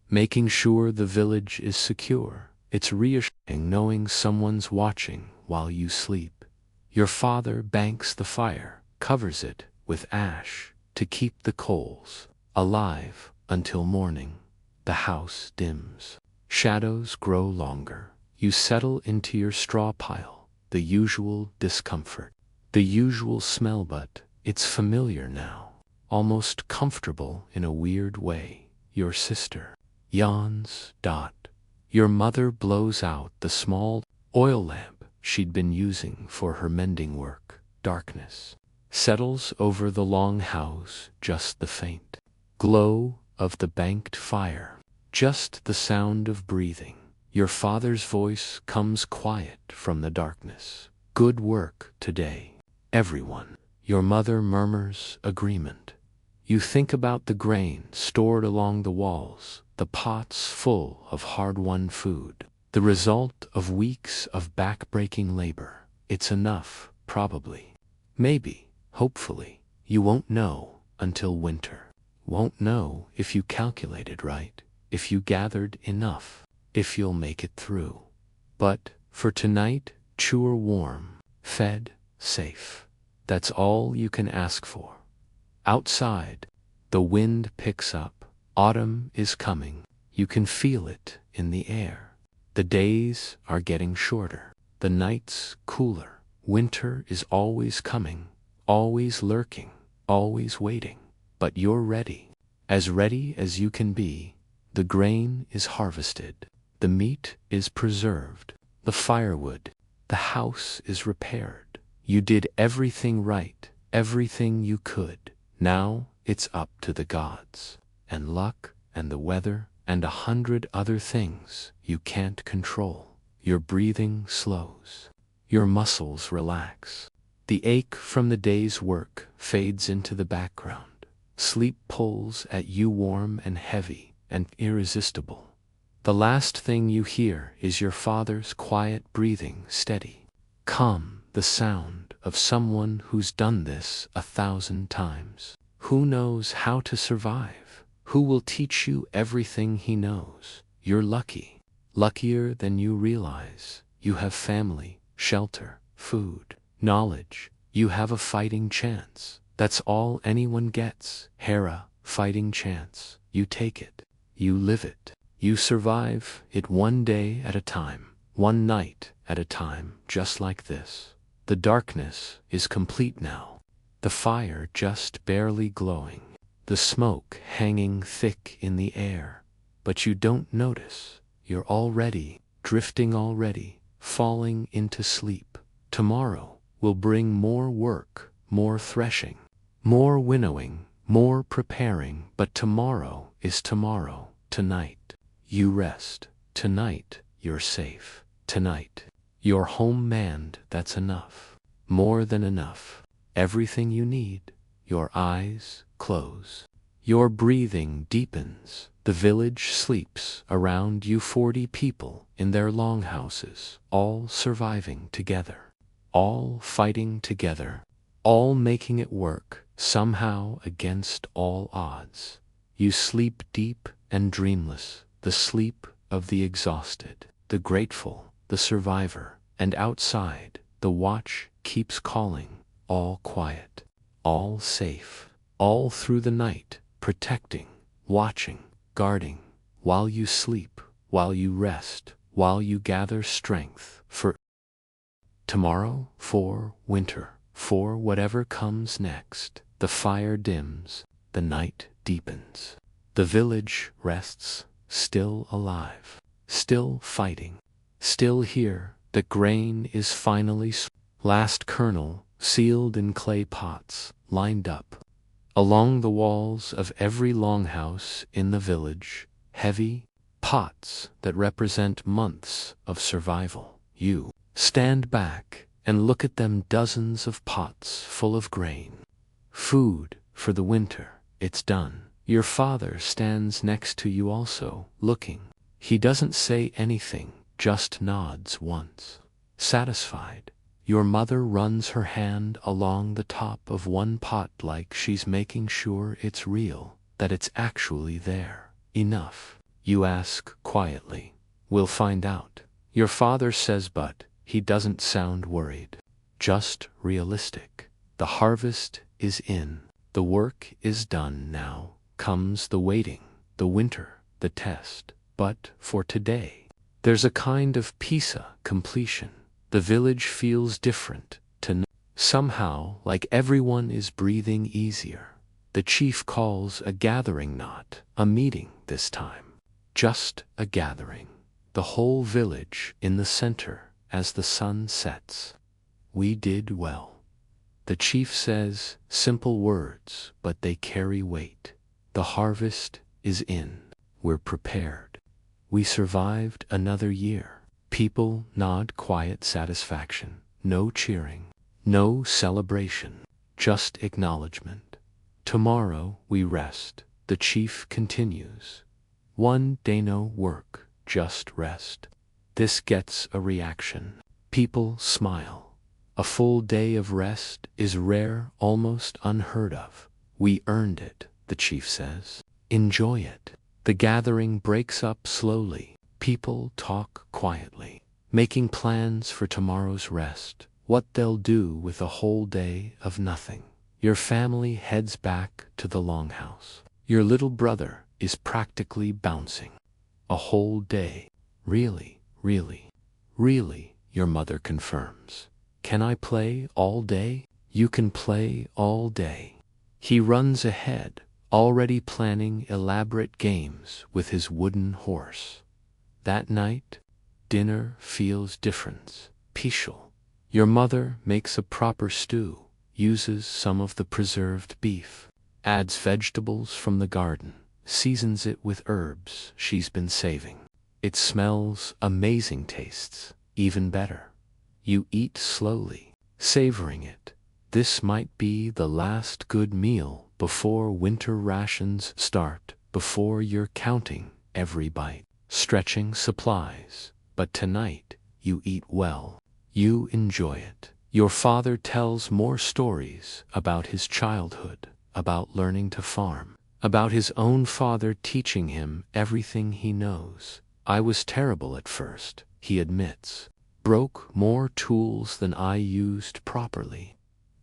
A: making sure the village is secure. It's reassuring knowing someone's watching while you sleep. Your father banks the fire, covers it with ash to keep the coals alive until morning. The house dims. Shadows grow longer. You settle into your straw pile. The usual discomfort. The usual smell, but it's familiar now. Almost comfortable in a weird way. Your sister yawns. Your mother blows out the small oil lamp she'd been using for her mending work. Darkness settles over the long house, just the faint glow of the banked fire, just the sound of breathing. Your father's voice comes quiet from the darkness. Good work today, everyone. Your mother murmurs agreement. You think about the grain stored along the walls, the pots full of hard-won food, the result of weeks of back-breaking labor. It's enough, probably. Maybe, hopefully. You won't know until winter. Won't know if you calculated right, if you gathered enough, if you'll make it through. But for tonight, chewer warm, fed, safe. That's all you can ask for. Outside, the wind picks up. Autumn is coming. You can feel it in the air. The days are getting shorter. The nights cooler. Winter is always coming, always lurking, always waiting. But you're ready as you can be. The grain is harvested. The meat is preserved. The firewood, the house is repaired. You did everything right, everything you could. Now it's up to the gods, and luck, and the weather, and 100 other things you can't control. Your breathing slows. Your muscles relax. The ache from the day's work fades into the background. Sleep pulls at you warm and heavy and irresistible. The last thing you hear is your father's quiet breathing, steady, calm, the sound of someone who's done this 1,000 times. Who knows how to survive? Who will teach you everything he knows? You're lucky, luckier than you realize. You have family, shelter, food, knowledge. You have a fighting chance. That's all anyone gets. Hera, fighting chance. You take it. You live it. You survive it one day at a time, one night at a time, just like this. The darkness is complete now. The fire just barely glowing. The smoke hanging thick in the air. But you don't notice. You're already drifting already, falling into sleep. Tomorrow will bring more work, more threshing, more winnowing, more preparing. But tomorrow is tomorrow. Tonight, you rest. Tonight, you're safe. Tonight, you're home manned. That's enough. More than enough. everything you need. Your eyes close. Your breathing deepens. The village sleeps around you, 40 people in their longhouses, all surviving together, all fighting together, all making it work, somehow against all odds. You sleep deep and dreamless, the sleep of the exhausted, the grateful, the survivor, and outside, the watch keeps calling, all quiet, all safe, all through the night, protecting, watching, guarding, while you sleep, while you rest, while you gather strength for tomorrow, for winter, for whatever comes next. The fire dims, the night deepens. The village rests, still alive, still fighting, still here. The grain is finally last kernel, sealed in clay pots, lined up. Along the walls of every longhouse in the village, heavy pots that represent months of survival. You stand back and look at them, dozens of pots full of grain. Food for the winter, it's done. Your father stands next to you also, looking. He doesn't say anything, just nods once. Satisfied. Your mother runs her hand along the top of one pot like she's making sure it's real, that it's actually there. Enough. You ask quietly. We'll find out. Your father says, but he doesn't sound worried. Just realistic. The harvest is in. The work is done. Now comes the waiting, the winter, the test. But for today, there's a kind of peace, completion. The village feels different somehow, like everyone is breathing easier. The chief calls a gathering, not a meeting this time. Just a gathering. The whole village in the center as the sun sets. We did well. The chief says simple words, but they carry weight. The harvest is in. We're prepared. We survived another year. People nod quiet satisfaction. No cheering, no celebration, just acknowledgement. Tomorrow we rest. The chief continues. One day no work, just rest. This gets a reaction. People smile. A full day of rest is rare, almost unheard of. We earned it, the chief says. Enjoy it. The gathering breaks up slowly. People talk quietly, making plans for tomorrow's rest, what they'll do with a whole day of nothing. Your family heads back to the longhouse. Your little brother is practically bouncing. A whole day. Really, really, really, your mother confirms. Can I play all day? You can play all day. He runs ahead, already planning elaborate games with his wooden horse. That night, dinner feels different, peaceful. Your mother makes a proper stew, uses some of the preserved beef, adds vegetables from the garden, seasons it with herbs she's been saving. It smells amazing, tastes even better. You eat slowly, savoring it. This might be the last good meal before winter rations start, before you're counting every bite, stretching supplies. But tonight, you eat well. You enjoy it. Your father tells more stories about his childhood, about learning to farm, about his own father teaching him everything he knows. I was terrible at first, he admits. Broke more tools than I used properly.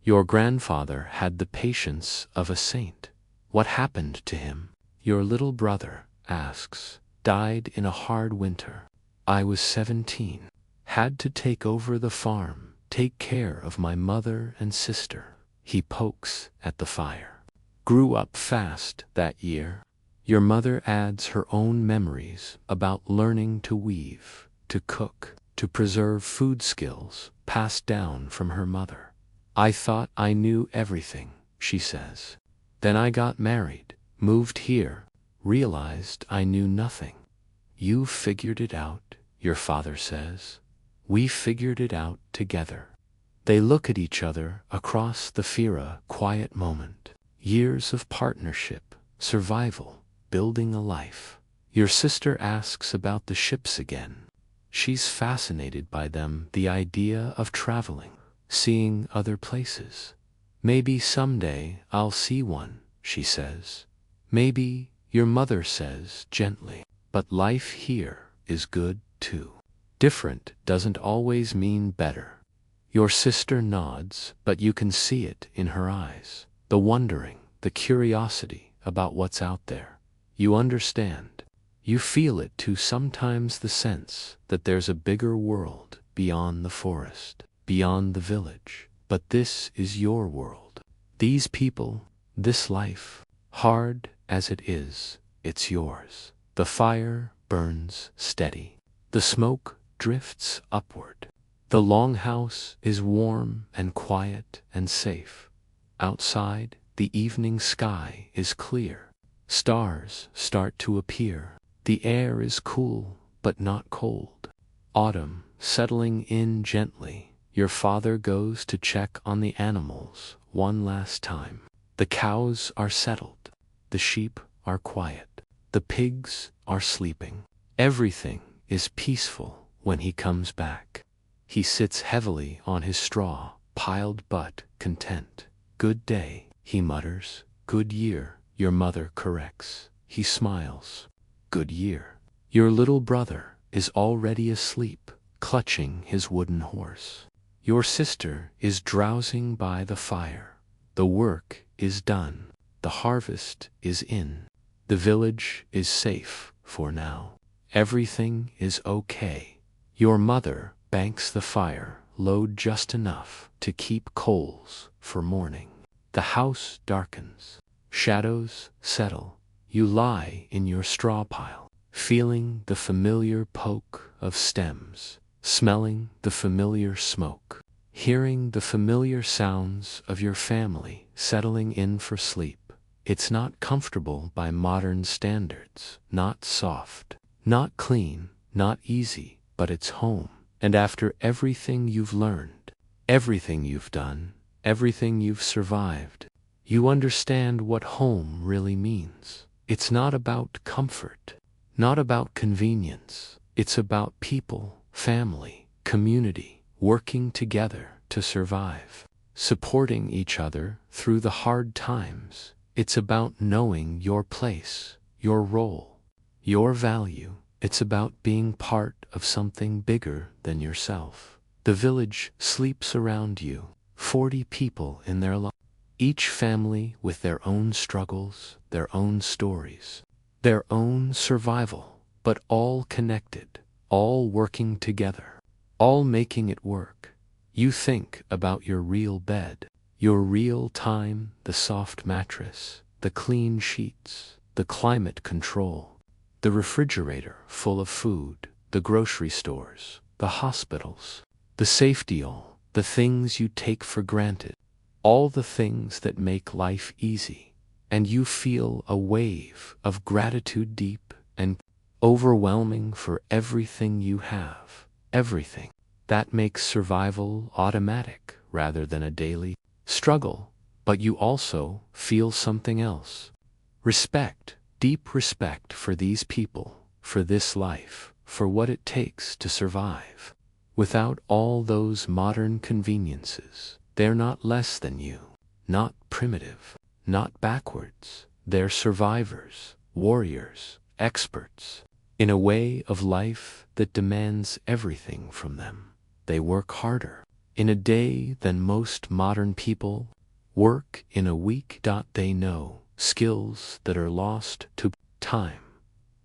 A: Your grandfather had the patience of a saint. What happened to him? Your little brother asks. Died in a hard winter. I was 17. Had to take over the farm, take care of my mother and sister. He pokes at the fire. Grew up fast that year. Your mother adds her own memories about learning to weave, to cook, to preserve food skills passed down from her mother. I thought I knew everything, she says. Then I got married, moved here, realized I knew nothing. You figured it out, your father says. We figured it out together. They look at each other across the Fira quiet moment. Years of partnership, survival, building a life. Your sister asks about the ships again. She's fascinated by them, the idea of traveling, seeing other places. Maybe someday I'll see one, she says. Maybe, your mother says gently. But life here is good too. Different doesn't always mean better. Your sister nods, but you can see it in her eyes. The wondering, the curiosity about what's out there. You understand. You feel it too, sometimes the sense that there's a bigger world beyond the forest, beyond the village. But this is your world. These people, this life, hard as it is, it's yours. The fire burns steady. The smoke drifts upward. The longhouse is warm and quiet and safe. Outside, the evening sky is clear. Stars start to appear. The air is cool, but not cold. Autumn settling in gently. Your father goes to check on the animals one last time. The cows are settled. The sheep are quiet. The pigs are sleeping. Everything is peaceful when he comes back. He sits heavily on his straw, piled but content. Good day, he mutters. Good year, your mother corrects. He smiles. Good year. Your little brother is already asleep, clutching his wooden horse. Your sister is drowsing by the fire. The work is done. The harvest is in. The village is safe for now. Everything is okay. Your mother banks the fire, load just enough to keep coals for morning. The house darkens. Shadows settle. You lie in your straw pile, feeling the familiar poke of stems, smelling the familiar smoke, hearing the familiar sounds of your family settling in for sleep. It's not comfortable by modern standards, not soft, not clean, not easy, but it's home. And after everything you've learned, everything you've done, everything you've survived, you understand what home really means. It's not about comfort, not about convenience. It's about people, family, community, working together to survive, supporting each other through the hard times. It's about knowing your place, your role, your value. It's about being part of something bigger than yourself. The village sleeps around you, 40 people in their life, each family with their own struggles, their own stories, their own survival, but all connected, all working together, all making it work. You think about your real bed, your real time, the soft mattress, the clean sheets, the climate control, the refrigerator full of food, the grocery stores, the hospitals, the safety, all the things you take for granted, all the things that make life easy. And you feel a wave of gratitude, deep and overwhelming, for everything you have, everything. That makes survival automatic rather than a daily struggle. But you also feel something else. Respect, deep respect for these people, for this life, for what it takes to survive. Without all those modern conveniences, they're not less than you, not primitive, not backwards. They're survivors, warriors, experts, in a way of life that demands everything from them. They work harder in a day than most modern people work in a week. They know skills that are lost to time.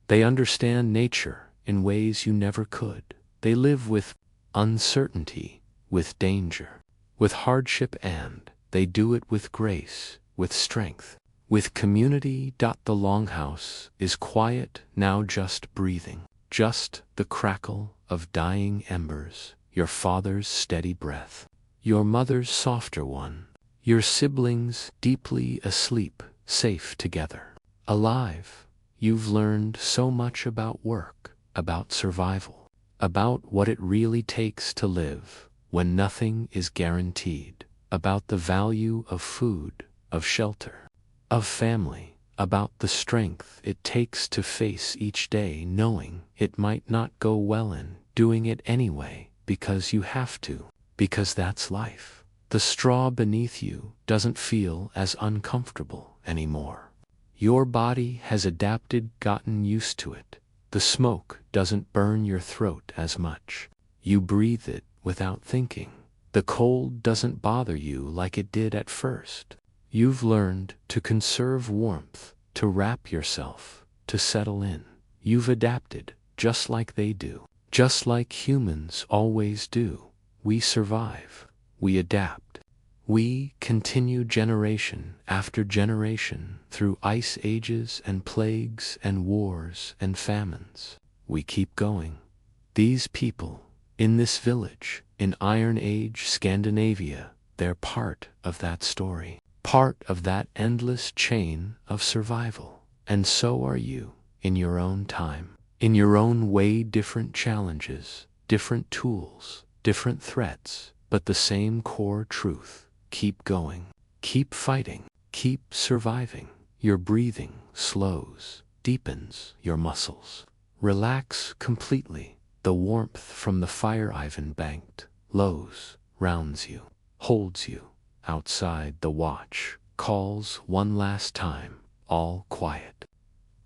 A: They understand nature in ways you never could. They live with uncertainty, with danger, with hardship, and they do it with grace, with strength, with community. The longhouse is quiet now, just breathing, just the crackle of dying embers, your father's steady breath, your mother's softer one, your siblings deeply asleep, safe together, alive. You've learned so much about work, about survival, about what it really takes to live, when nothing is guaranteed, about the value of food, of shelter, of family, about the strength it takes to face each day knowing it might not go well and doing it anyway because you have to, because that's life. The straw beneath you doesn't feel as uncomfortable anymore. Your body has adapted, gotten used to it. The smoke doesn't burn your throat as much. You breathe it without thinking. The cold doesn't bother you like it did at first. You've learned to conserve warmth, to wrap yourself, to settle in. You've adapted, just like they do. Just like humans always do. We survive. We adapt. We continue generation after generation through ice ages and plagues and wars and famines. We keep going. These people, in this village, in Iron Age Scandinavia, they're part of that story. Part of that endless chain of survival. And so are you, in your own time. In your own way, different challenges, different tools, different threats, but the same core truth. Keep going. Keep fighting. Keep surviving. Your breathing slows, deepens your muscles. Relax completely. The warmth from the fire Ivan banked, lows, rounds you, holds you. Outside the watch calls one last time, all quiet.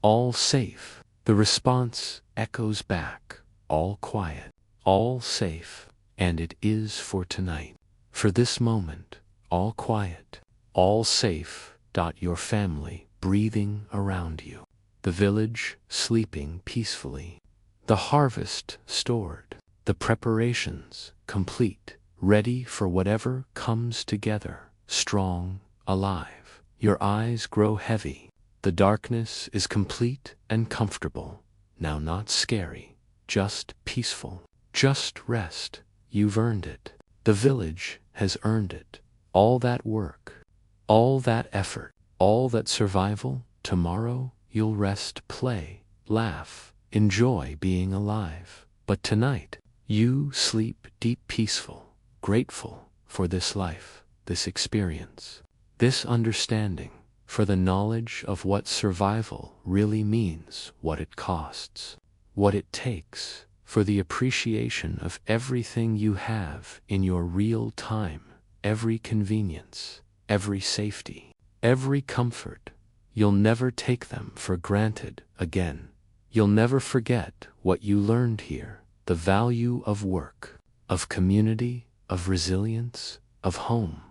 A: All safe. The response echoes back, all quiet, all safe, and it is for tonight. For this moment, all quiet, all safe. Your family breathing around you. The village sleeping peacefully. The harvest stored. The preparations complete. Ready for whatever comes together. Strong, alive. Your eyes grow heavy. The darkness is complete and comfortable. Now not scary, just peaceful. Just rest. You've earned it. The village has earned it. All that work, all that effort, all that survival. Tomorrow you'll rest, play, laugh, enjoy being alive. But tonight, you sleep deep, peaceful, grateful for this life, this experience, this understanding, for the knowledge of what survival really means, what it costs, what it takes, for the appreciation of everything you have in your real time, every convenience, every safety, every comfort. You'll never take them for granted again. You'll never forget what you learned here, the value of work, of community, of resilience, of home.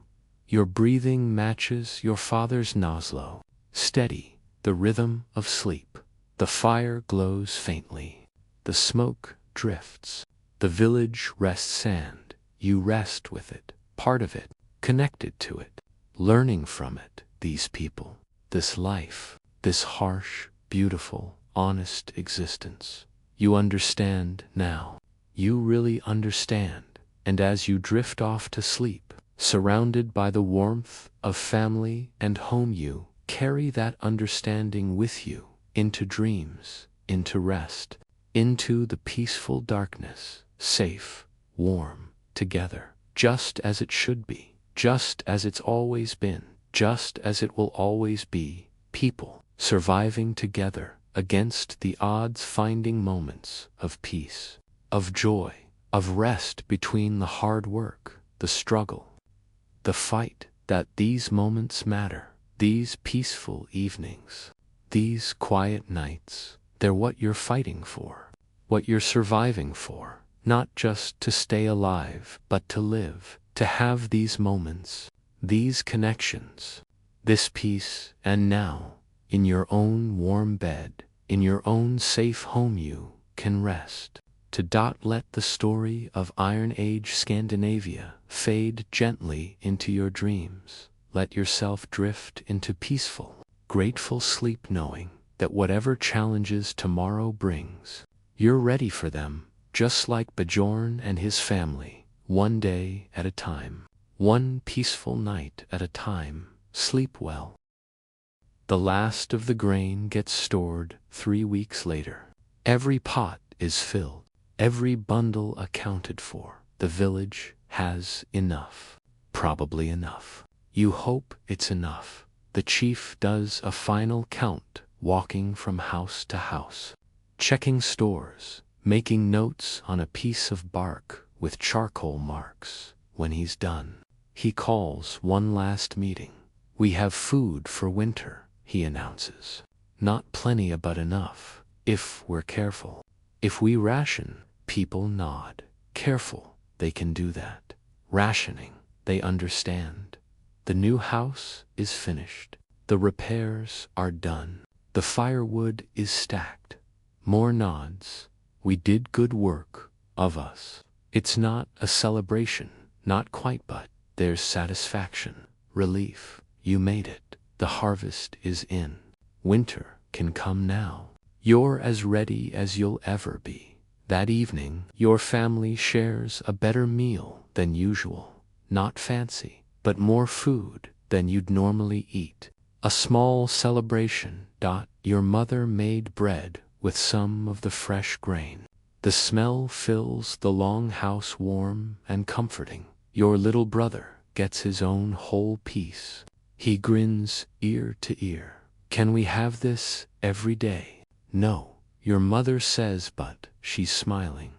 A: Your breathing matches your father's nozzle, steady, the rhythm of sleep. The fire glows faintly. The smoke drifts. The village rests sand. You rest with it, part of it, connected to it, learning from it, these people, this life, this harsh, beautiful, honest existence. You understand now. You really understand. And as you drift off to sleep, surrounded by the warmth of family and home, you carry that understanding with you into dreams, into rest, into the peaceful darkness, safe, warm, together, just as it should be, just as it's always been, just as it will always be, people surviving together against the odds, finding moments of peace, of joy, of rest between the hard work, the struggle, the fight, that these moments matter, these peaceful evenings, these quiet nights. They're what you're fighting for, what you're surviving for, not just to stay alive, but to live, to have these moments, these connections, this peace. And now, in your own warm bed, in your own safe home, you can rest. To let the story of Iron Age Scandinavia fade gently into your dreams. Let yourself drift into peaceful, grateful sleep, knowing that whatever challenges tomorrow brings, you're ready for them, just like Bjorn and his family, one day at a time, one peaceful night at a time. Sleep well. The last of the grain gets stored 3 weeks later. Every pot is filled. Every bundle accounted for. The village has enough. Probably enough. You hope it's enough. The chief does a final count, walking from house to house, checking stores, making notes on a piece of bark with charcoal marks. When he's done, he calls one last meeting. We have food for winter, he announces. Not plenty but enough, if we're careful. If we ration, people nod. Careful, they can do that. Rationing, they understand. The new house is finished. The repairs are done. The firewood is stacked. More nods. We did good work, of us. It's not a celebration, not quite, but there's satisfaction, relief. You made it. The harvest is in. Winter can come now. You're as ready as you'll ever be. That evening, your family shares a better meal than usual. Not fancy, but more food than you'd normally eat. A small celebration. Your mother made bread with some of the fresh grain. The smell fills the long house warm and comforting. Your little brother gets his own whole piece. He grins ear to ear. Can we have this every day? No, your mother says, but she's smiling.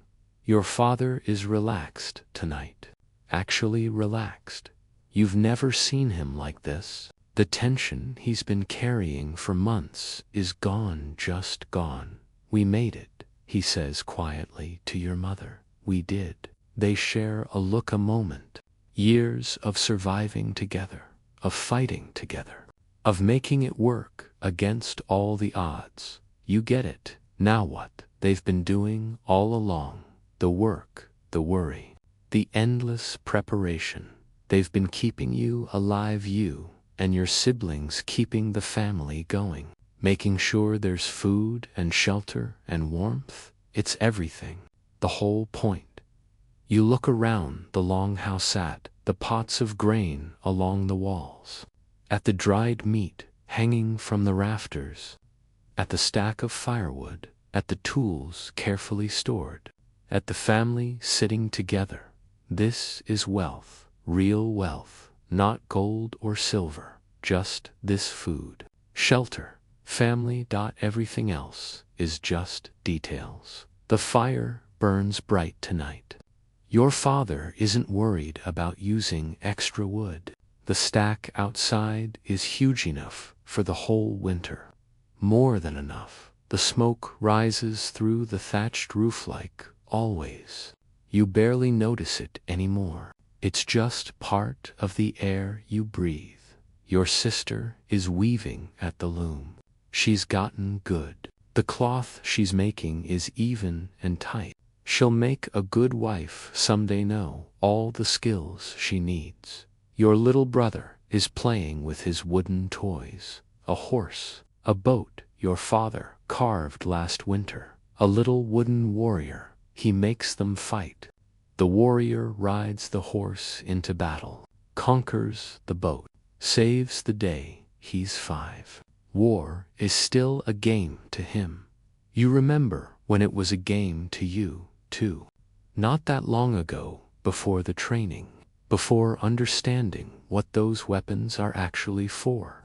A: Your father is relaxed tonight. Actually relaxed. You've never seen him like this. The tension he's been carrying for months is gone, just gone. We made it, he says quietly to your mother. We did. They share a look, a moment. Years of surviving together, of fighting together, of making it work against all the odds. You get it. Now what? They've been doing all along. The work, the worry, the endless preparation. They've been keeping you alive, you and your siblings, keeping the family going, making sure there's food and shelter and warmth. It's everything, the whole point. You look around the long house, at the pots of grain along the walls, at the dried meat hanging from the rafters, at the stack of firewood, at the tools carefully stored, at the family sitting together. This is wealth, real wealth. Not gold or silver, just this food, shelter, family. Everything else is just details. The fire burns bright tonight. Your father isn't worried about using extra wood. The stack outside is huge enough for the whole winter. More than enough. The smoke rises through the thatched roof like always. You barely notice it anymore. It's just part of the air you breathe. Your sister is weaving at the loom. She's gotten good. The cloth she's making is even and tight. She'll make a good wife someday, know all the skills she needs. Your little brother is playing with his wooden toys. A horse, a boat your father carved last winter, a little wooden warrior. He makes them fight. The warrior rides the horse into battle, conquers the boat, saves the day. He's 5. War is still a game to him. You remember when it was a game to you, too. Not that long ago, before the training, before understanding what those weapons are actually for.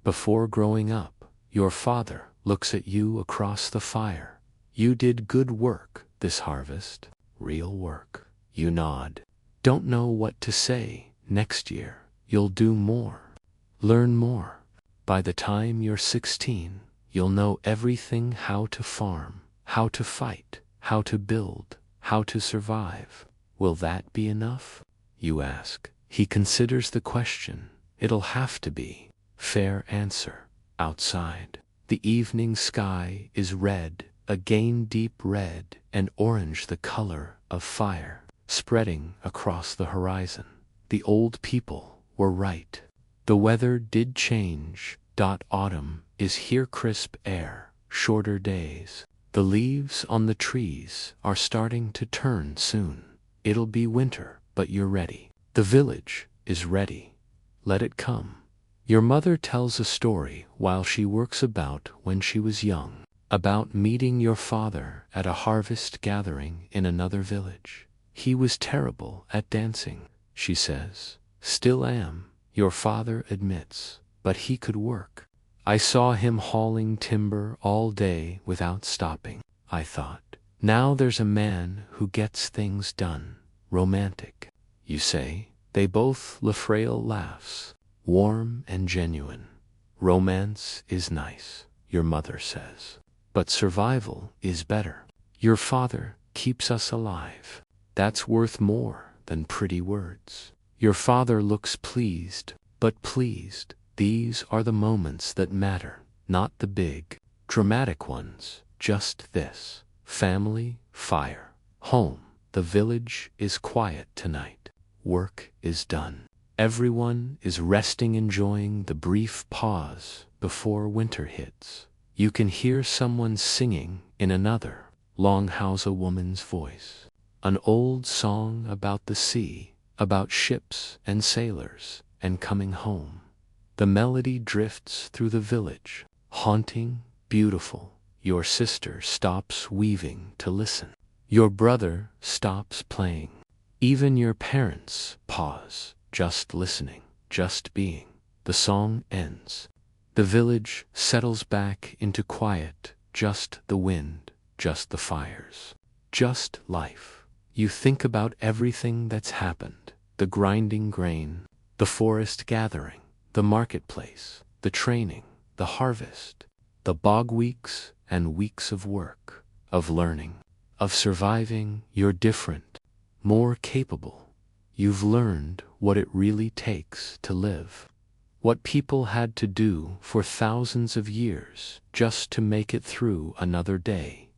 A: Before growing up, your father looks at you across the fire. You did good work this harvest, real work. You nod. Don't know what to say. Next year, you'll do more. Learn more. By the time you're 16, you'll know everything: how to farm, how to fight, how to build, how to survive. Will that be enough? You ask. He considers the question. It'll have to be. Fair answer. Outside, the evening sky is red, again deep red and orange, the color of fire, spreading across the horizon. The old people were right. The weather did change. Autumn is here, crisp air, shorter days. The leaves on the trees are starting to turn soon. It'll be winter, but you're ready. The village is ready. Let it come. Your mother tells a story while she works about when she was young, about meeting your father at a harvest gathering in another village. He was terrible at dancing, she says. Still am, your father admits, but he could work. I saw him hauling timber all day without stopping. I thought, now there's a man who gets things done. Romantic, you say? They both Lafrail laughs, warm and genuine. Romance is nice, your mother says, but survival is better. Your father keeps us alive. That's worth more than pretty words. Your father looks pleased, but pleased. These are the moments that matter, not the big, dramatic ones. Just this: family, fire, home. The village is quiet tonight. Work is done. Everyone is resting, enjoying the brief pause before winter hits. You can hear someone singing in another longhouse, a woman's voice. An old song about the sea, about ships and sailors and coming home. The melody drifts through the village, haunting, beautiful. Your sister stops weaving to listen. Your brother stops playing. Even your parents pause, just listening, just being. The song ends. The village settles back into quiet, just the wind, just the fires, just life. You think about everything that's happened: the grinding grain, the forest gathering, the marketplace, the training, the harvest, the bog weeks and weeks of work, of learning, of surviving. You're different, more capable. You've learned what it really takes to live. What people had to do for thousands of years just to make it through another day.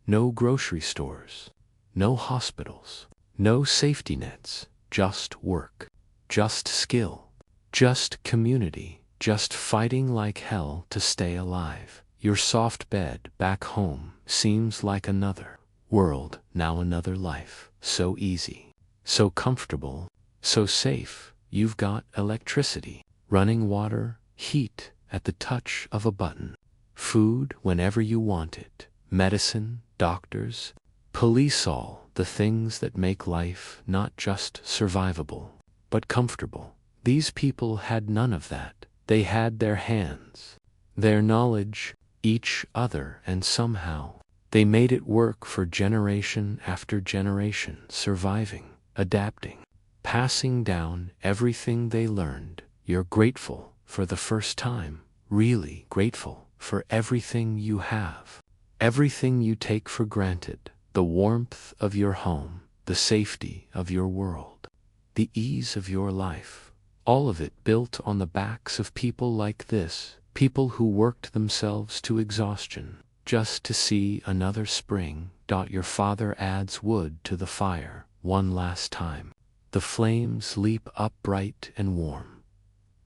A: No grocery stores, no hospitals, no safety nets, just work, just skill, just community, just fighting like hell to stay alive. Your soft bed back home seems like another world, now another life. So easy, so comfortable, so safe. You've got electricity, running water, heat at the touch of a button, food whenever you want it, medicine, doctors, police, all the things that make life not just survivable, but comfortable. These people had none of that. They had their hands, their knowledge, each other, and somehow they made it work for generation after generation, surviving, adapting, passing down everything they learned. You're grateful for the first time, really grateful for everything you have, everything you take for granted: the warmth of your home, the safety of your world, the ease of your life. All of it built on the backs of people like this, people who worked themselves to exhaustion just to see another spring. Your father adds wood to the fire one last time. The flames leap up bright and warm.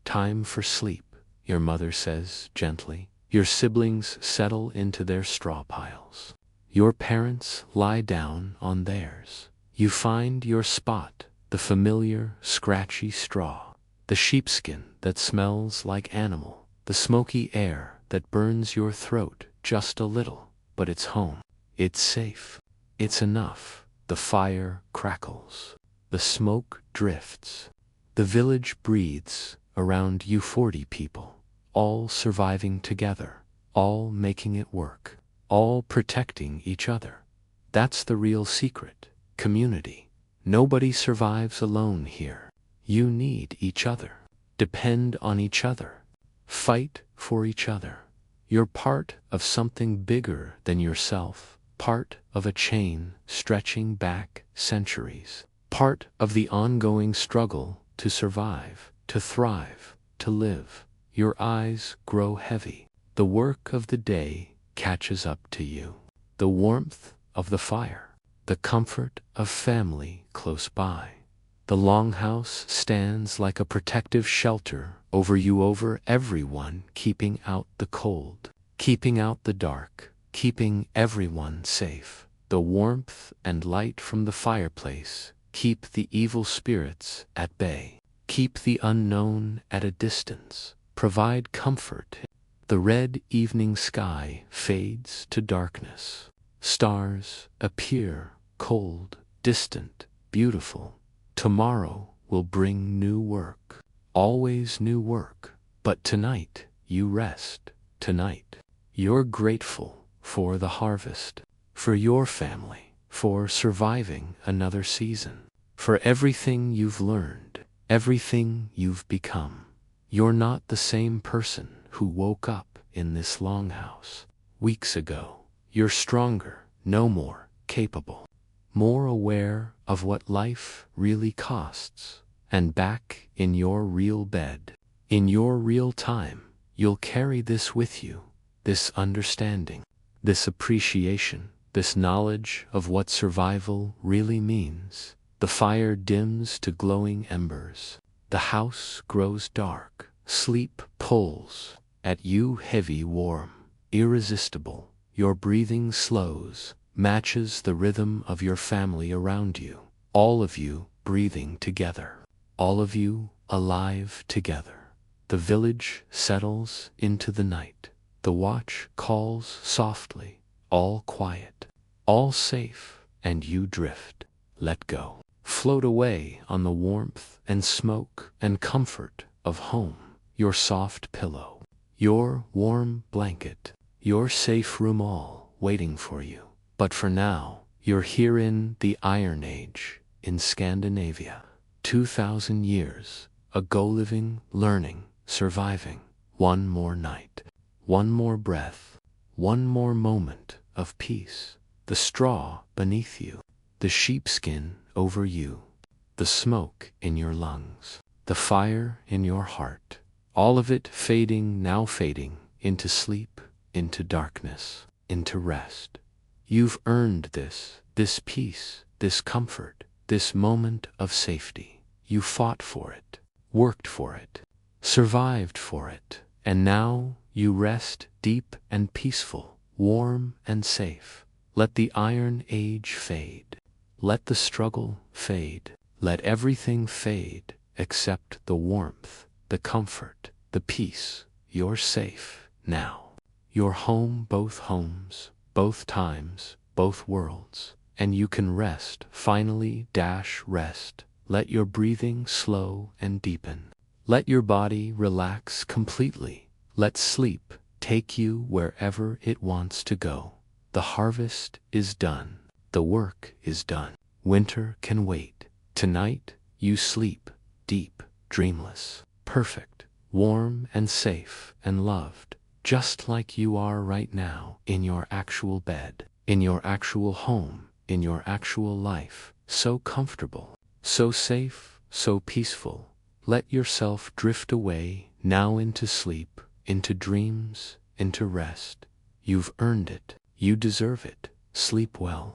A: Time for sleep, your mother says gently. Your siblings settle into their straw piles. Your parents lie down on theirs. You find your spot, the familiar scratchy straw, the sheepskin that smells like animal, the smoky air that burns your throat just a little, but it's home. It's safe. It's enough. The fire crackles. The smoke drifts. The village breathes around you. 40 people, all surviving together, all making it work, all protecting each other. That's the real secret: community. Nobody survives alone here. You need each other. Depend on each other. Fight for each other. You're part of something bigger than yourself, part of a chain stretching back centuries, part of the ongoing struggle to survive, to thrive, to live. Your eyes grow heavy. The work of the day catches up to you. The warmth of the fire, the comfort of family close by. The longhouse stands like a protective shelter over you, over everyone, keeping out the cold, keeping out the dark, keeping everyone safe. The warmth and light from the fireplace keep the evil spirits at bay, keep the unknown at a distance, provide comfort. The red evening sky fades to darkness. Stars appear, cold, distant, beautiful. Tomorrow will bring new work. Always new work. But tonight you rest. Tonight you're grateful for the harvest, for your family, for surviving another season, for everything you've learned, everything you've become. You're not the same person who woke up in this longhouse weeks ago. You're stronger, no more capable, more aware of what life really costs, and back in your real bed, in your real time, you'll carry this with you, this understanding, this appreciation, this knowledge of what survival really means. The fire dims to glowing embers. The house grows dark. Sleep pulls at you heavy, warm, irresistible. Your breathing slows, matches the rhythm of your family around you. All of you breathing together. All of you alive together. The village settles into the night. The watch calls softly. All quiet. All safe, and you drift. Let go. Float away on the warmth and smoke and comfort of home. Your soft pillow. Your warm blanket. Your safe room, all waiting for you. But for now, you're here in the Iron Age, in Scandinavia. 2,000 years ago, living, learning, surviving. One more night. One more breath. One more moment of peace. The straw beneath you. The sheepskin over you. The smoke in your lungs. The fire in your heart. All of it fading, now fading, into sleep, into darkness, into rest. You've earned this peace, this comfort, this moment of safety. You fought for it, worked for it, survived for it, and now you rest deep and peaceful, warm and safe. Let the Iron Age fade. Let the struggle fade. Let everything fade except the warmth, the comfort, the peace. You're safe now. You're home, both homes, both times, both worlds. And you can rest, finally rest. Let your breathing slow and deepen. Let your body relax completely. Let sleep take you wherever it wants to go. The harvest is done. The work is done. Winter can wait. Tonight, you sleep, deep, dreamless, perfect, warm and safe and loved, just like you are right now, in your actual bed, in your actual home, in your actual life, so comfortable, so safe, so peaceful. Let yourself drift away now into sleep, into dreams, into rest. You've earned it. You deserve it. Sleep well.